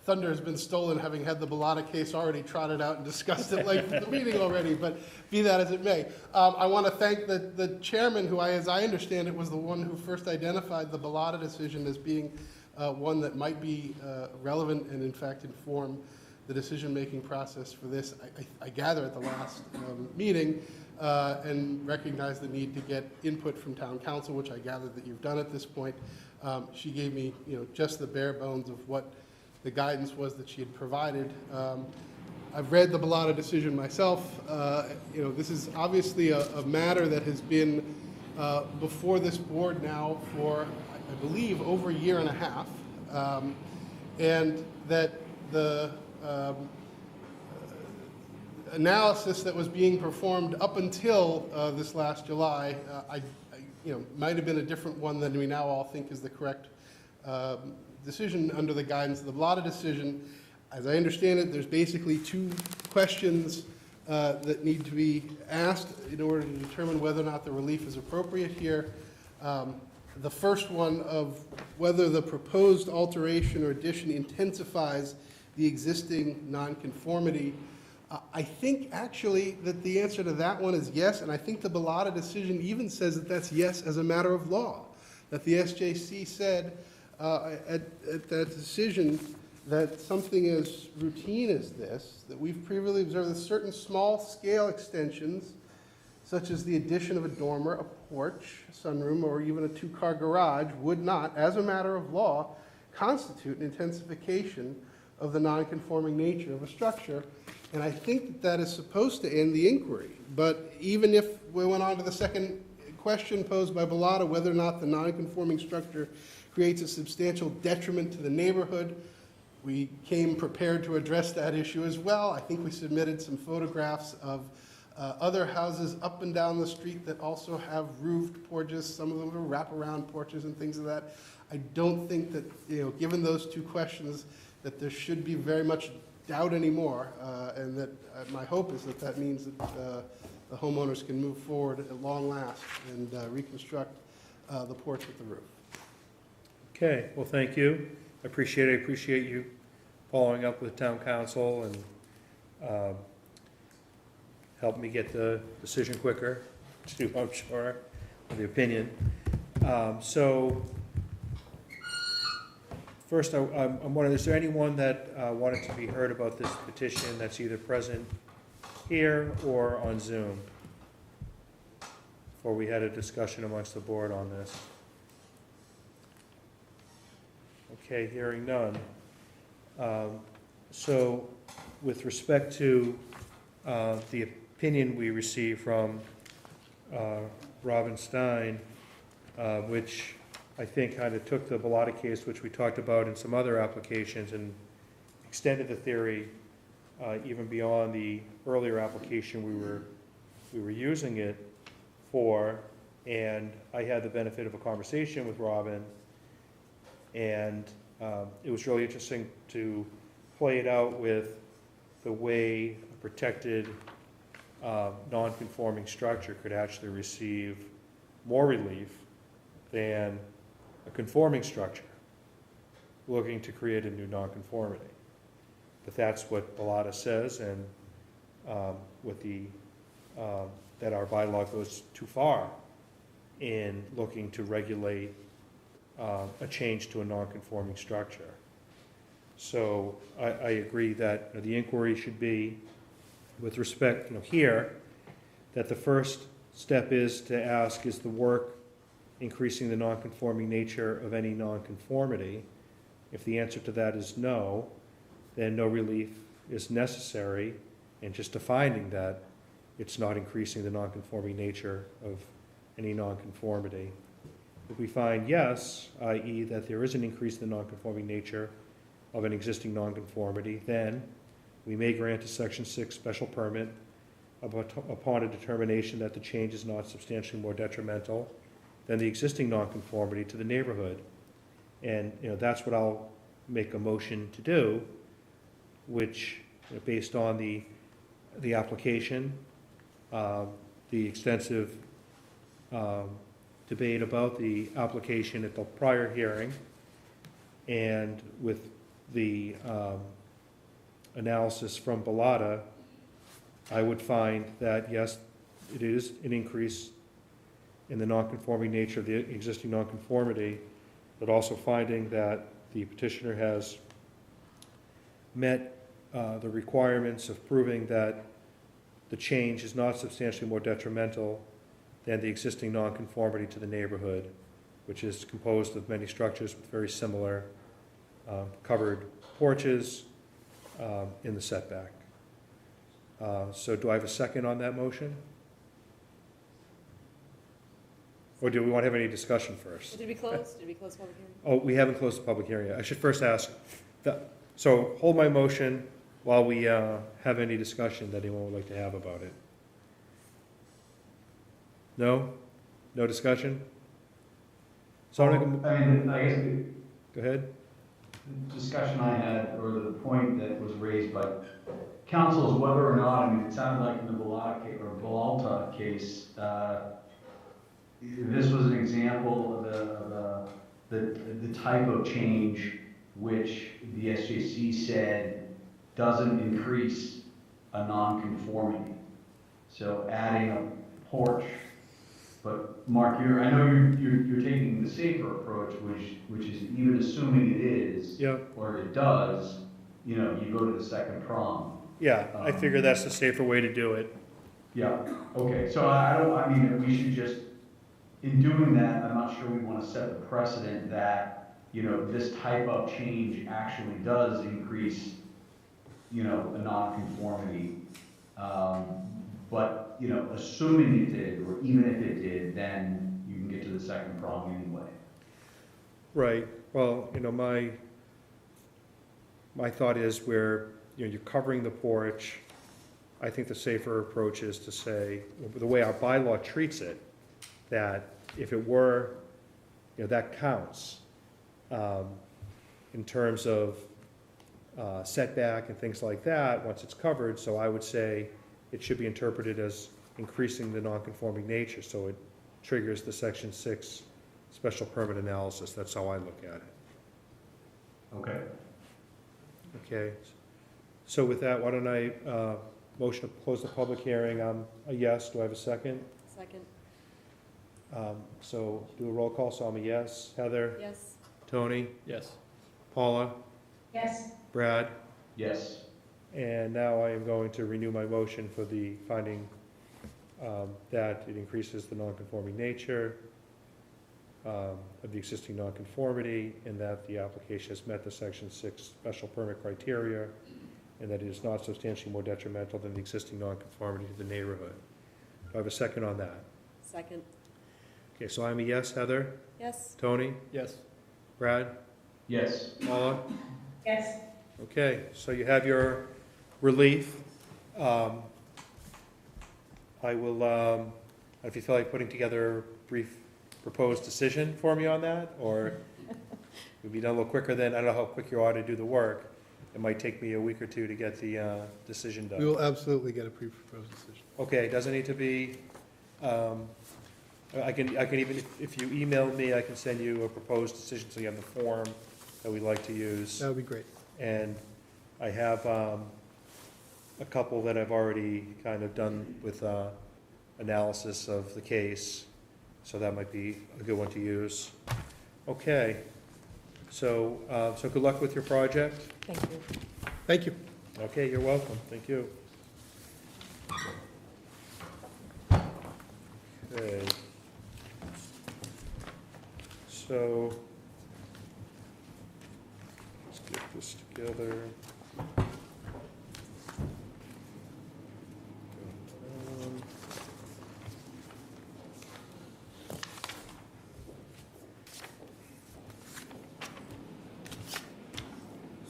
thunder has been stolen, having had the Bellata case already trotted out and discussed at length at the meeting already, but be that as it may. I want to thank the chairman, who, as I understand it, was the one who first identified the Bellata decision as being one that might be relevant and, in fact, inform the decision-making process for this. I gather at the last meeting, and recognize the need to get input from town council, which I gather that you've done at this point. She gave me, just the bare bones of what the guidance was that she had provided. I've read the Bellata decision myself. This is obviously a matter that has been before this board now for, I believe, over a year and a half, and that the analysis that was being performed up until this last July, might have been a different one than we now all think is the correct decision under the guidance of the Bellata decision. As I understand it, there's basically two questions that need to be asked in order to determine whether or not the relief is appropriate here. The first one of whether the proposed alteration or addition intensifies the existing nonconformity. I think actually that the answer to that one is yes, and I think the Bellata decision even says that that's yes as a matter of law, that the SJC said at that decision that something as routine as this, that we've previously observed that certain small-scale extensions, such as the addition of a dormer, a porch, a sunroom, or even a two-car garage, would not, as a matter of law, constitute an intensification of the nonconforming nature of a structure. And I think that is supposed to end the inquiry. But even if we went on to the second question posed by Bellata, whether or not the nonconforming structure creates a substantial detriment to the neighborhood, we came prepared to address that issue as well. I think we submitted some photographs of other houses up and down the street that also have roofed porches. Some of them are wraparound porches and things of that. I don't think that, given those two questions, that there should be very much doubt anymore, and that my hope is that that means that the homeowners can move forward at long last and reconstruct the porch with the roof. Okay, well, thank you. I appreciate it. I appreciate you following up with town council and helped me get the decision quicker, too, I'm sure, with the opinion. So first, I'm wondering, is there anyone that wanted to be heard about this petition that's either present here or on Zoom? Before we had a discussion amongst the board on this. Okay, hearing none. So with respect to the opinion we received from Robin Stein, which I think kind of took the Bellata case, which we talked about in some other applications, and extended the theory even beyond the earlier application we were using it for. And I had the benefit of a conversation with Robin, and it was really interesting to play it out with the way a protected non-conforming structure could actually receive more relief than a conforming structure looking to create a new nonconformity. But that's what Bellata says, and with that our bylaw goes too far in looking to regulate a change to a nonconforming structure. So I agree that the inquiry should be with respect, here, that the first step is to ask, is the work increasing the nonconforming nature of any nonconformity? If the answer to that is no, then no relief is necessary, and just defining that it's not increasing the nonconforming nature of any nonconformity. If we find yes, i.e. that there is an increase in the nonconforming nature of an existing nonconformity, then we may grant a Section 6 special permit upon a determination that the change is not substantially more detrimental than the existing nonconformity to the neighborhood. And that's what I'll make a motion to do, which, based on the application, the extensive debate about the application at the prior hearing, and with the analysis from Bellotta, I would find that, yes, it is an increase in the nonconforming nature of the existing nonconformity, but also finding that the petitioner has met the requirements of proving that the change is not substantially more detrimental than the existing nonconformity to the neighborhood, which is composed of many structures with very similar covered porches in the setback. So do I have a second on that motion? Or do we want to have any discussion first? Did we close? Did we close public hearing? Oh, we haven't closed the public hearing yet. I should first ask, so hold my motion while we have any discussion that anyone would like to have about it. No? No discussion? So I mean, I guess go ahead. the discussion I had, or the point that was raised by council is whether or not, I mean, it sounded like in the Bellotta case, this was an example of the type of change which the SJC said doesn't increase a nonconformity. So adding a porch, but Mark, I know you're taking the safer approach, which is even assuming it is, or it does, you go to the second prong. Yeah, I figure that's the safer way to do it. Yeah, okay, so I mean, we should just, in doing that, I'm not sure we want to set the precedent that, this type of change actually does increase, a nonconformity. But, assuming it did, or even if it did, then you can get to the second prong anyway. Right. Well, my thought is where, you're covering the porch. I think the safer approach is to say, the way our bylaw treats it, that if it were, that counts in terms of setback and things like that, once it's covered. So I would say it should be interpreted as increasing the nonconforming nature, so it triggers the Section 6 special permit analysis. That's how I look at it. Okay. Okay. So with that, why don't I motion to close the public hearing? I'm a yes. Do I have a second? Second. So do a roll call. So I'm a yes. Heather? Yes. Tony? Yes. Paula? Yes. Brad? Yes. And now I am going to renew my motion for the finding that it increases the nonconforming nature of the existing nonconformity, and that the application has met the Section 6 special permit criteria, and that it is not substantially more detrimental than the existing nonconformity to the neighborhood. Do I have a second on that? Second. Okay, so I'm a yes. Heather? Yes. Tony? Yes. Brad? Yes. Paula? Yes. Okay, so you have your relief. I will, if you feel like putting together a brief proposed decision for me on that, or we'll be done a little quicker than, I don't know how quick you are to do the work. It might take me a week or two to get the decision done. We will absolutely get a pre-proposed decision. Okay, it doesn't need to be, I can even, if you email me, I can send you a proposed decision so you have the form that we like to use. That would be great. And I have a couple that I've already kind of done with analysis of the case, so that might be a good one to use. Okay, so good luck with your project. Thank you. Thank you. Okay, you're welcome. Thank you. Okay. So, let's get this together.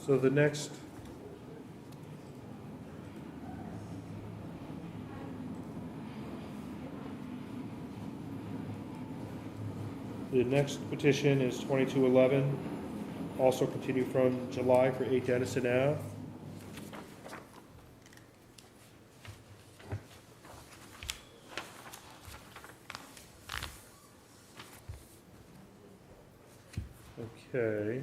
So the next petition is 2211, also continue from July for 8 Dennison Ave. Okay.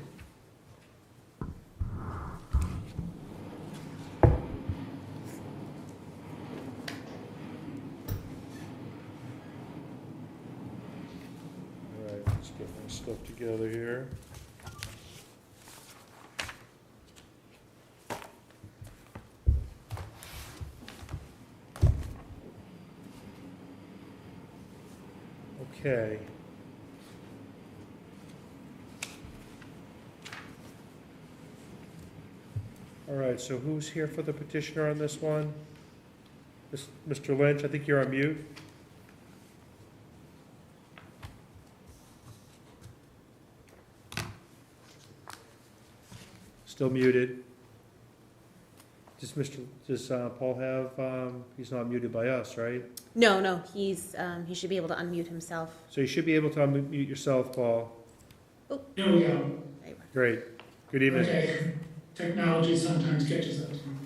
Let's get my stuff together here. Okay. All right, so who's here for the petitioner on this one? Mr. Lynch, I think you're on mute. Still muted. Does Paul have, he's not muted by us, right? No, he's, he should be able to unmute himself. So you should be able to unmute yourself, Paul. Oh. There we go. Great. Good evening. Okay, technology sometimes catches up to me.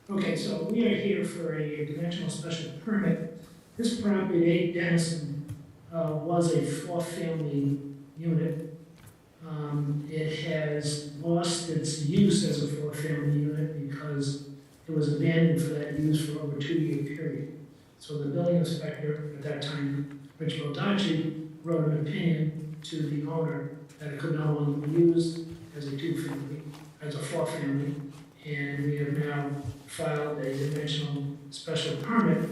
Okay, so we are here for a dimensional special permit. This property, 8 Dennison, was a 4-family unit. It has lost its use as a 4-family unit because it was abandoned for that use for over a 2-year period. So the building inspector at that time, Rich Baldacci, wrote an opinion to the owner that it could no longer be used as a 2-family, as a 4-family, and we have now filed a dimensional special permit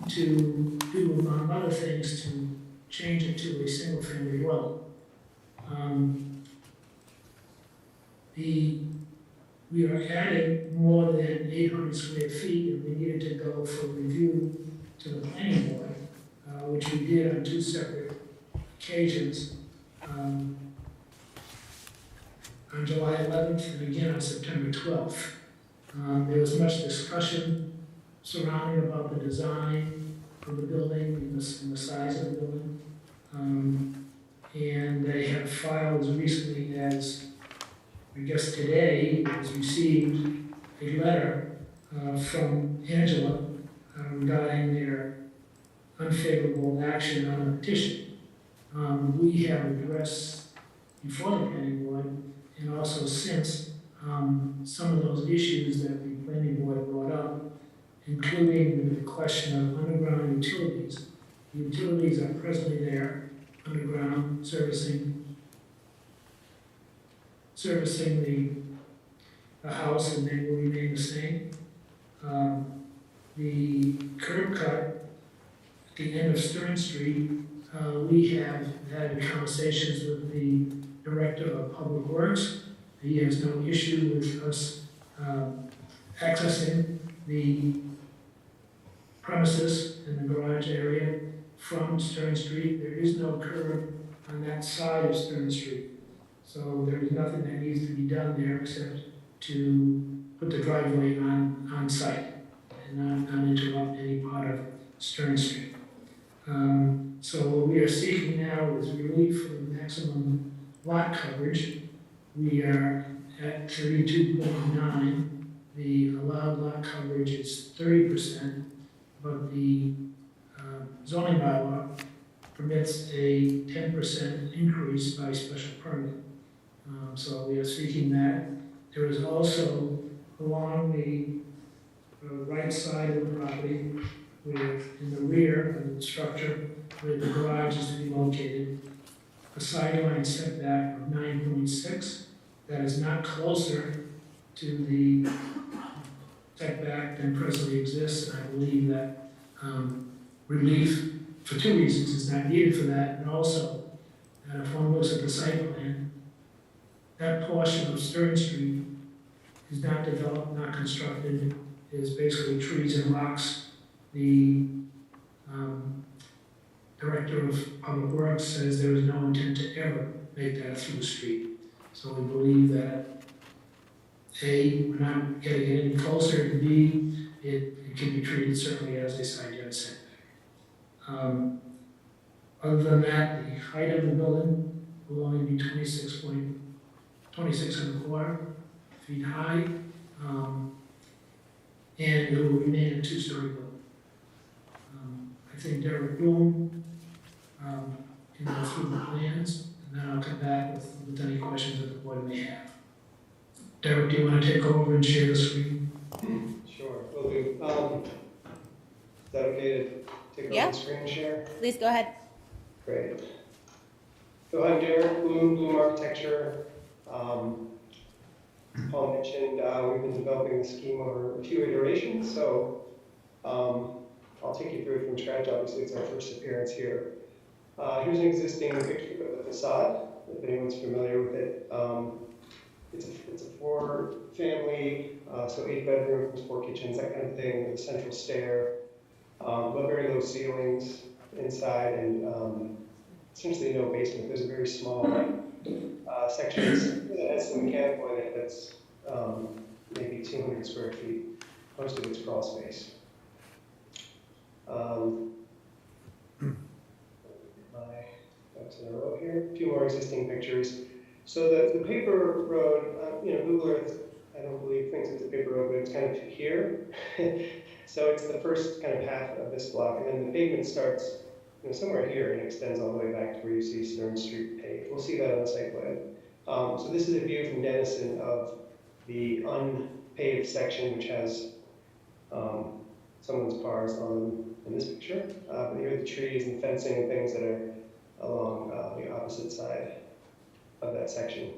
to do, among other things, to change it to a single-family dwelling. We are adding more than 800 square feet, and we needed to go for review to the planning board, which we did on 2 separate occasions, on July 11th and again on September 12th. There was much discussion surrounding about the design of the building and the size of the building. And they have filed as recently as, I guess today, was received a letter from Angela regarding their unfavorable action on the petition. We have addressed before the planning board and also since some of those issues that the planning board brought up, including the question of underground utilities. The utilities are presently there, underground, servicing the house, and they will remain the same. The curb cut at the end of Stern Street, we have had conversations with the Director of Public Works. He has no issue with us accessing the premises in the garage area from Stern Street. There is no curb on that side of Stern Street. So there is nothing that needs to be done there except to put the driveway on site and not interrupt any part of Stern Street. So what we are seeking now is relief for the maximum lot coverage. We are at 32.9. The allowed lot coverage is 30%, but the zoning bylaw permits a 10% increase by special permit. So we are seeking that. There is also along the right side of the property, where in the rear of the structure, where the garage is to be located, a sideline setback of 9.6. That is not closer to setback than presently exists, and I believe that relief, for two reasons, is not needed for that, and also, that if one looks at the site plan, that portion of Stern Street is not developed, not constructed, is basically trees and rocks. The Director of Public Works says there is no intent to ever make that a through street. So we believe that A, we're not getting it any closer, and B, it can be treated certainly as a side yard setback. Other than that, the height of the building will only be 26 and a quarter feet high, and it will remain a two-story building. I think Derek Bloom can go through the plans, and then I'll come back with any questions that the board may have. Derek, do you want to take over and share the screen? Sure, will do. Is that okay to take over Yeah. the screen share? Please go ahead. Great. So I'm Derek Bloom, Bloom Architecture. Paul mentioned we've been developing the scheme over a few iterations, so I'll take you through it from scratch. Obviously, it's our first appearance here. Here's an existing picture of the facade, if anyone's familiar with it. It's a four-family, so 8 bedrooms, 4 kitchens, that kind of thing, with a central stair, but very low ceilings inside, and essentially no basement. There's a very small section that has some mechanical in it that's maybe 200 square feet. Most of it's crawl space. My ducks in a row here. A few more existing pictures. So the paper road, Google Earth, I don't believe thinks it's a paper road, but it's kind of here. So it's the first kind of half of this block, and then the pavement starts somewhere here and extends all the way back to where you see Stern Street paved. We'll see that on the site plan. So this is a view from Denison of the unpaved section, which has someone's cars on in this picture. But here are the trees and fencing and things that are along the opposite side of that section.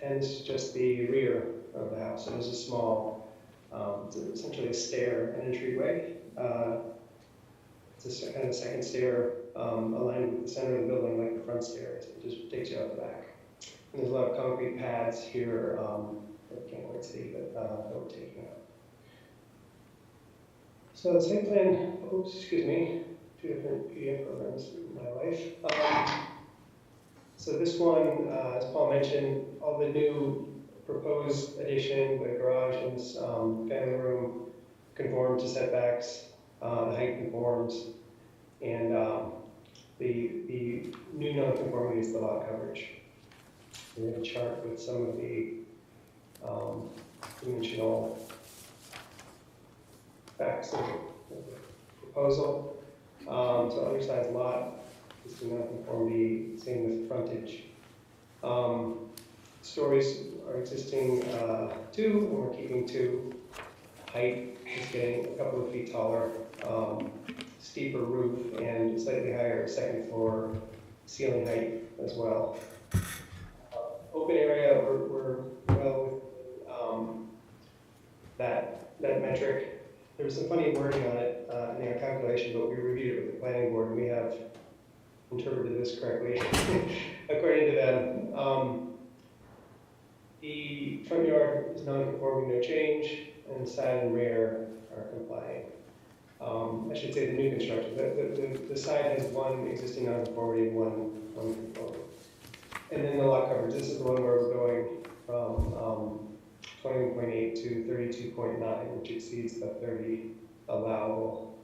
And this is just the rear of the house. So there's a small, it's essentially a stair and entryway. It's a kind of a second stair aligned with the center of the building, like the front stairs. It just takes you out the back. And there's a lot of concrete pads here. I can't quite see, but that we're taking out. So the site plan, oops, excuse me, 2 different PDF programs in my life. So this one, as Paul mentioned, all the new proposed addition, the garage and this family room conform to setbacks, the height conforms, and the new non-conformity is the lot coverage. We have a chart with some of the dimensional facts of the proposal. So undersized lot, is the non-conformity, same with frontage. Stories are existing 2, and we're keeping 2. Height is getting a couple of feet taller, steeper roof, and slightly higher second floor ceiling height as well. Open area, we're well with that metric. There was some funny wording on it in our calculation, but we reviewed it with the planning board, and we have interpreted this correctly according to them. The front yard is non-conforming, no change, and the side and rear are complying. I should say the new construction. The side has 1 existing non-conformity and 1 non-conforming. And then the lot coverage. This is the one where we're going from 21.8 to 32.9, which exceeds the 30 allowable.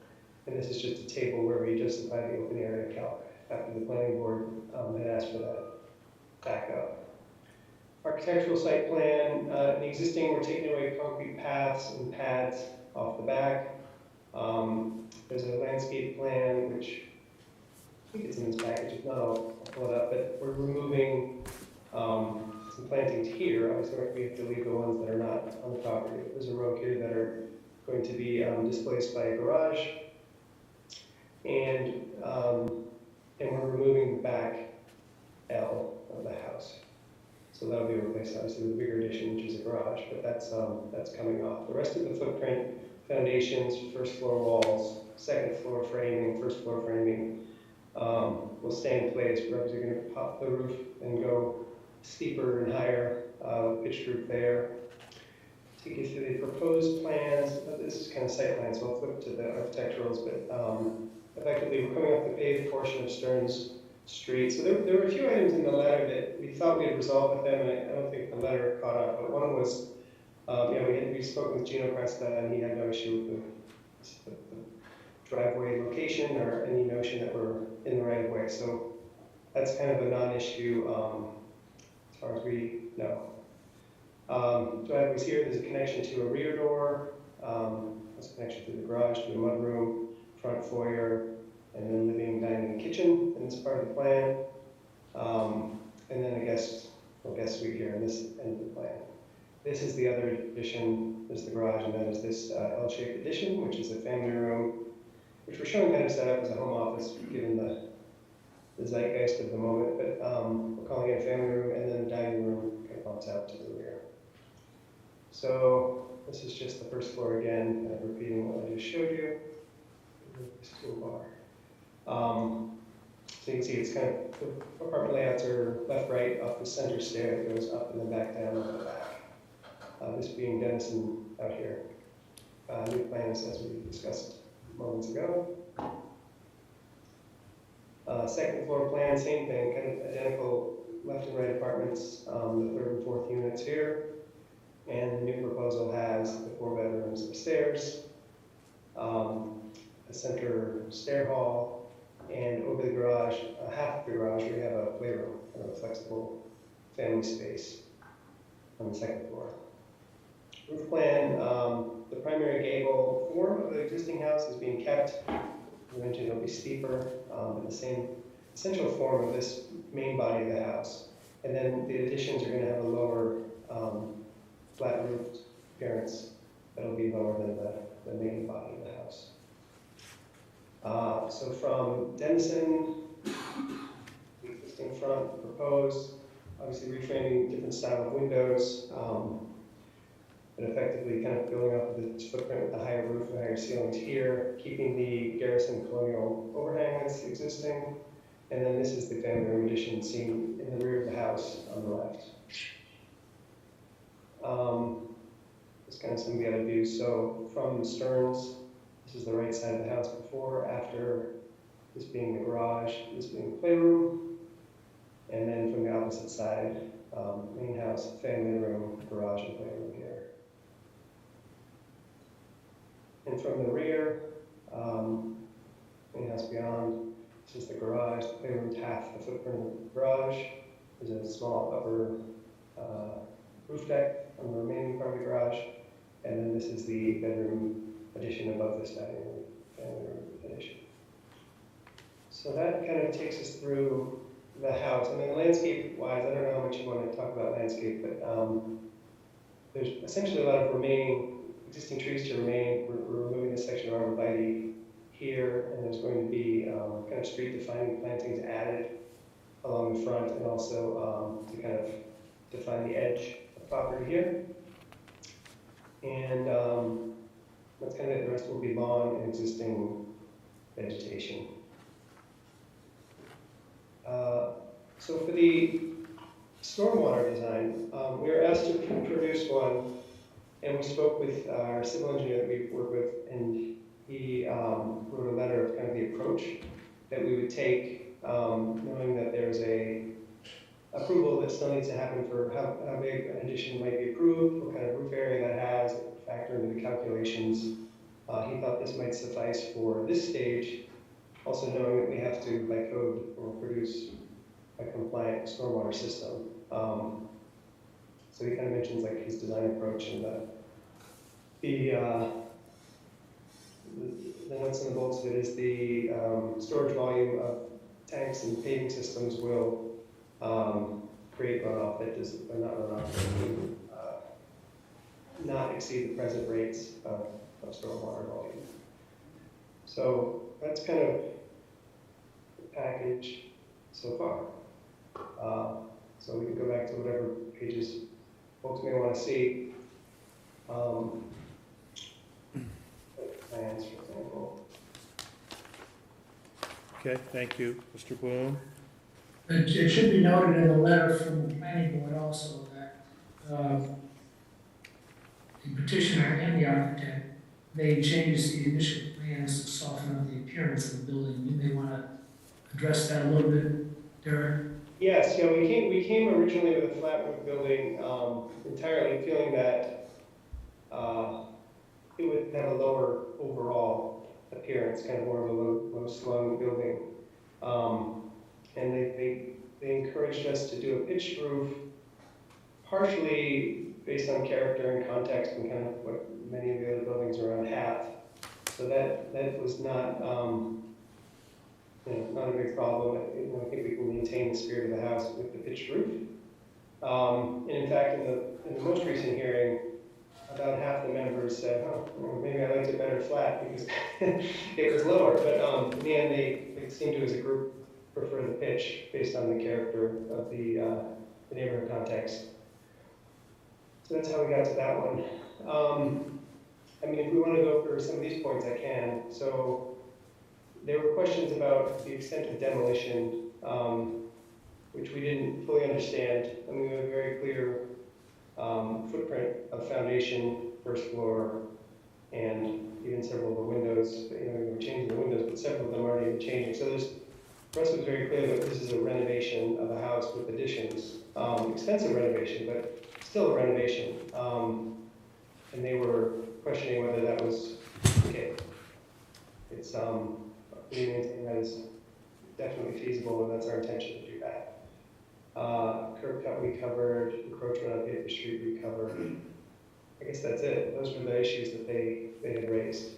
And this is just a table where we justify the open area calc after the planning board had asked for that backup. Architectural site plan, the existing, we're taking away concrete paths and pads off the back. There's a landscape plan, which I think it's in this package. If not, I'll pull it up. But we're removing some plantings here. Obviously, we have to leave the ones that are not on the property. There's a row here that are going to be displaced by a garage. And we're removing the back L of the house. So that'll be replaced obviously with a bigger addition, which is a garage, but that's coming off. The rest of the footprint, foundations, first floor walls, second floor framing, first floor framing, will stay in place. We're obviously going to pop the roof and go steeper and higher, pitched roof there. Take you through the proposed plans. This is kind of site plan, so I'll flip to the architecturals, but effectively we're coming off the paved portion of Stearns Street. So there were a few items in the letter that we thought we had resolved with them, and I don't think the letter caught up, but one was, we spoke with Gino Cresta, and he had no issue with the driveway location or any notion that we're in the right of way. So that's kind of a non-issue as far as we know. Driveways here, there's a connection to a rear door, there's a connection to the garage, to the mudroom, front foyer, and then living, dining, and kitchen in this part of the plan. And then a guest suite here in this end of the plan. This is the other addition, there's the garage, and then there's this L-shaped addition, which is a family room, which we're showing kind of set up as a home office, given the zeitgeist of the moment, but we're calling it a family room, and then the dining room kind of bumps out to the rear. So this is just the first floor again, kind of repeating what I just showed you. This toolbar. So you can see it's kind of, the apartment layouts are left, right, up the center stair that goes up and then back down over the back. This being Dennison out here. New plans as we discussed moments ago. Second floor plan, same thing, kind of identical left and right apartments, the third and fourth units here. And the new proposal has the 4 bedrooms upstairs, a center stair hall, and over the garage, half of the garage, we have a playroom, kind of a flexible family space on the second floor. Roof plan, the primary gable form of the existing house is being kept. We mentioned it'll be steeper, but the same essential form of this main body of the house. And then the additions are going to have a lower flat roofed appearance that'll be lower than the main body of the house. So from Dennison, the existing front proposed, obviously reframing different style of windows, but effectively kind of building up the footprint with the higher roof and higher ceilings here, keeping the Garrison Colonial overhang that's existing, and then this is the family room addition seen in the rear of the house on the left. This kind of some of the other views. So from Stearns, this is the right side of the house before, after, this being the garage, this being the playroom, and then from the opposite side, main house, family room, garage, and playroom here. And from the rear, main house beyond, this is the garage, the playroom's half the footprint of the garage. There's a small upper roof deck on the remaining part of the garage, and then this is the bedroom addition above this dining room, family room addition. So that kind of takes us through the house. I mean, landscape-wise, I don't know how much you want to talk about landscape, but there's essentially a lot of remaining existing trees to remain. We're removing this section of arborvitae here, and there's going to be kind of street-defining plantings added along the front, and also to kind of define the edge of property here. And that's kind of it. The rest will be lawn and existing vegetation. So for the stormwater design, we were asked to produce one, and we spoke with our civil engineer that we work with, and he wrote a letter of kind of the approach that we would take, knowing that there's a approval that still needs to happen for how big an addition might be approved, what kind of roof area that has, factor into the calculations. He thought this might suffice for this stage, also knowing that we have to, by code, produce a compliant stormwater system. So he kind of mentions like his design approach and the nuts and the bolts of it is the storage volume of tanks and paving systems will create runoff that does, or not runoff, but not exceed the present rates of stormwater volume. So that's kind of the package so far. So we can go back to whatever pages folks may want to see. Plans, for example. Okay, thank you. Mr. Bloom? It should be noted in the letter from the planning board also that the petitioner and the architect made changes to the initial plans to soften up the appearance of the building. You may want to address that a little bit, Derek. Yes, yeah, we came originally with a flat roof building, entirely feeling that it would have a lower overall appearance, kind of more of a low slung building. And they encouraged us to do a pitched roof, partially based on character and context and kind of what many of the other buildings around have. So that was not, not a big problem. I think we can maintain the spirit of the house with the pitched roof. And in fact, in the most recent hearing, about half the members said, oh, maybe I liked it better flat because it was lower. But in the end, they seemed to, as a group, prefer the pitch based on the character of the neighborhood context. So that's how we got to that one. I mean, if we want to go over some of these points, I can. So there were questions about the extent of demolition, which we didn't fully understand. I mean, we have a very clear footprint of foundation, first floor, and even several of the windows. We were changing the windows, but several of them aren't even changing. So for us, it was very clear that this is a renovation of a house with additions. Extensive renovation, but still a renovation. And they were questioning whether that was okay. It's, we maintain that is definitely feasible, and that's our intention to do that. Curb cut we covered, encroachment on paper street we covered. I guess that's it. Those were the issues that they had raised.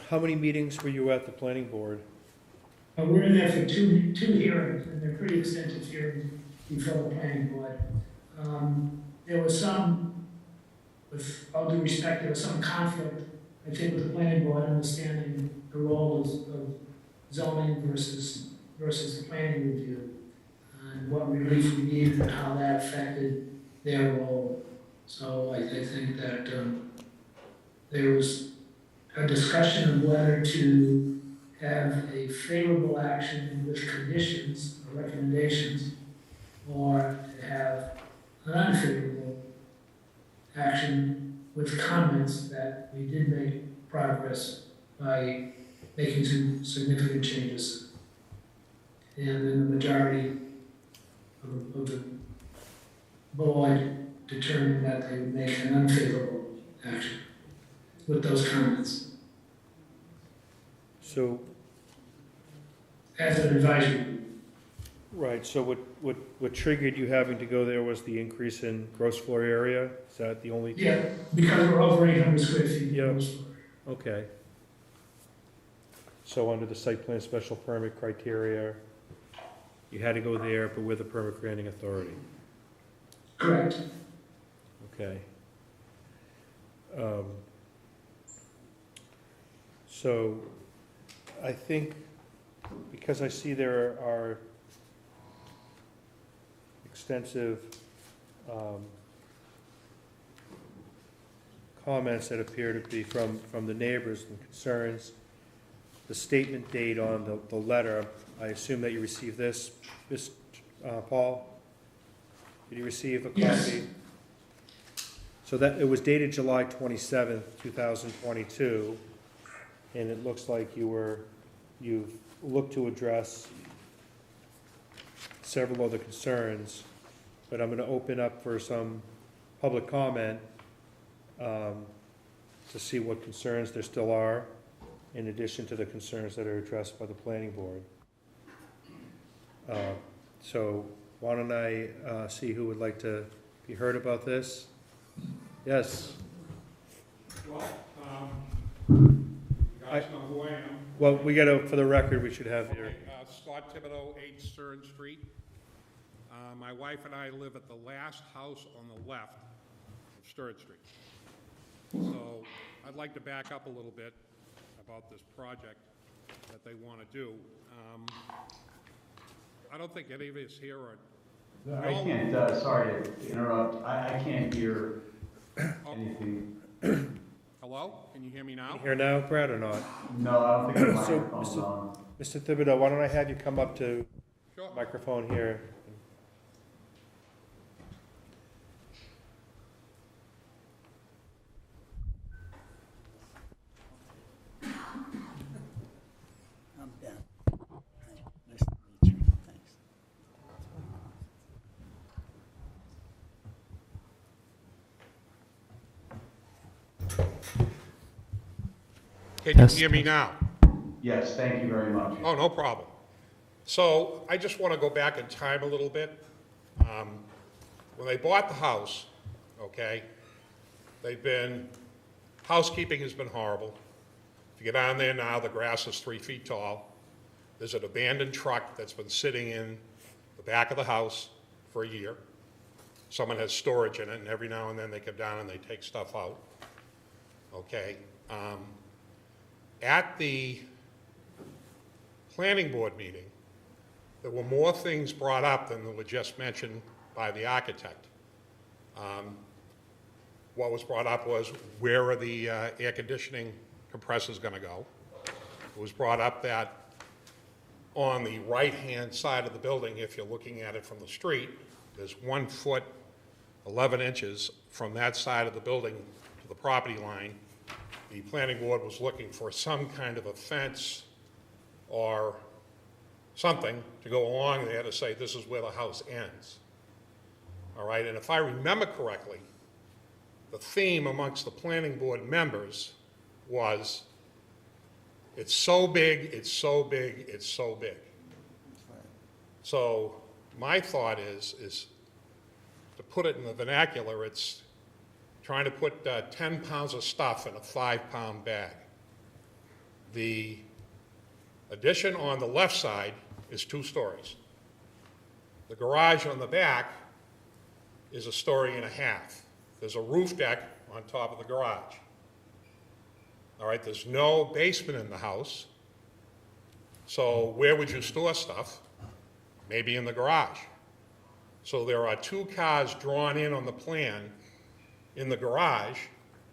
How many meetings were you at the planning board? We're in there for two hearings, and they're pretty extensive hearings before the planning board. There was some, with all due respect, there was some conflict, I think, with the planning board understanding the role of zoning versus the planning review, and what relief we needed and how that affected their role. So I think that there was a discussion of whether to have a favorable action with conditions or recommendations, or to have an unfavorable action with comments that we did make progress by making some significant changes. And then the majority of the board determined that they would make an unfavorable action with those comments So, as an advisory. right, so what triggered you having to go there was the increase in gross floor area? Is that the only? Yeah, because we're over 800 square feet. Yeah. Okay. So under the site plan special permit criteria, you had to go there, but with a permit granting authority? Correct. Okay. So I think, because I see there are extensive comments that appear to be from the neighbors and concerns, the statement date on the letter, I assume that you received this, Paul? Did you receive a copy? Yes. So that, it was dated July 27th, 2022, and it looks like you've looked to address several other concerns, but I'm gonna open up for some public comment to see what concerns there still are, in addition to the concerns that are addressed by the planning board. So why don't I see who would like to be heard about this? Yes? Well, you guys know who I am. Well, we gotta, for the record, we should have your... Okay, Scott Thibodeau, 8 Stern Street. My wife and I live at the last house on the left of Stern Street. So I'd like to back up a little bit about this project that they want to do. I don't think any of us here are. I can't, sorry to interrupt, I can't hear anything. Hello? Can you hear me now? Here now, Brad, or not? No, I don't think the So, microphone's on. Mr. Thibodeau, why don't I have you come up to Sure. microphone here? I'm Ben. Nice to meet you. Thanks. Can you hear me now? Yes, thank you very much. Oh, no problem. So I just want to go back in time a little bit. When they bought the house, okay, housekeeping has been horrible. If you get on there now, the grass is 3 feet tall. There's an abandoned truck that's been sitting in the back of the house for a year. Someone has storage in it, and every now and then they come down and they take stuff out. Okay. At the planning board meeting, there were more things brought up than were just mentioned by the architect. What was brought up was, where are the air conditioning compressors going to go? It was brought up that on the right-hand side of the building, if you're looking at it from the street, there's 1 foot, 11 inches from that side of the building to the property line. The planning board was looking for some kind of a fence or something to go along there to say this is where the house ends. All right, and if I remember correctly, the theme amongst the planning board members was, it's so big, it's so big, it's so big. So my thought is to put it in the vernacular, it's trying to put 10 pounds of stuff in a 5-pound bag. The addition on the left side is 2 stories. The garage on the back is 1.5 stories. There's a roof deck on top of the garage. All right, there's no basement in the house. So where would you store stuff? Maybe in the garage. So there are 2 cars drawn in on the plan in the garage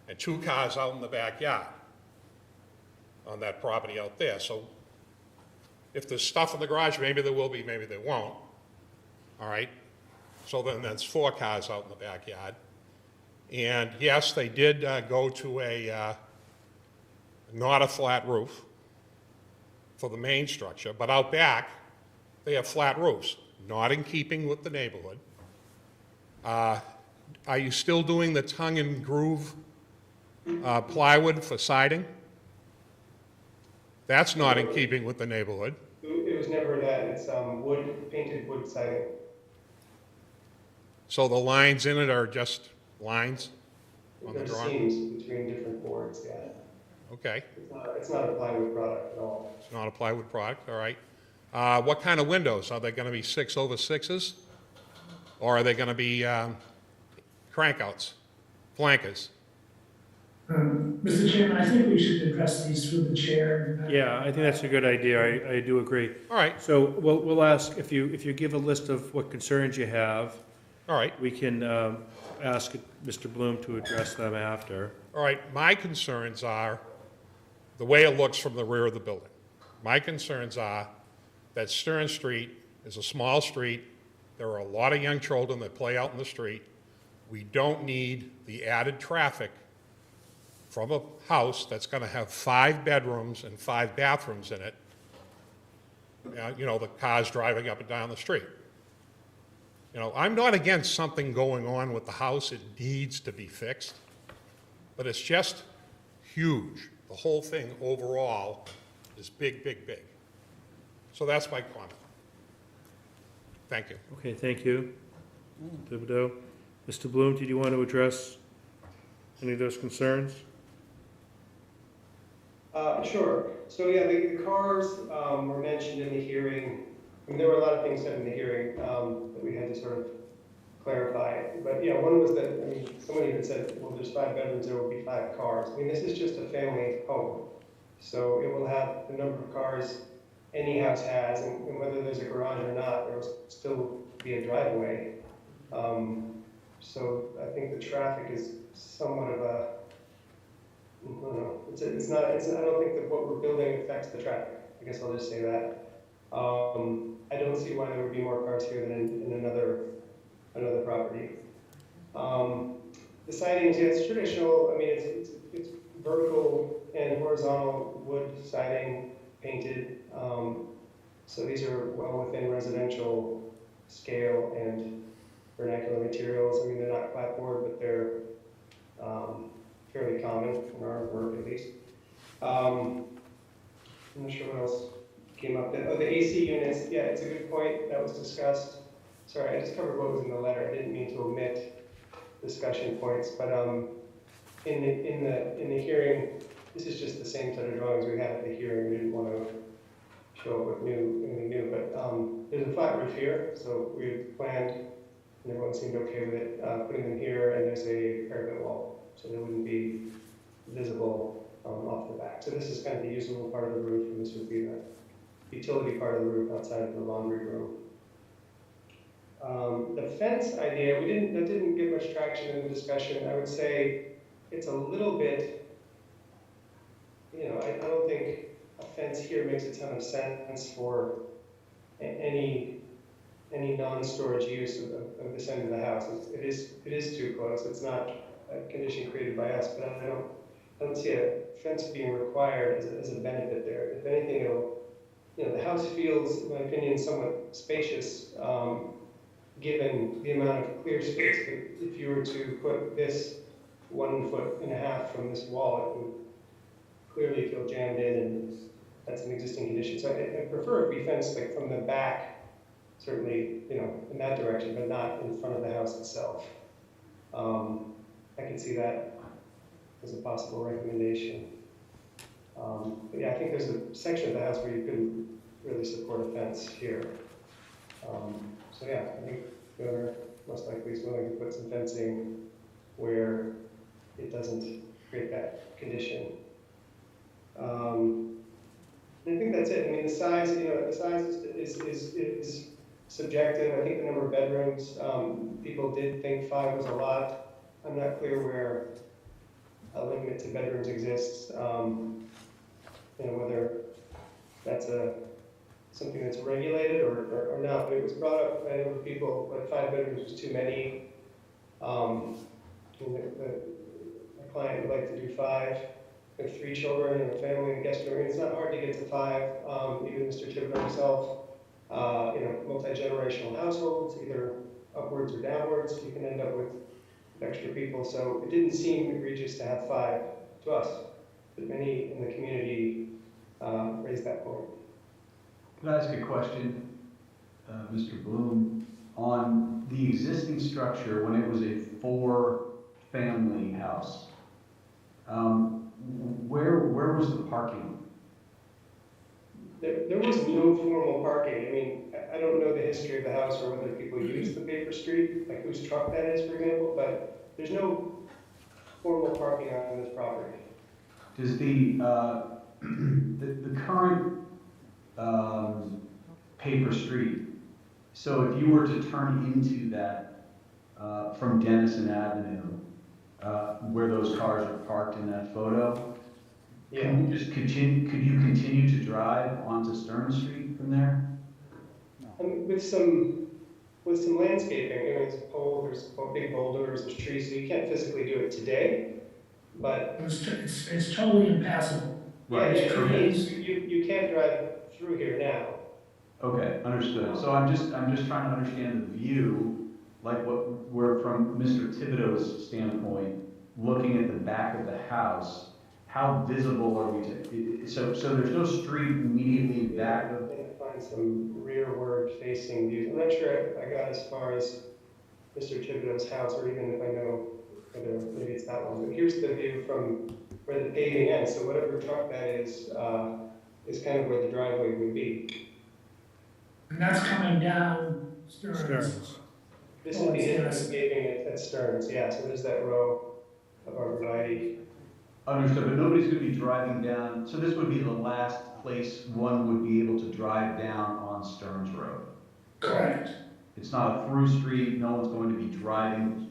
and 2 cars out in the backyard on that property out there. So if there's stuff in the garage, maybe there will be, maybe there won't. All right? So then that's 4 cars out in the backyard. And yes, they did go to not a flat roof for the main structure, but out back, they have flat roofs, not in keeping with the neighborhood. Are you still doing the tongue and groove plywood for siding? That's not in keeping with the neighborhood. It was never that. It's wood, painted wood siding. So the lines in it are just lines on the There's drawing? seams between different boards, yeah. Okay. It's not a plywood product at all. It's not a plywood product, all right. What kind of windows? Are they going to be 6/6s? Or are they going to be crankouts, flankers? Mr. Chairman, I think we should address these through the chair. Yeah, I think that's a good idea. I do agree. All right. So we'll ask, if you give a list of what concerns you have. All right. We can ask Mr. Bloom to address them after. All right, my concerns are the way it looks from the rear of the building. My concerns are that Stern Street is a small street. There are a lot of young children that play out in the street. We don't need the added traffic from a house that's going to have 5 bedrooms and 5 bathrooms in it. You know, the cars driving up and down the street. You know, I'm not against something going on with the house. It needs to be fixed. But it's just huge. The whole thing overall is big, big, big. So that's my comment. Thank you. Okay, thank you. Thibodeau. Mr. Bloom, did you want to address any of those concerns? Sure. So yeah, the cars were mentioned in the hearing. I mean, there were a lot of things said in the hearing that we had to sort of clarify. But yeah, one was that, I mean, someone even said, well, there's 5 bedrooms, there will be 5 cars. I mean, this is just a family home. So it will have the number of cars any house has, and whether there's a garage or not, there will still be a driveway. So I think the traffic is somewhat of a, I don't know, I don't think that what we're building affects the traffic. I guess I'll just say that. I don't see why there would be more cars here than in another property. The siding, yeah, it's traditional. I mean, it's vertical and horizontal wood siding painted. So these are well within residential scale and vernacular materials. I mean, they're not clapboard, but they're fairly common in our work, at least. I'm not sure what else came up. Oh, the AC units. Yeah, it's a good point. That was discussed. Sorry, I just covered what was in the letter. I didn't mean to omit discussion points, but in the hearing, this is just the same set of drawings we had at the hearing. We didn't want to show up with anything new, but there's a flat roof here, so we had planned, and everyone seemed okay with it, putting them here, and there's a parapet wall, so they wouldn't be visible off the back. So this is kind of the usable part of the roof, and this would be the utility part of the roof outside of the laundry room. The fence idea, that didn't get much traction in the discussion. I would say it's a little bit, I don't think a fence here makes a ton of sense for any non-storage use of this end of the house. It is too close. It's not a condition created by us, but I don't see a fence being required as a benefit there. If anything, the house feels, in my opinion, somewhat spacious, given the amount of clear space. If you were to put this 1.5 foot from this wall, it would clearly feel jammed in, and that's an existing condition. So I prefer it be fenced like from the back, certainly, in that direction, but not in front of the house itself. I can see that as a possible recommendation. But yeah, I think there's a section of the house where you couldn't really support a fence here. So yeah, I think the owner most likely is willing to put some fencing where it doesn't create that condition. And I think that's it. I mean, the size, is subjective. I think the number of bedrooms, people did think 5 was a lot. I'm not clear where a limit to bedrooms exists. Whether that's something that's regulated or not. But it was brought up by a number of people, but 5 bedrooms was too many. My client would like to do 5. We have 3 children and a family and a guest room. It's not hard to get to 5. Even Mr. Thibodeau himself, multi-generational households, either upwards or downwards, you can end up with extra people. So it didn't seem egregious to have 5 to us, but many in the community raised that point. Could I ask a question, Mr. Bloom? On the existing structure, when it was a 4-family house, where was the parking? There was no formal parking. I mean, I don't know the history of the house or whether people use the paper street, like whose truck that is, for example, but there's no formal parking on this property. Does the current paper street, so if you were to turn into that from Denison Avenue, where those cars are parked in that photo, yeah. Could you continue to drive onto Stern Street from there? With some landscaping, there's a pole, there's big boulders, there's trees, so you can't physically do it today, but It's totally impassable. Right. Yeah, you can't drive through here now. Okay, understood. So I'm just trying to understand the view, like we're from Mr. Thibodeau's standpoint, looking at the back of the house. How visible are we to? So there's no street immediately back of. I think I find some rearward facing views. I'm not sure I got as far as Mr. Thibodeau's house, or even if I know whether maybe it's that one. But here's the view from where the paving ends. So whatever truck that is kind of where the driveway would be. And that's coming down Stearns. This is the entrance paving at Stearns. Yeah. So there's that row of arborvitae. Understood, but nobody's going to be driving down. So this would be the last place one would be able to drive down on Stearns Road. Correct. It's not a through street, no one's going to be driving.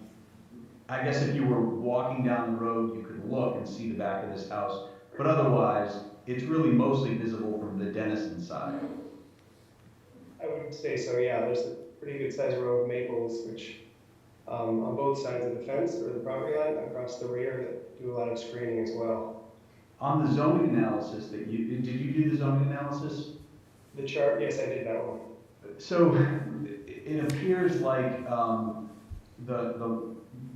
I guess if you were walking down the road, you could look and see the back of this house, but otherwise, it's really mostly visible from the Dennison side. I would say so, yeah. There's a pretty good sized row of maples, which on both sides of the fence or the property line across the rear that do a lot of screening as well. On the zoning analysis did you do the zoning analysis? The chart, yes, I did that one. So it appears like the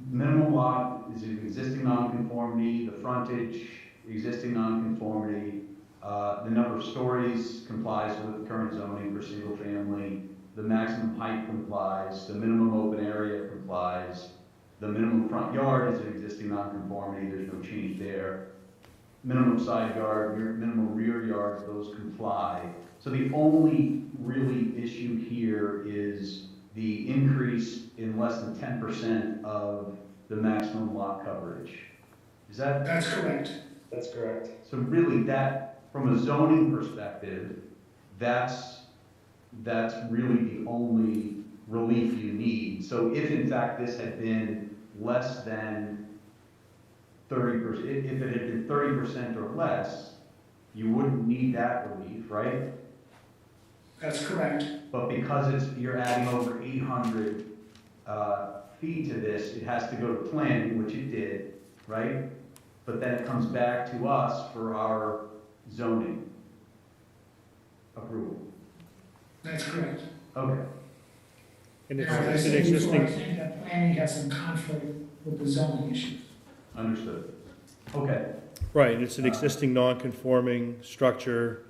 minimum lot is an existing nonconformity, the frontage, existing nonconformity, the number of stories complies with the current zoning for single family, the maximum height complies, the minimum open area complies, the minimum front yard is an existing nonconformity, there's no change there. Minimum side yard, minimum rear yard, those comply. So the only really issue here is the increase in less than 10% of the maximum lot coverage. Is that? That's correct. That's correct. So really that, from a zoning perspective, that's really the only relief you need. So if in fact this had been less than 30%, if it had been 30% or less, you wouldn't need that relief, right? That's correct. But because you're adding over 800 feet to this, it has to go to planning, which it did, right? But then it comes back to us for our zoning approval. That's correct. Okay. And it's Now, as I it's an said before, I existing, think that planning has some conflict with the zoning issues. Understood. Okay. right, and it's an existing non-conforming structure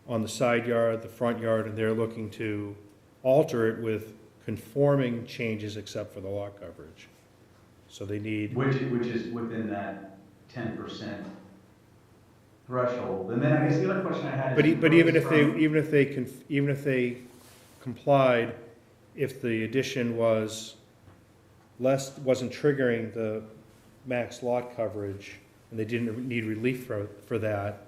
on the side yard, the front yard, and they're looking to alter it with conforming changes except for the lot coverage. So they need. Which is within that 10% threshold. And then I guess the other question I had is. But even if they complied, if the addition wasn't triggering the max lot coverage, and they didn't need relief for that,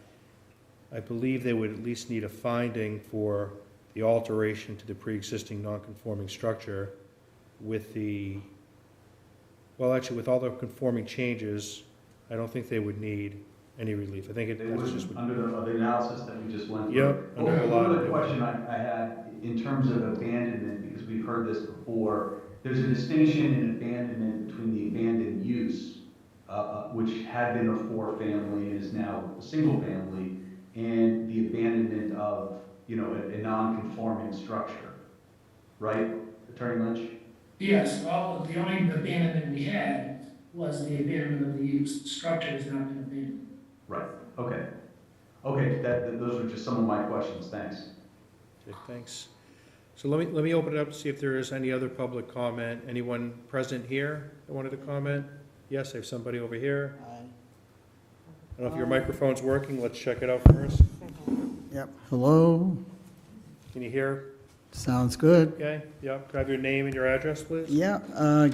I believe they would at least need a finding for the alteration to the pre-existing non-conforming structure with with all the conforming changes, I don't think they would need any relief. I think They that's would, just. under the analysis that we just went through. Yep, under Okay, a lot one of other it. question I had in terms of abandonment, because we've heard this before, there's a distinction in abandonment between the abandoned use, which had been a 4-family and is now a single family, and the abandonment of, a non-conforming structure, right, Attorney Lynch? Yes, well, the only abandonment we had was the abandonment of the use. The structure has not been abandoned. Right, okay. Okay, those are just some of my questions, thanks. Okay, thanks. So let me open it up to see if there is any other public comment. Anyone present here that wanted to comment? Yes, I have somebody over here. I don't know if your microphone's working. Let's check it out first. Yep, hello, Can you hear? sounds good. Okay, yep. Grab your name and your address, please. Yeah,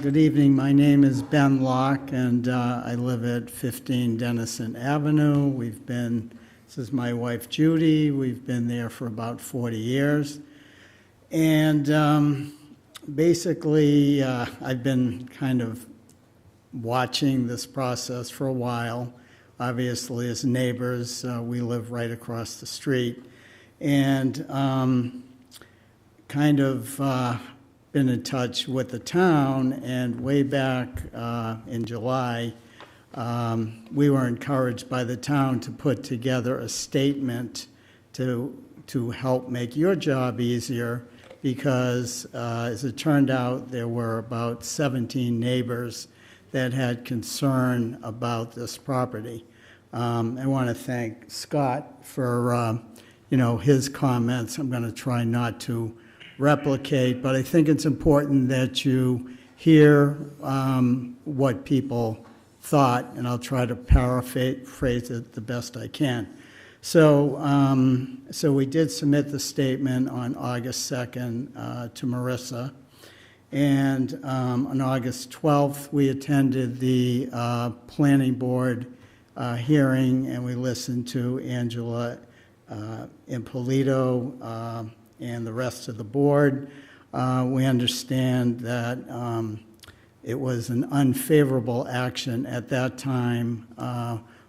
good evening. My name is Ben Locke, and I live at 15 Dennison Avenue. This is my wife Judy. We've been there for about 40 years. And basically, I've been kind of watching this process for a while. Obviously, as neighbors, we live right across the street. And kind of been in touch with the town, and way back in July, we were encouraged by the town to put together a statement to help make your job easier, because as it turned out, there were about 17 neighbors that had concern about this property. I want to thank Scott for his comments. I'm going to try not to replicate, but I think it's important that you hear what people thought, and I'll try to paraphrase it the best I can. So we did submit the statement on August 2nd to Marissa, and on August 12th, we attended the planning board hearing, and we listened to Angela Impolito and the rest of the board. We understand that it was an unfavorable action at that time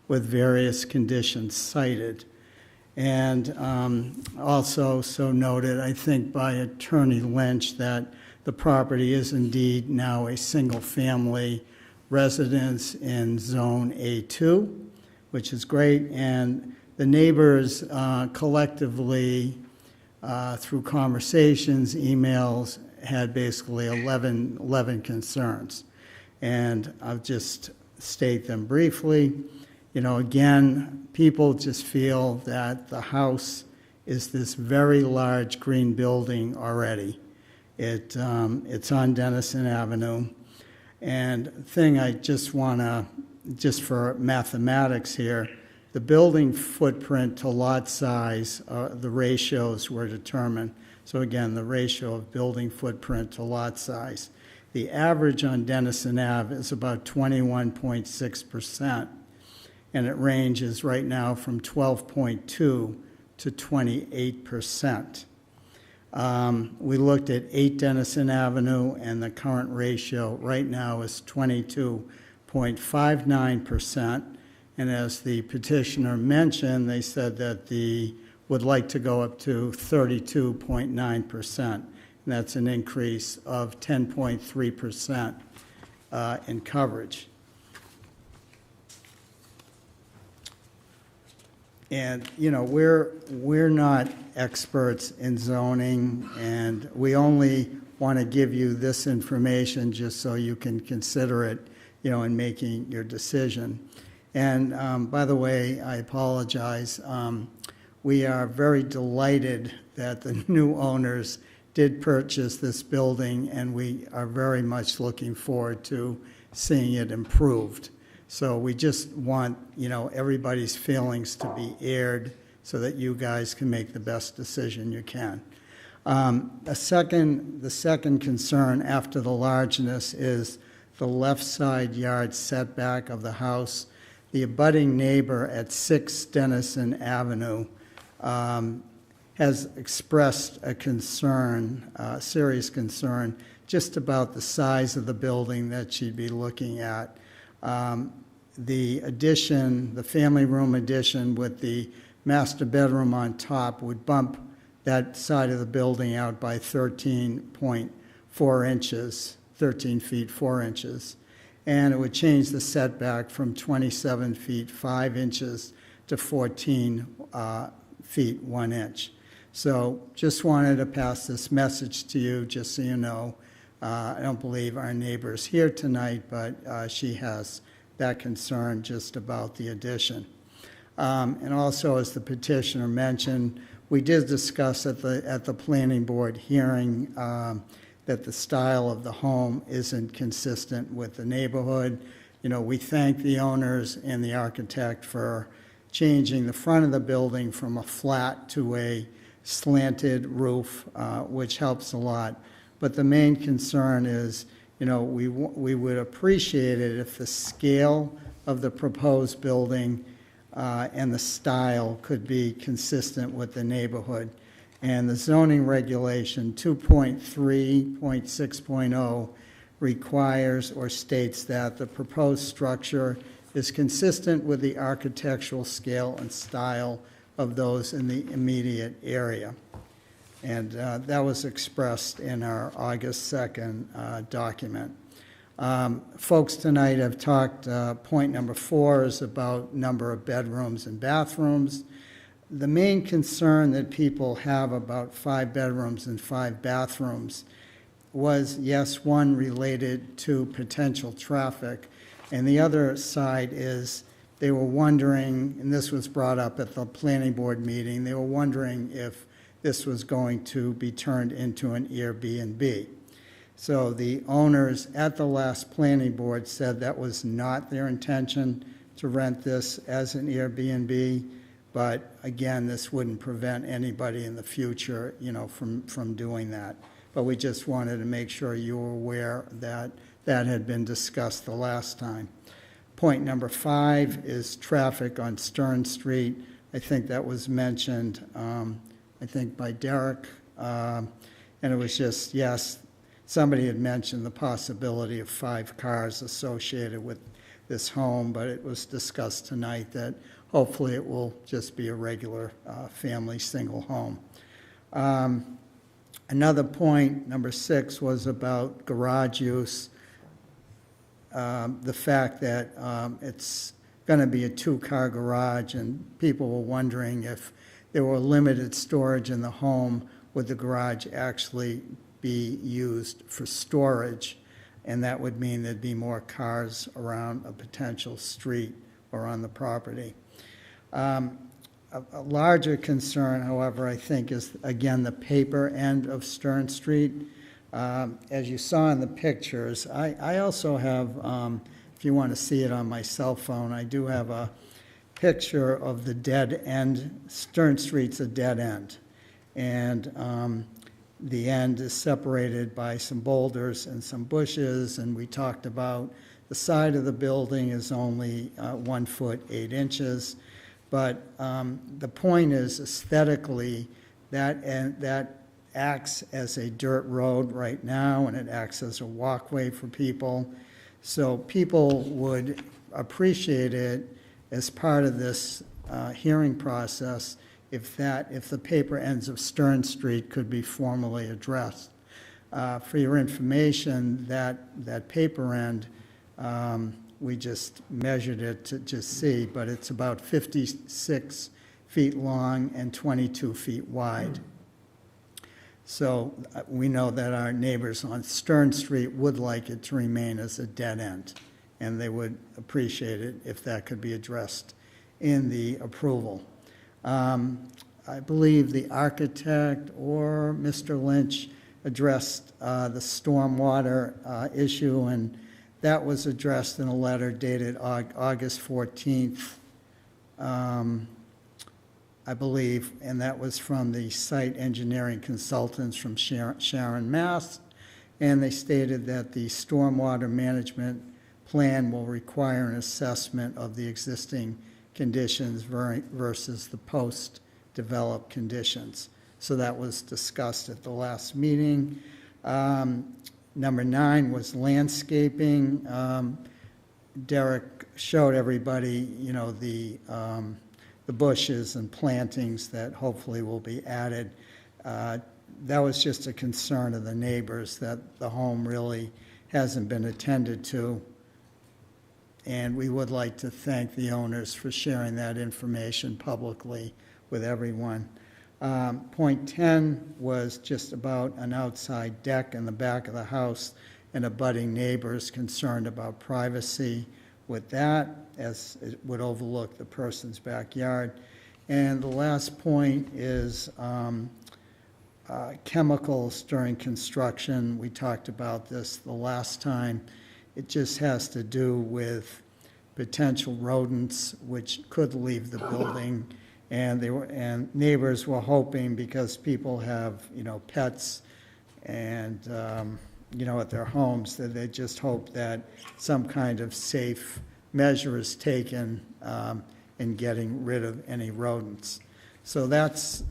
with various conditions cited. And also so noted, I think, by Attorney Lynch that the property is indeed now a single-family residence in Zone A2, which is great. And the neighbors collectively, through conversations, emails, had basically 11 concerns. And I'll just state them briefly. You know, again, people just feel that the house is this very large green building already. It's on Denison Avenue. And thing I just want to, just for mathematics here, the building footprint to lot size, the ratios were determined. So again, the ratio of building footprint to lot size. The average on Denison Ave is about 21.6%, and it ranges right now from 12.2 to 28%. We looked at 8 Denison Avenue, and the current ratio right now is 22.59%. And as the petitioner mentioned, they said that the would like to go up to 32.9%. And that's an increase of 10.3% in coverage. And, you know, we're not experts in zoning, and we only want to give you this information just so you can consider it, you know, in making your decision. And by the way, I apologize. We are very delighted that the new owners did purchase this building, and we are very much looking forward to seeing it improved. So we just want, you know, everybody's feelings to be aired so that you guys can make the best decision you can. The second concern after the largeness is the left side yard setback of the house. The abutting neighbor at 6 Denison Avenue has expressed a concern, serious concern, just about the size of the building that she'd be looking at. The addition, the family room addition with the master bedroom on top would bump that side of the building out by 13.4 inches, 13 feet 4 inches. And it would change the setback from 27 feet 5 inches to 14 feet 1 inch. So just wanted to pass this message to you, just so you know. I don't believe our neighbor's here tonight, but she has that concern just about the addition. And also, as the petitioner mentioned, we did discuss at the planning board hearing that the style of the home isn't consistent with the neighborhood. You know, we thank the owners and the architect for changing the front of the building from a flat to a slanted roof, which helps a lot. But the main concern is, you know, we would appreciate it if the scale of the proposed building and the style could be consistent with the neighborhood. And the zoning regulation 2.3.6.0 requires or states that the proposed structure is consistent with the architectural scale and style of those in the immediate area. And that was expressed in our August 2nd document. Folks tonight have talked, point number 4 is about number of bedrooms and bathrooms. The main concern that people have about 5 bedrooms and 5 bathrooms was, yes, one related to potential traffic, and the other side is they were wondering, and this was brought up at the planning board meeting, they were wondering if this was going to be turned into an Airbnb. So the owners at the last planning board said that was not their intention to rent this as an Airbnb, but again, this wouldn't prevent anybody in the future, you know, from doing that. But we just wanted to make sure you were aware that that had been discussed the last time. Point number 5 is traffic on Stern Street I think that was mentioned, I think by Derek. And it was just, yes, somebody had mentioned the possibility of 5 cars associated with this home, but it was discussed tonight that hopefully it will just be a regular family single home. Another point, number 6, was about garage use. The fact that it's going to be a 2-car garage, and people were wondering if there were limited storage in the home, would the garage actually be used for storage? And that would mean there'd be more cars around a potential street or on the property. A larger concern, however, I think is, again, the paper end of Stern Street. As you saw in the pictures, I also have, if you want to see it on my cell phone, I do have a picture of the dead end. Stern Street's a dead end. And the end is separated by some boulders and some bushes, and we talked about the side of the building is only 1 foot 8 inches. But the point is, aesthetically, that acts as a dirt road right now, and it acts as a walkway for people. So people would appreciate it as part of this hearing process if the paper ends of Stern Street could be formally addressed. For your information, that paper end, we just measured it to just see, but it's about 56 feet long and 22 feet wide. So we know that our neighbors on Stern Street would like it to remain as a dead end, and they would appreciate it if that could be addressed in the approval. I believe the architect or Mr. Lynch addressed the stormwater issue, and that was addressed in a letter dated August 14th, I believe, and that was from the site engineering consultants from Sharon, Mass. And they stated that the stormwater management plan will require an assessment of the existing conditions versus the post-developed conditions. So that was discussed at the last meeting. Number 9 was landscaping. Derek showed everybody, you know, the bushes and plantings that hopefully will be added. That was just a concern of the neighbors that the home really hasn't been attended to. And we would like to thank the owners for sharing that information publicly with everyone. Point 10 was just about an outside deck in the back of the house and abutting neighbors concerned about privacy with that, as it would overlook the person's backyard. And the last point is chemicals during construction. We talked about this the last time. It just has to do with potential rodents which could leave the building. And neighbors were hoping, because people have, you know, pets and, you know, at their homes, that they just hope that some kind of safe measure is taken in getting rid of any rodents. So that's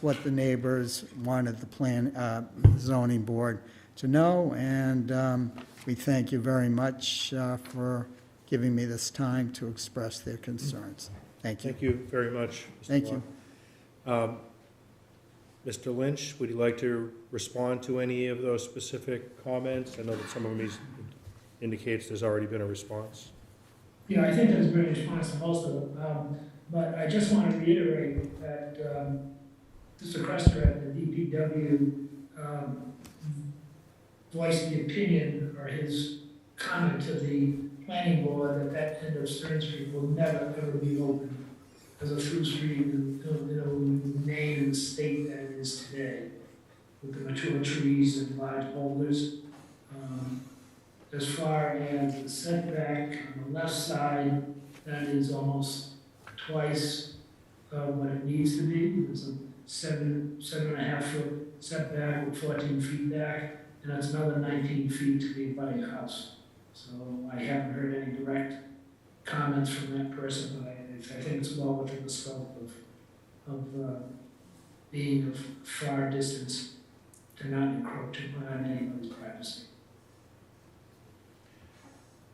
what the neighbors wanted the zoning board to know, and we thank you very much for giving me this time to express their concerns. Thank you. Thank you very much, Mr. Thank you. Mr. Lynch, would you like to respond to any of those specific comments? I know that some of them indicates there's already been a response. Yeah, I think there's been a response to most of them. But I just want to reiterate that Mr. Crester at the DPW voiced the opinion, or his comment to the planning board, that end of Stern Street will never, ever be open as a through street, and it'll remain in the state that it is today, with the mature trees and large boulders. As far as the setback on the left side, that is almost twice what it needs to be. It's a 7.5 foot setback with 14 feet back, and that's another 19 feet to the abutting house. So I haven't heard any direct comments from that person, but I think it's well within the scope of being of far distance to not encroach upon anybody's privacy.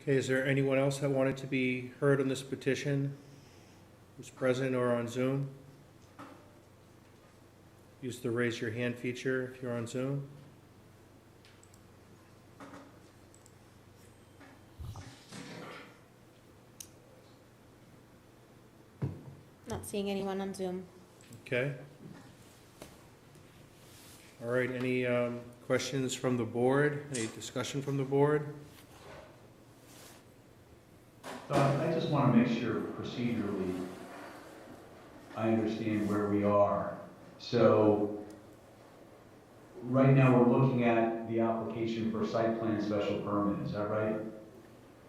Okay, is there anyone else that wanted to be heard on this petition, who's present or on Zoom? Use the raise your hand feature if you're on Zoom. Not seeing anyone on Zoom. Okay. All right, any questions from the board? Any discussion from the board? I just want to make sure procedurally I understand where we are. So right now we're looking at the application for site plan special permit, is that right?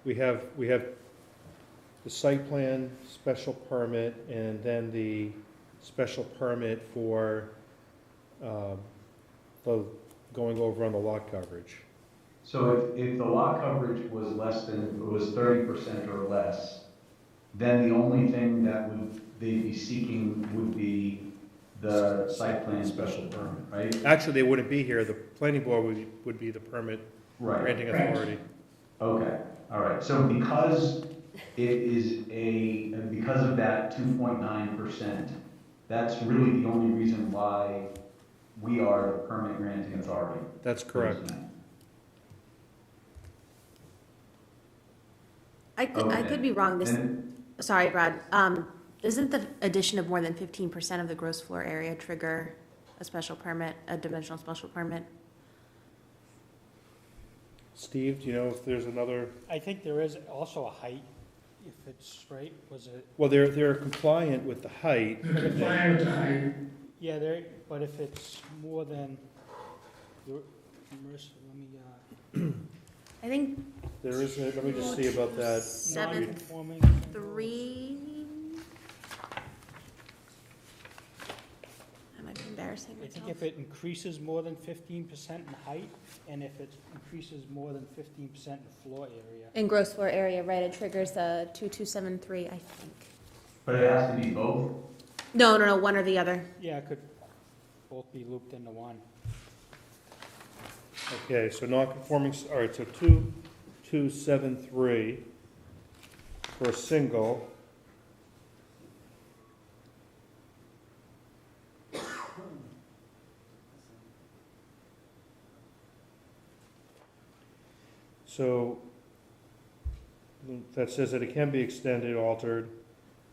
We have the site plan special permit and then the special permit for the going over on the lot coverage. So if the lot coverage was less than, it was 30% or less, then the only thing that they'd be seeking would be the site plan special permit, right? Actually, they wouldn't be here. The planning board would be the permit granting authority. Okay, all right. So because it is because of that 2.9%, that's really the only reason why we are the permit granting authority. That's correct. I could be wrong. Sorry, Brad. Doesn't the addition of more than 15% of the gross floor area trigger a special permit, a dimensional special permit? Steve, do you know if there's another? I think there is also a height, if it's right, was it? Well, they're compliant with the height. They're compliant with the height. Yeah, but if it's more than, let me, I think There is, let me just see about that. 7.3. I might be embarrassing I think myself. if it increases more than 15% in height, and if it increases more than 15% in floor area. In gross floor area, right, it triggers the 2273, I think. But it has to be both? No, one or the other. Yeah, it could both be looped into one. Okay, so non-conforming, all right, so 2273 for a single. So that says that it can be extended, altered,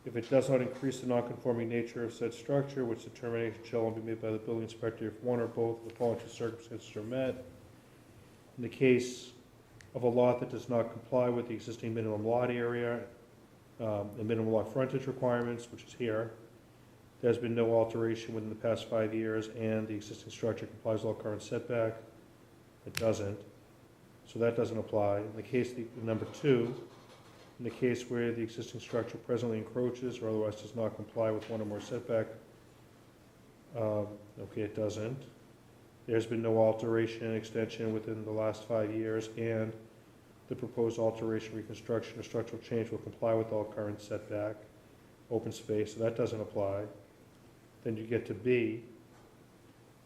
if it does not increase the non-conforming nature of said structure, which determination shall only be made by the building inspector if one or both of the following two circumstances are met. In the case of a lot that does not comply with the existing minimum lot area, the minimum lot frontage requirements, which is here, there's been no alteration within the past 5 years, and the existing structure complies with all current setback, it doesn't. So that doesn't apply. In the case, number two, in the case where the existing structure presently encroaches or otherwise does not comply with one or more setback, okay, it doesn't. There's been no alteration and extension within the last 5 years, and the proposed alteration, reconstruction, or structural change will comply with all current setback, open space, so that doesn't apply. Then you get to B.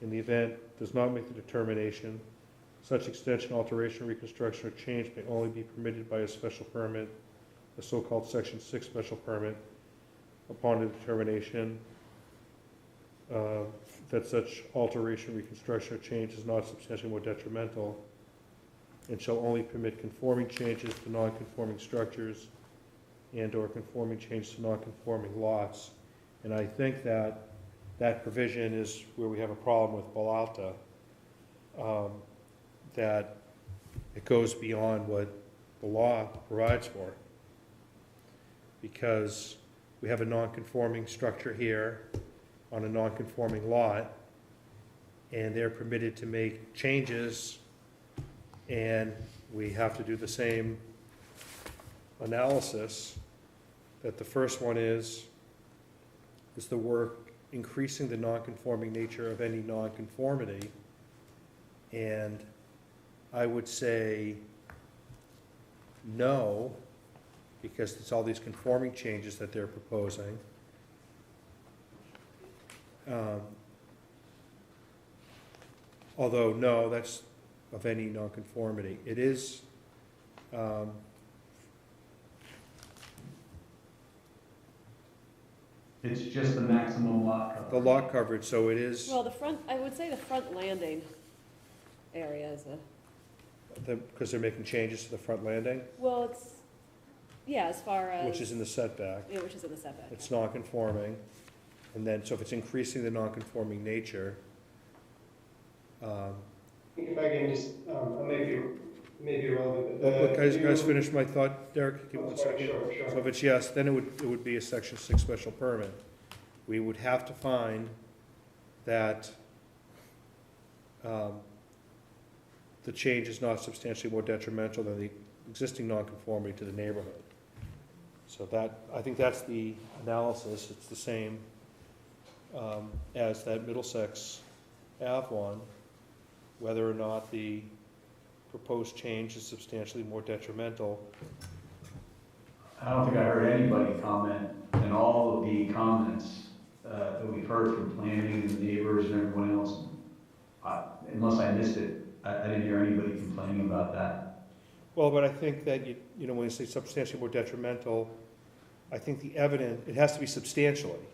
In the event does not make the determination, such extension, alteration, reconstruction, or change may only be permitted by a special permit, a so-called Section 6 special permit, upon the determination that such alteration, reconstruction, or change is not substantially more detrimental, and shall only permit conforming changes to non-conforming structures and/or conforming changes to non-conforming lots. And I think that that provision is where we have a problem with Belalta, that it goes beyond what the law provides for. Because we have a non-conforming structure here on a non-conforming lot, and they're permitted to make changes, and we have to do the same analysis that the first one is the work increasing the non-conforming nature of any non-conformity? And I would say no, because it's all these conforming changes that they're proposing. Although, no, that's of any nonconformity. It is, It's just the maximum lot coverage. the lot coverage, so it is, Well, the front, I would say the front landing area is because they're making changes to the front landing, well, it's, yeah, as far as. which is in the setback. Yeah, which is in the setback. It's non-conforming, and then, so if it's increasing the non-conforming nature, If I can just, maybe irrelevant, but. look, guys, finish my thought, Derek, give me one second. Sure, sure. So if it's yes, then it would be a section 6 special permit. We would have to find that the change is not substantially more detrimental than the existing nonconformity to the neighborhood. So that, I think that's the analysis. It's the same as that Middlesex Ave one, whether or not the proposed change is substantially more detrimental. I don't think I heard anybody comment, and all of the comments that we've heard from planning and the neighbors and everyone else, unless I missed it, I didn't hear anybody complaining about that. Well, but I think that, you know, when you say substantially more detrimental, I think the evidence, it has to be substantially.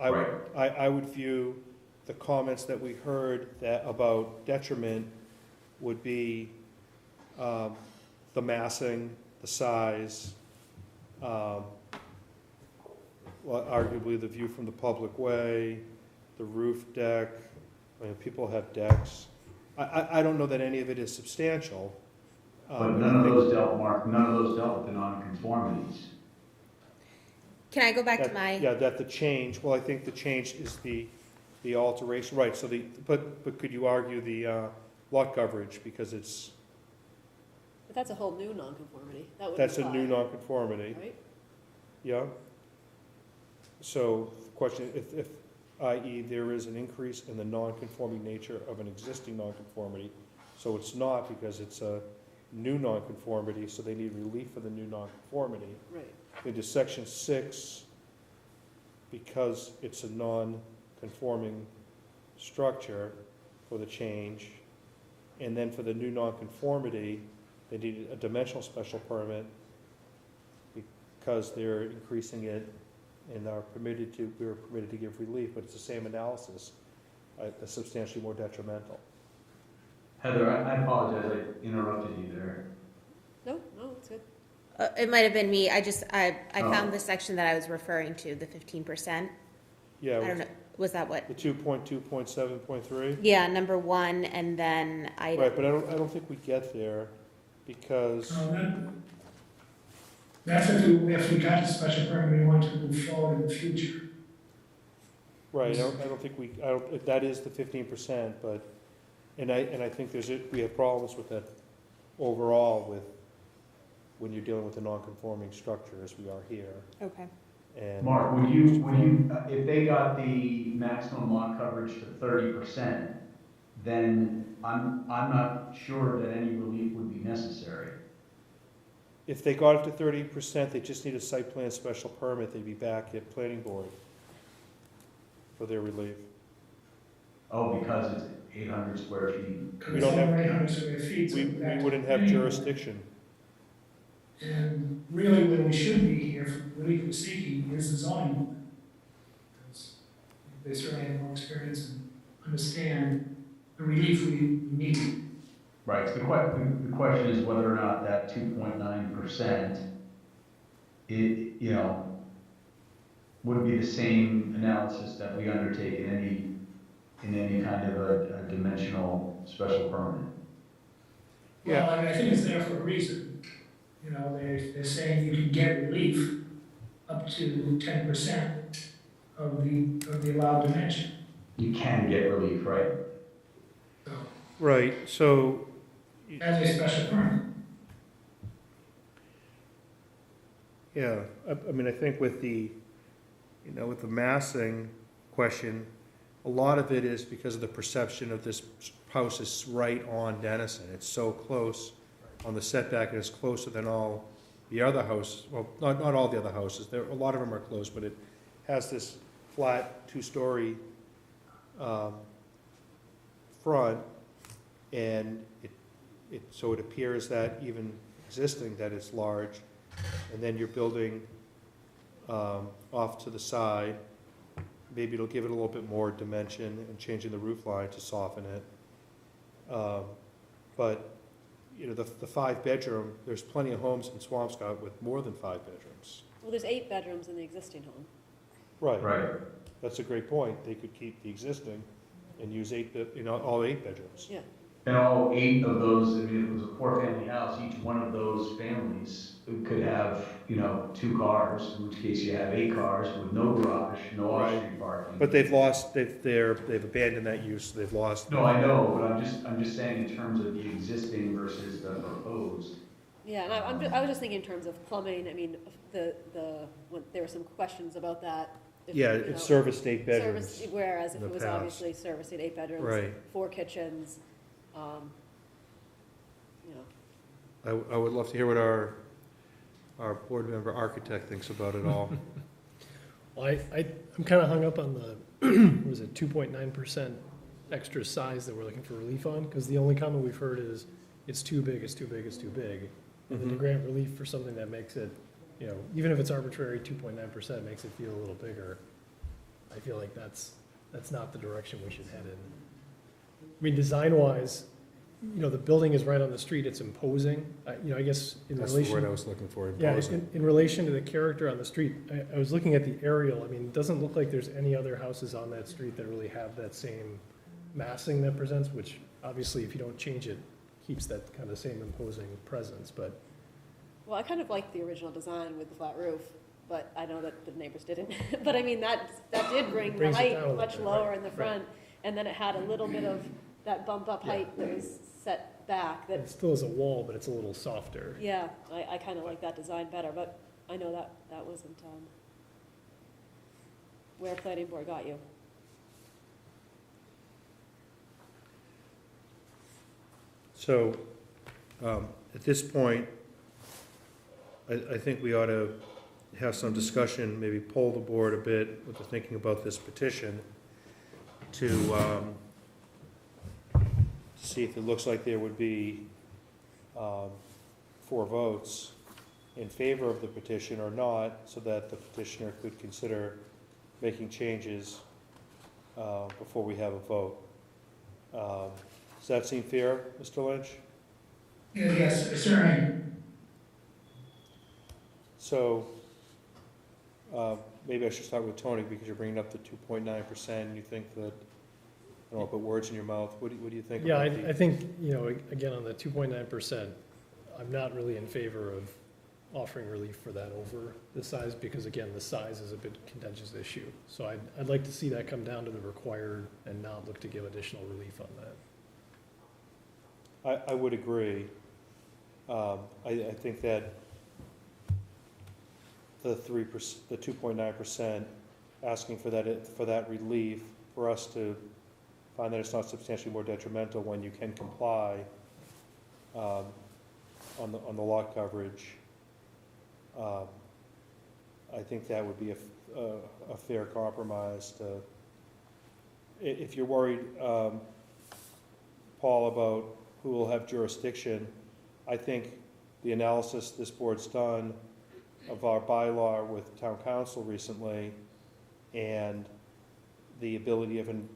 I would view the comments that we heard that about detriment would be the massing, the size, well, arguably the view from the public way, the roof deck. I mean, people have decks. I don't know that any of it is substantial. But none of those dealt, Mark, none of those dealt with the nonconformities. Can I go back to my? Yeah, that the change, well, I think the change is the alteration, right, so but could you argue the lot coverage, because it's, But that's a whole new nonconformity. That would that's a apply, new nonconformity, right? yeah? So, the question, if, i.e., there is an increase in the nonconforming nature of an existing nonconformity, so it's not because it's a new nonconformity, so they need relief for the new nonconformity. Right. Into section 6, because it's a non-conforming structure for the change, and then for the new nonconformity, they need a dimensional special permit because they're increasing it and are permitted to, we were permitted to give relief, but it's the same analysis, substantially more detrimental. Heather, I apologize, I interrupted you there. No, it's good. It might have been me. I Oh. found the section that I was referring to, the 15%. Yeah. I don't know, was that what? The 2.2.7.3? Yeah, number 1, and then I. Right, but I don't think we get there because. That's if we got a special permit, we want to move forward in the future. Right, I don't think that is the 15%, but, and I think we have problems with that overall with, when you're dealing with a non-conforming structure as we are here. Okay. And Mark, would you, if they got the maximum lot coverage to 30%, then I'm not sure that any relief would be necessary. if they got it to 30%, they just need a site plan special permit, they'd be back at planning board for their relief. Oh, because it's 800 square feet. We don't have, 800 square feet. so we that's wouldn't have anyway. jurisdiction. And really, where we should be here, for relief we're seeking, is the zoning board. Because they certainly have more experience and understand the relief we need. Right, so the question is whether or not that 2.9%, would be the same analysis that we undertake in any kind of a dimensional special permit. Well, I think it's there for a reason. They're saying you can get relief up to 10% of the allowed dimension. You can get relief, right? Right, so. As a special permit. Yeah, I mean, I think with the massing question, a lot of it is because of the perception of this house is right on Denison. It's so close on the setback, and it's closer than all the other house, well, not all the other houses, a lot of them are close, but it has this flat, two-story front, and so it appears that even existing, that it's large, and then you're building off to the side. Maybe it'll give it a little bit more dimension and changing the roof line to soften it. But, you know, the 5-bedroom, there's plenty of homes in Swampscott with more than 5 bedrooms. Well, there's 8 bedrooms in the existing home. Right. Right. That's a great point. They could keep the existing and use all 8 bedrooms. Yeah. And all 8 of those, I mean, if it was a 4-family house, each one of those families could have, 2 cars, in which case you have 8 cars with no garage, no off-street parking. But they've abandoned that use, they've lost. No, I know, but I'm just saying in terms of the existing versus the proposed. Yeah, and I was just thinking in terms of plumbing. I mean, there were some questions about that. Yeah, it's serviced 8 bedrooms. Whereas if in it the was past. obviously servicing 8 bedrooms, Right. 4 kitchens, I would love to hear what our board member architect thinks about it all. Well, I'm kind of hung up on the, what was it, 2.9% extra size that we're looking for relief on, because the only comment we've heard is, it's too big, it's too big, it's too big. And then to grant relief for something that makes it, even if it's arbitrary, 2.9% makes it feel a little bigger. I feel like that's not the direction we should head in. I mean, design-wise, the building is right on the street, it's imposing. I guess in That's relation. the word I was looking for, Yeah, imposing. in relation to the character on the street, I was looking at the aerial. I mean, it doesn't look like there's any other houses on that street that really have that same massing that presents, which obviously if you don't change it, keeps that kind of same imposing presence, but. well, I kind of liked the original design with the flat roof, but I know that the neighbors didn't. But I mean, that did bring the Brings it height down a little much bit, lower right, in the front, and then it had a little bit of that bump up height that was set back. That It still is a wall, but it's a little softer. yeah, I kind of like that design better, but I know that wasn't where planning board got you. So, at this point, I think we ought to have some discussion, maybe poll the board a bit with the thinking about this petition to see if it looks like there would be 4 votes in favor of the petition or not, so that the petitioner could consider making changes before we have a vote. Does that seem fair, Mr. Lynch? Yes, certainly. So, maybe I should start with Tony, because you're bringing up the 2.9%, and you think that, I don't want to put words in your mouth, what do you think? Yeah, about I think, again, on the 2.9%, I'm not really in favor of offering relief for that over the size, because again, the size is a bit contentious issue. So I'd like to see that come down to the required and not look to give additional relief on that. I would agree. I think that the 2.9%, asking for that relief, for us to find that it's not substantially more detrimental when you can comply on the lot coverage, I think that would be a fair compromise. If you're worried, Paul, about who will have jurisdiction, I think the analysis this board's done of our bylaw with town council recently, and the ability of an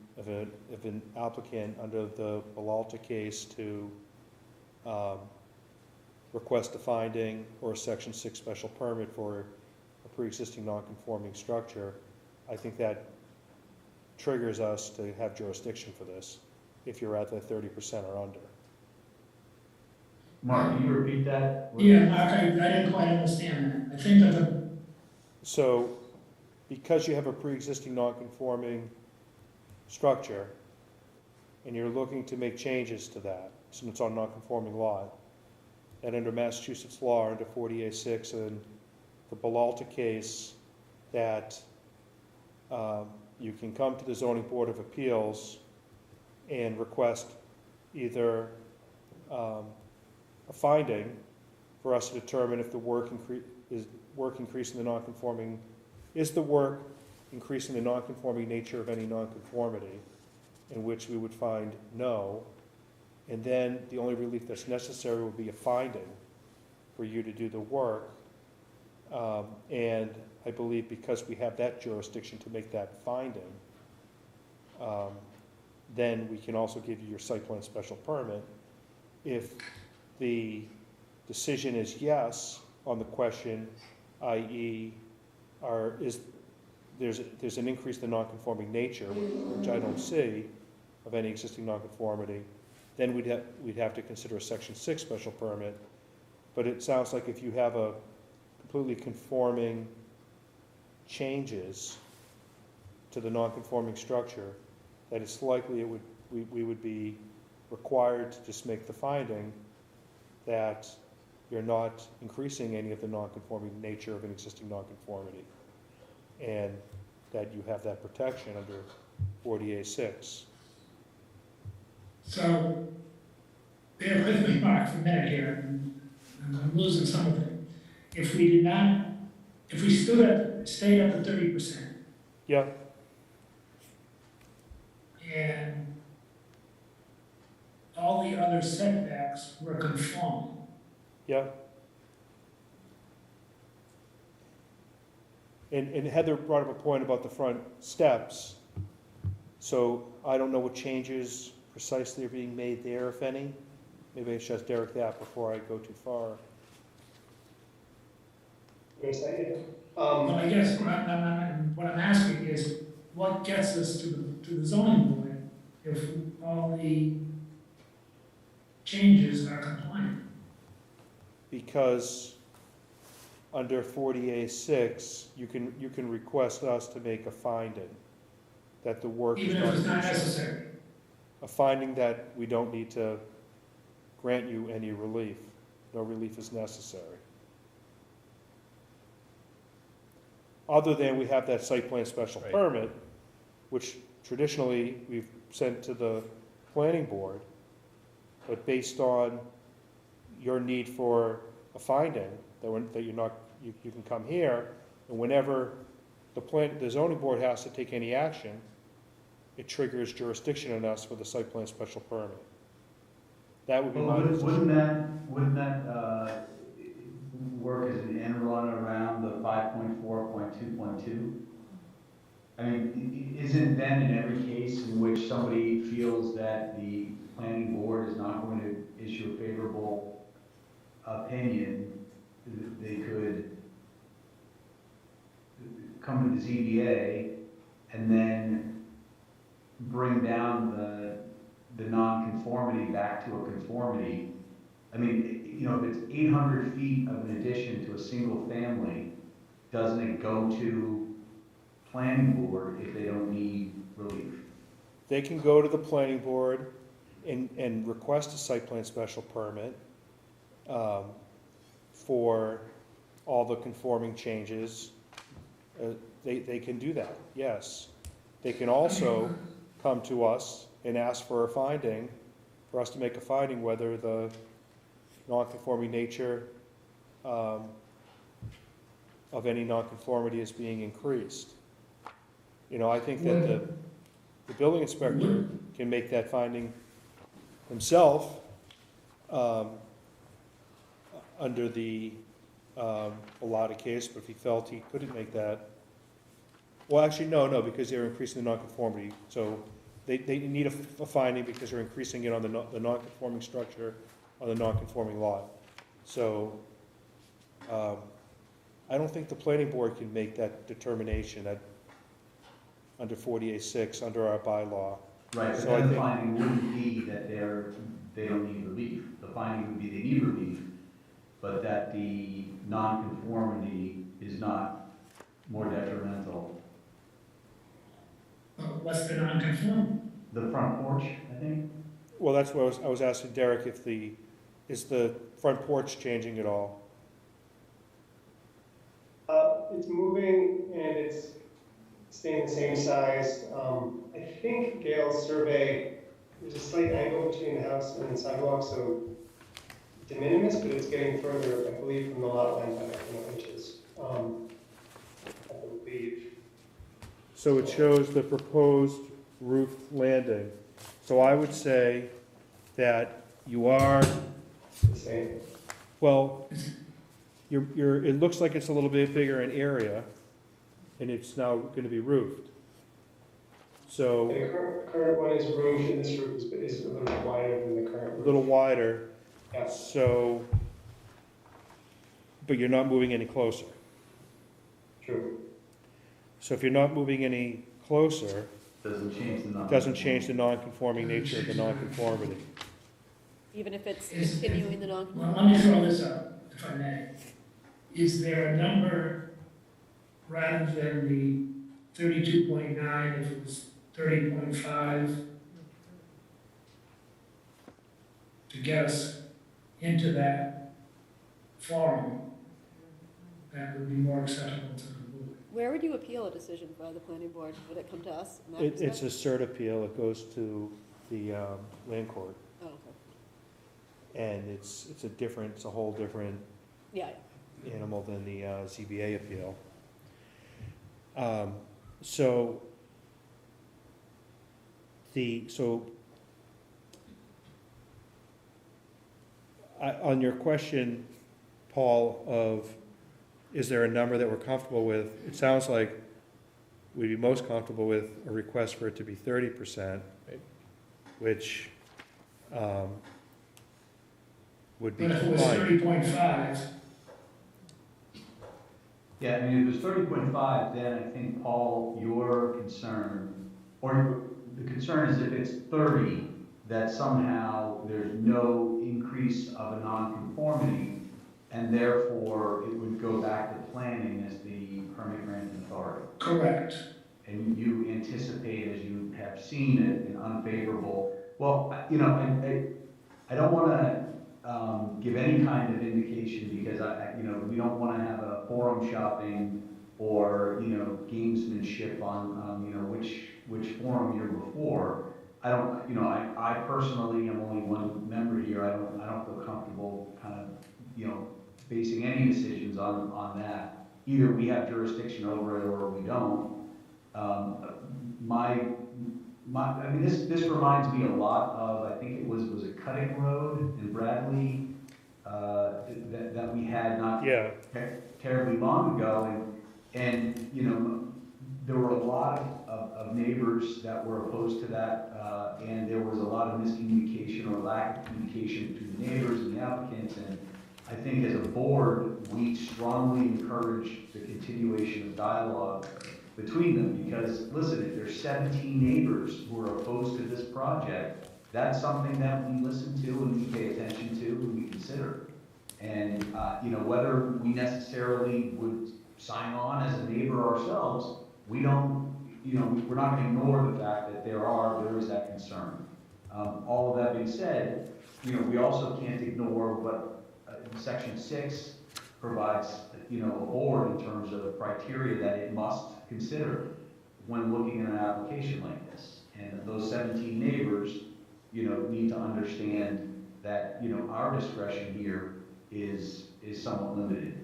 applicant under the Belalta case to request a finding or a Section 6 special permit for a pre-existing non-conforming structure, I think that triggers us to have jurisdiction for this, if you're at the 30% or under. Mark, can you repeat that? Yeah, Mark, I didn't quite understand that. I think that So, because you have a pre-existing non-conforming structure, and you're looking to make changes to that, since it's on a non-conforming lot, and under Massachusetts law, under 48(6) and the Belalta case, that you can come to the Zoning Board of Appeals and request either a finding for us to determine if the work is work increasing the nonconforming, is the work increasing the nonconforming nature of any nonconformity, in which we would find no, and then the only relief that's necessary would be a finding for you to do the work. And I believe because we have that jurisdiction to make that finding, then we can also give you your site plan special permit. If the decision is yes on the question, i.e., there's an increase in the nonconforming nature, which I don't see, of any existing nonconformity, then we'd have to consider a Section 6 special permit. But it sounds like if you have a completely conforming changes to the nonconforming structure, that it's likely we would be required to just make the finding that you're not increasing any of the nonconforming nature of an existing nonconformity, and that you have that protection under 40A6. So, bear with me, Mark, for a minute here, and I'm losing some of it. If we stayed at the 30%. Yeah. And all the other setbacks were conforming. Yeah. And Heather brought up a point about the front steps. So I don't know what changes precisely are being made there, if any. Maybe I should ask Derek that before I go too far. Well, I guess what I'm asking is, what gets us to the zoning board if all the changes are compliant? Because under 40A6, you can request us to make a finding that the work is Even if it's not necessary? A finding that we don't need to grant you any relief. No relief is necessary. Other than we have that site plan special permit, which traditionally we've sent to the planning board, but based on your need for a finding, that you can come here, and whenever the zoning board has to take any action, it triggers jurisdiction on us for the site plan special permit. That would be my decision. Wouldn't that work as an end run around the 5.4.2.2? I mean, isn't then in every case in which somebody feels that the planning board is not going to issue a favorable opinion, they could come to the ZBA and then bring down the non-conformity back to a conformity? I mean, you know, if it's 800 feet of an addition to a single family, doesn't it go to planning board if they don't need relief? They can go to the planning board and request a site plan special permit for all the conforming changes. They can do that, yes. They can also come to us and ask for a finding, for us to make a finding whether the non-conforming nature of any nonconformity is being increased. You know, I think that the building inspector can make that finding himself under the allotted case, but if he felt he couldn't make that, well, actually, no, because they're increasing the nonconformity. So they need a finding because they're increasing it on the nonconforming structure on the nonconforming lot. So I don't think the planning board can make that determination that under 40A6, under our bylaw. Right, but So then I the think, finding wouldn't be that they don't need relief. The finding would be they need relief, but that the nonconformity is not more detrimental. What's the non-conforming? The front porch, I think. well, that's what I was asking Derek, is the front porch changing at all? It's moving and it's staying the same size. I think Gail's survey, there's a slight angle between the house and the sidewalk, so de minimis, but it's getting further, I believe, from the lot line by inches. I believe. So it shows the proposed roof landing. So I would say that you are, The same. well, it looks like it's a little bit bigger in area, and it's now gonna be roofed. So, The current one is roofed, and this roof is a little wider than the current a roof. little wider, Yeah. so, but you're not moving any closer. True. So if you're not moving any closer, Doesn't change the non-conforming nature of the non-conformity. Even if it's Is- continuing the Well, non-conformity? let me throw this out, if I may. Is there a number, rather than the 32.9, if it was 30.5, to get us into that forum, that would be more acceptable to the board? Where would you appeal a decision by the planning board? Would it come to us in that It's respect? a cert appeal, it goes to the land court, Oh, okay. and it's a whole different Yeah, animal than the ZBA appeal. So on your question, Paul, of is there a number that we're comfortable with, it sounds like we'd be most comfortable with a request for it to be 30%, which would be But if it was fine. 30.5, Yeah, I mean, if it was 30.5, then I think, Paul, your concern, or the concern is if it's 30, that somehow there's no increase of a nonconformity, and therefore it would go back to planning as the permit granting authority. correct. And you anticipate, as you have seen it, an unfavorable, well, you know, I don't want to give any kind of indication because we don't want to have a forum shopping or, gamesmanship on, which forum you're before. I personally am only one member here. I don't feel comfortable kind of, basing any decisions on that. Either we have jurisdiction over it or we don't. This reminds me a lot of, I think it was a Cutting Road in Bradley, that we had not terribly long ago, and there were a lot of neighbors that were opposed to that, and there was a lot of miscommunication or lack of communication between the neighbors and the applicants, and I think as a board, we strongly encourage the continuation of dialogue between them, because listen, if there's 17 neighbors who are opposed to this project, that's something that we listen to and we pay attention to and we consider. And, whether we necessarily would sign on as a neighbor ourselves, we don't, we're not going to ignore the fact that there is that concern. All of that being said, we also can't ignore what Section 6 provides, a board in terms of criteria that it must consider when looking at an application like this. And those 17 neighbors, need to understand that, our discretion here is somewhat limited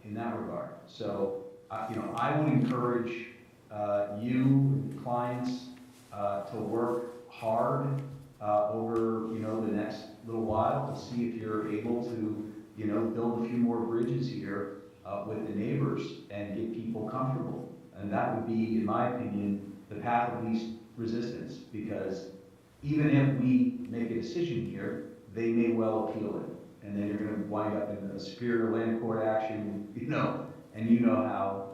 in that regard. So, I would encourage you, clients, to work hard over, the next little while to see if you're able to, build a few more bridges here with the neighbors and get people comfortable. And that would be, in my opinion, the path of least resistance, because even if we make a decision here, they may well appeal it. And then you're going to wind up in a superior land court action, and you know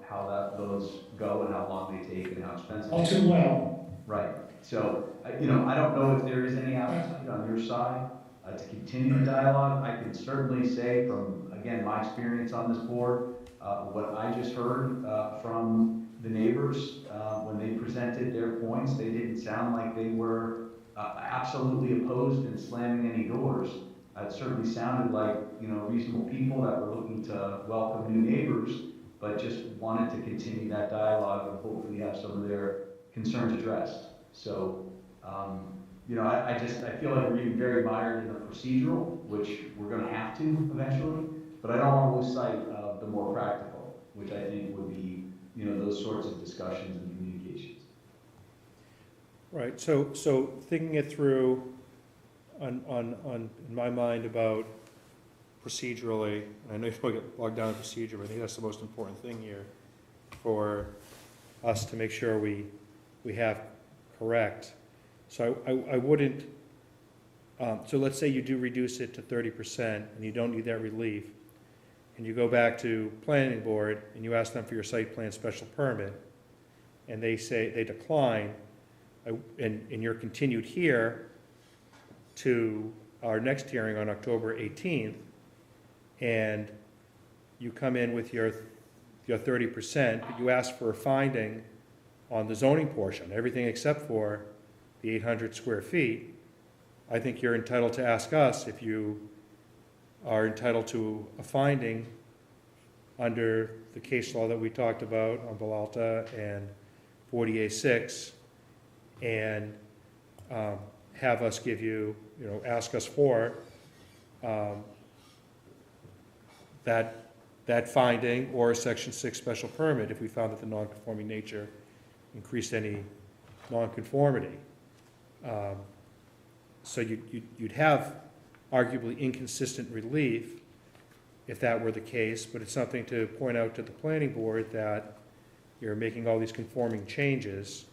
how those go and how long they take and how expensive. All too well. Right. So, I don't know if there is any appetite on your side to continue the dialogue. I can certainly say from, again, my experience on this board, what I just heard from the neighbors when they presented their points, they didn't sound like they were absolutely opposed and slamming any doors. It certainly sounded like, reasonable people that were looking to welcome new neighbors, but just wanted to continue that dialogue and hopefully have some of their concerns addressed. So, you know, I feel like we're getting very mired in the procedural, which we're gonna have to eventually, but I don't wanna lose sight of the more practical, which I think would be, you know, those sorts of discussions and communications. Right, so thinking it through in my mind about procedurally, and I know you probably get bogged down in procedure, but I think that's the most important thing here for us to make sure we have correct. So I wouldn't, so let's say you do reduce it to 30% and you don't need that relief, and you go back to planning board and you ask them for your site plan special permit, and they say they decline, and you're continued here to our next hearing on October 18th, and you come in with your 30%, but you ask for a finding on the zoning portion, everything except for the 800 square feet, I think you're entitled to ask us if you are entitled to a finding under the case law that we talked about on Belalta and 40A6, and have us give you, ask us for that finding or a Section 6 special permit if we found that the non-conforming nature increased any non-conformity. So you'd have arguably inconsistent relief if that were the case, but it's something to point out to the planning board that you're making all these conforming changes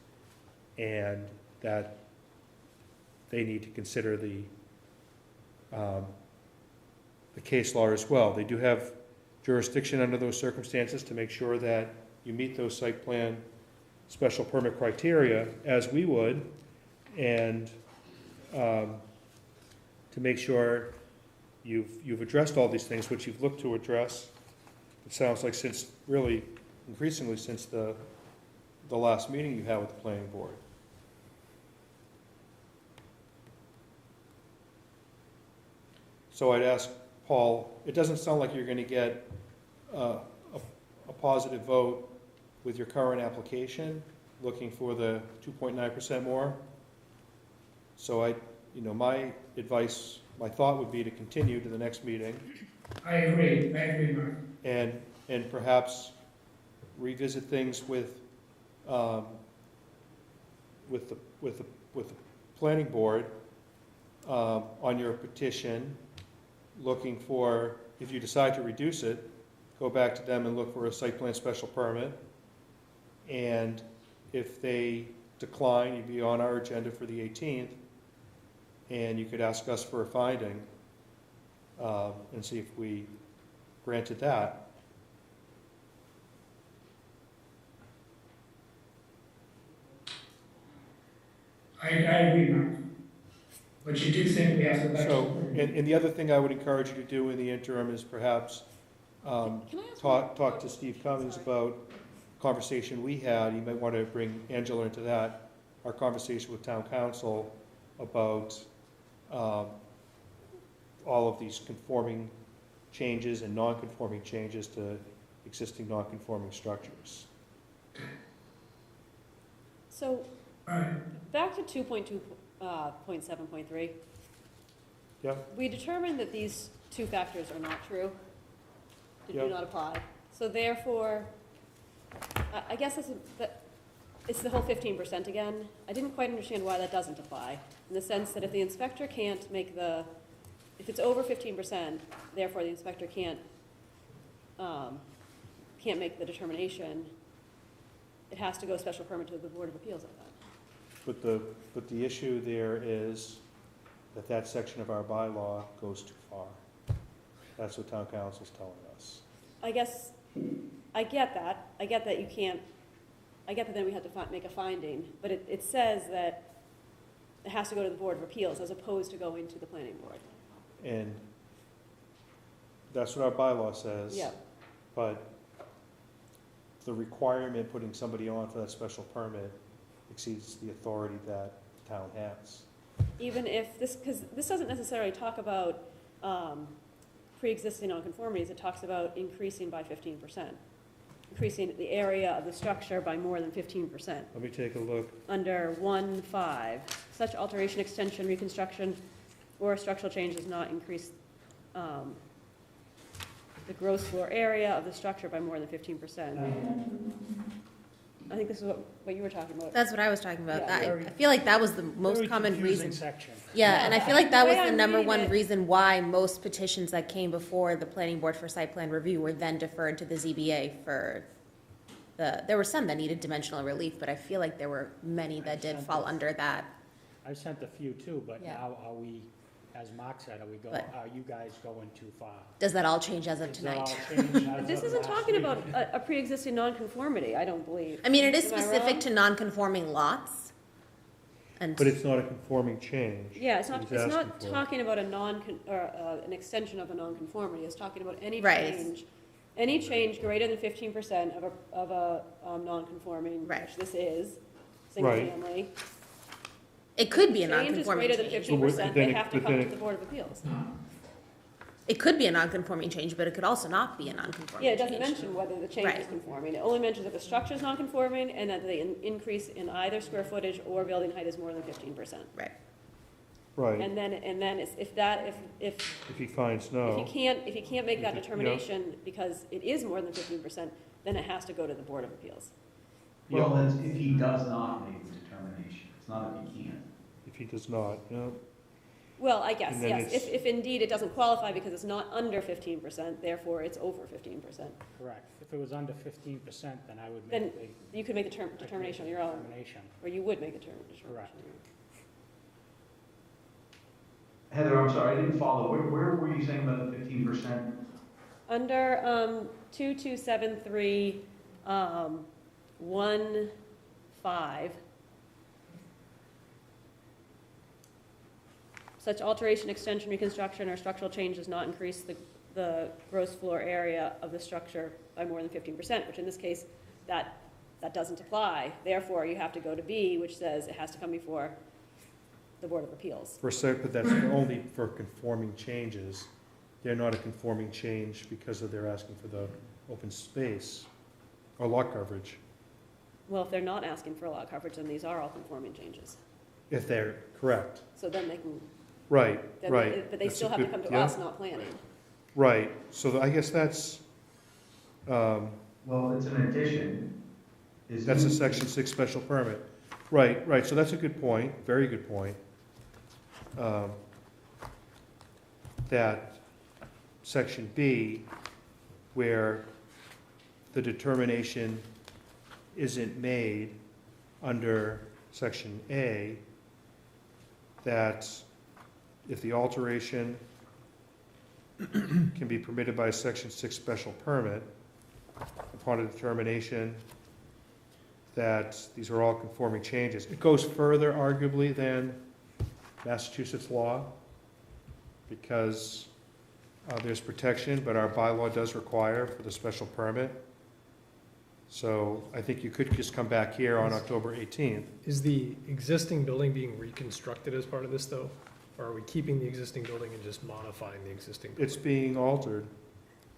and that they need to consider the case law as well. They do have jurisdiction under those circumstances to make sure that you meet those site plan special permit criteria as we would, and to make sure you've addressed all these things, which you've looked to address, it sounds like increasingly since the last meeting you had with the planning board. So I'd ask Paul, it doesn't sound like you're going to get a positive vote with your current application, looking for the 2.9% more. So my advice, my thought would be to continue to the next meeting. I agree, Mark. And perhaps revisit things with the planning board on your petition, looking for, if you decide to reduce it, go back to them and look for a site plan special permit. And if they decline, you'd be on our agenda for the 18th, and you could ask us for a finding and see if we granted that. I agree, Mark. But you do think we have to back So, and the other thing I would encourage you to do in the interim is perhaps talk to Steve Cummings about a conversation we had. You might want to bring Angela into that, our conversation with town council about all of these conforming changes and non-conforming changes to existing non-conforming structures. So, back to 2.2.7.3. Yeah. We determined that these two factors are not true. They do not apply. So therefore, I guess it's the whole 15% again. I didn't quite understand why that doesn't apply, in the sense that if the inspector can't make if it's over 15%, therefore the inspector can't make the determination, it has to go special permit to the Board of Appeals at that. But the issue there is that section of our bylaw goes too far. That's what town council's telling us. I guess, I get that. I get that you can't, I get that then we have to make a finding, but it says that it has to go to the Board of Appeals as opposed to going to the planning board. And that's what our bylaw says. Yeah. But the requirement putting somebody on for that special permit exceeds the authority that the town has. Even if because this doesn't necessarily talk about pre-existing nonconformities, it talks about increasing by 15%. increasing the area of the structure by more than 15%. Let me take a look. Under 1.5, such alteration, extension, reconstruction, or structural change does not increase the gross floor area of the structure by more than 15%. I think this is what you were talking about. That's what I was talking about. Yeah. I feel like that was the most Very common confusing reason. section. Yeah, and I feel like that was The way the I'm number reading one it- reason why most petitions that came before the planning board for site plan review were then deferred to the ZBA for there were some that needed dimensional relief, but I feel like there were many that did fall under that. I've sent a few too, but Yeah. now are we, as Mark said, are you guys going too far? Does that all change as of Does that all tonight? change as But this of isn't last talking week? about a pre-existing nonconformity, I don't believe. I mean, it is Am I specific wrong? to non-conforming lots. And But it's not a conforming change. Yeah, it's not He's asking for. talking about an extension of a nonconformity, it's talking about any Right. change. Any change greater than 15% of a nonconforming, which this is, single Right. family. it could be a Change is non-conforming greater than change. 15%, they Then it- have to but come then to it- the Board of Appeals. It could be a non-conforming change, but it could also not be a non-conforming Yeah, it change. doesn't mention whether the change is Right. conforming, it only mentions that the structure is non-conforming and that the increase in either square footage or building height is more than 15%. Right. Right, And then if if he finds no. if you can't make that Yeah. determination because it is more than 15%, then it has to go to the Board of Appeals. Well, it's if he does not make the determination, it's not if he can't. If he does not, yeah. Well, I guess, And then yes, it's- if indeed it doesn't qualify because it's not under 15%, therefore it's over 15%. Correct. If it was under 15%, then I would Then make you could make a determination on your own, determination. or you would make a determination. Correct. Heather, I'm sorry, I didn't follow. Where were you saying about the 15%? Under 2273, 1.5, such alteration, extension, reconstruction, or structural change does not increase the gross floor area of the structure by more than 15%, which in this case, that doesn't apply. Therefore, you have to go to B, which says it has to come before the Board of Appeals. But that's only for conforming changes. They're not a conforming change because they're asking for the open space or lot coverage. Well, if they're not asking for a lot coverage, then these are all conforming changes. If they're correct. So then they can, Right, then right. but they That's still a have to good- come to yeah. us, not planning. Right, so I guess that's, Well, it's an addition. that's a section 6 special permit. Right, so that's a good point, very good point. That section B, where the determination isn't made under section A, that if the alteration can be permitted by a section 6 special permit upon a determination that these are all conforming changes. It goes further arguably than Massachusetts law because there's protection, but our bylaw does require for the special permit. So I think you could just come back here on October 18th. Is the existing building being reconstructed as part of this, though? Or are we keeping the existing building and just modifying the existing building? It's being altered.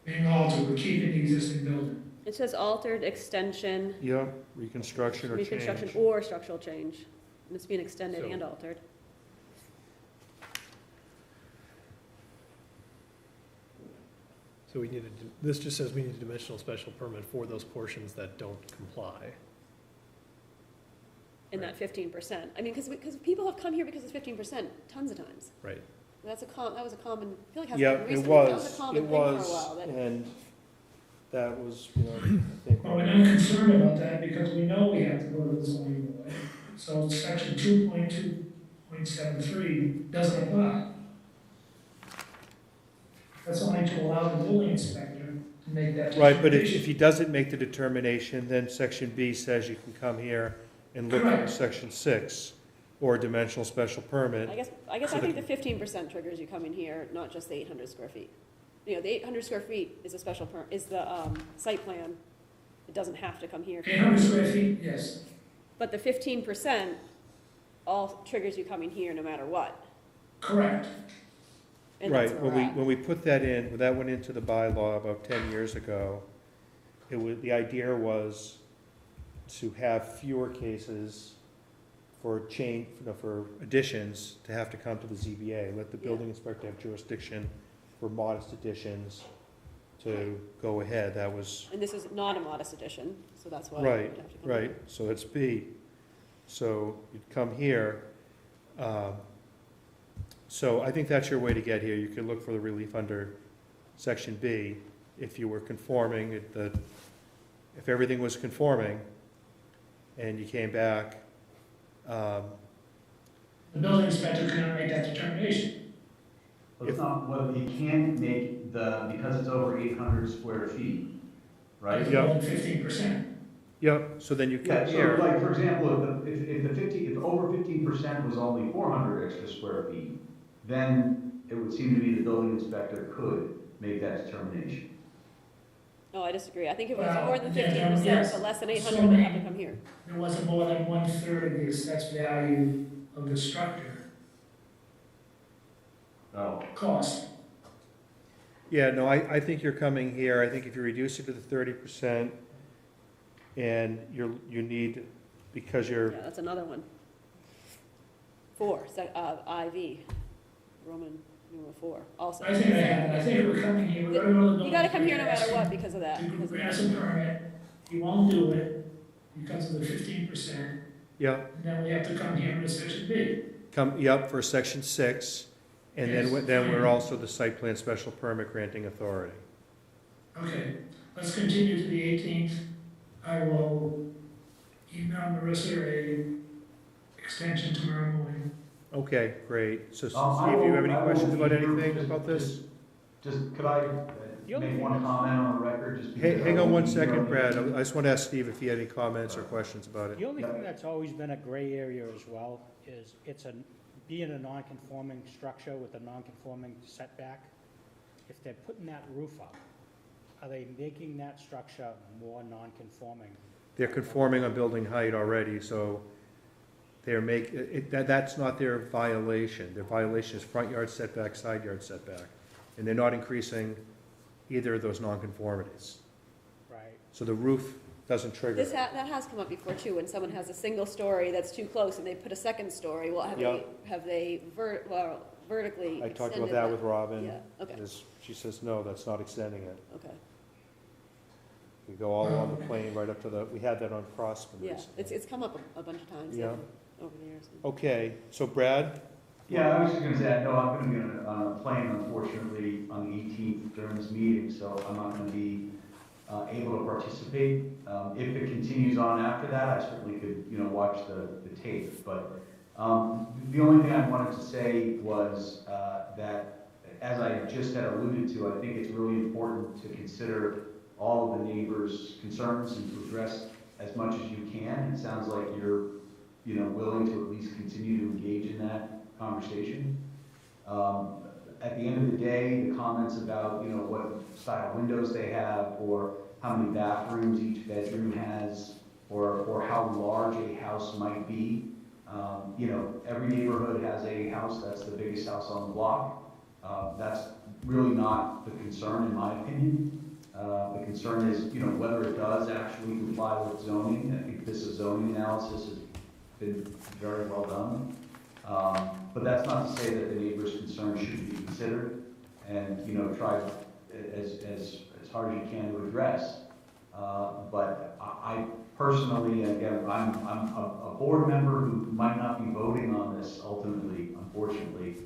Being altered, we're keeping the existing building. It says altered, extension, Yeah, reconstruction or change. reconstruction, or structural change. And it's being extended So- and altered. So we need this just says we need a dimensional special permit for those portions that don't comply. In that 15%. I mean, because people have come here because it's 15% tons of times. Right. That was a common, I feel like it Yeah, hasn't been it recently, that was was, a common it thing for a was, while. that- and that was, I think. Well, we're not concerned about that because we know we have to go to the zoning board. So section 2.2.73 doesn't apply. That's only to allow the building inspector to make that Right, but if determination. he doesn't make the determination, then section B says you can come here and look at Correct. section 6 or dimensional special permit. I think the 15% triggers you coming here, not just the 800 square feet. You know, the 800 square feet is a special is the site plan. It doesn't have to come here. 800 square feet, yes. But the 15% all triggers you coming here no matter what. Correct. And that's Right, where we're at. when we put that in, when that went into the bylaw about 10 years ago, the idea was to have fewer cases for for additions to have to come to the ZBA, let the building inspector have jurisdiction for modest additions to go ahead. That was, And this is not a modest addition, so that's why. right, you would have to come right, here. so it's B. So you'd come here. So I think that's your way to get here. You could look for the relief under section B. If you were conforming, if everything was conforming and you came back, The building inspector cannot make that determination. But it's not, well, you can't make because it's over 800 square feet, right? It's more than 15%. yep, so then you Yeah, come so here. like, for example, if over 15% was only 400 extra square feet, then it would seem to me the building inspector could make that determination. No, I disagree. I think if it was Well, more than yeah, 15%, yes. but less than 800, Assuming they'd have to come here. There wasn't more than 1/3 of the assessed value of the structure Oh. cost. Yeah, no, I think you're coming here. I think if you reduce it to the 30% and you need, because you're, Yeah, that's another one. 4, IV, Roman numeral 4, also. I think if we're coming here, we're gonna go to the building. You gotta come here no inspector, matter what ask because of that. him because to of grant that. us a permit, he won't do it because of the 15%, yeah, and then we have to come here in section B. yep, for section 6. And then, Yes. then we're also the site plan special permit granting authority. Okay, let's continue to the 18th. I will email Marissa a extension tomorrow morning. Okay, great. So I Steve, do you have will- any I will questions about be here anything just- about this? Just, could I make one comment on the record? Just because Hang I on won't one be here second, on the Brad. 18th? I just want to ask Steve if he had any comments or questions about it. The only thing that's always been a gray area as well is being a non-conforming structure with a non-conforming setback. If they're putting that roof up, are they making that structure more non-conforming? They're conforming on building height already, so that's not their violation. Their violation is front yard setback, side yard setback. And they're not increasing either of those nonconformities. Right. So the roof doesn't trigger it. That has come up before too, when someone has a single story that's too close and they put a second story, well, have they vertically I extended talked about that with Robin. Yeah, okay, She says, no, that's not extending it. okay. We go all along the plane right up to we had that on Crossman Yeah, recently. it's come up a bunch of times Yeah. over the years. Okay, so Brad? Yeah, I was just gonna say, no, I'm gonna be on a plane unfortunately on the 18th during this meeting, so I'm not gonna be able to participate. If it continues on after that, I certainly could, watch the tape. But the only thing I wanted to say was that, as I just had alluded to, I think it's really important to consider all of the neighbors' concerns and to address as much as you can. It sounds like you're, willing to at least continue to engage in that conversation. At the end of the day, the comments about, what style windows they have, or how many bathrooms each bedroom has, or how large a house might be. Every neighborhood has a house that's the biggest house on the block. That's really not the concern, in my opinion. The concern is, whether it does actually comply with zoning. I think this zoning analysis has been very well done. But that's not to say that the neighbor's concerns shouldn't be considered and, try as hard as you can to address. But I personally, again, I'm a board member who might not be voting on this ultimately, unfortunately.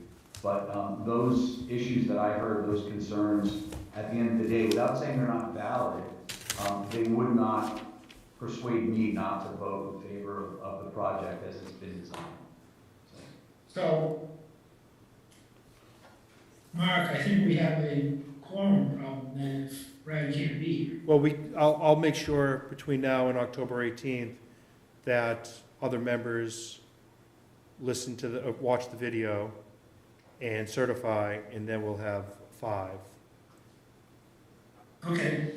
But those issues that I heard, those concerns, at the end of the day, without saying they're not valid, they would not persuade me not to vote in favor of the project as it's been designed. So, Mark, I think we have a quorum problem then if Brad can't be here. Well, I'll make sure between now and October 18th that other members listen to watch the video and certify, and then we'll have 5. Okay.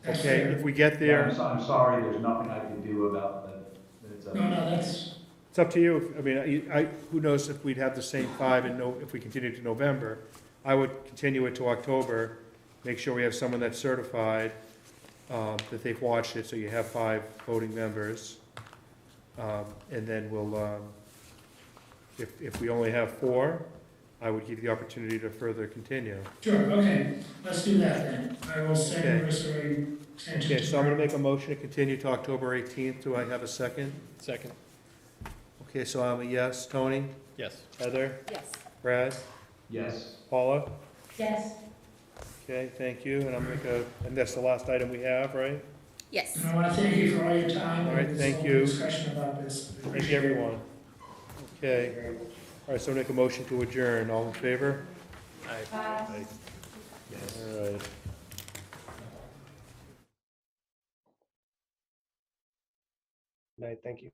That's Okay, fair. if we get there. Yeah, I'm sorry, there's nothing I can do about that. No, that's. It's up to you. I mean, who knows if we'd have the same 5 if we continue to November. I would continue it to October, make sure we have someone that's certified, that they've watched it, so you have 5 voting members. And then we'll, if we only have 4, I would give the opportunity to further continue. Sure, okay, let's do that then. I will second Okay. cursory extension. Okay, so I'm gonna make a motion to continue to October 18th. Do I have a second? Second. Okay, so I'm a yes. Tony? Yes. Heather? Yes. Brad? Yes. Paula? Yes. Okay, thank you, and I'm gonna go, and that's the last item we have, right? Yes. And I want to thank you for all your time. All right, and this thank whole you. Discussion about this. Thank you, everyone. Okay, all right, so make a motion to adjourn. All in favor? Bye. All right. Right, thank you.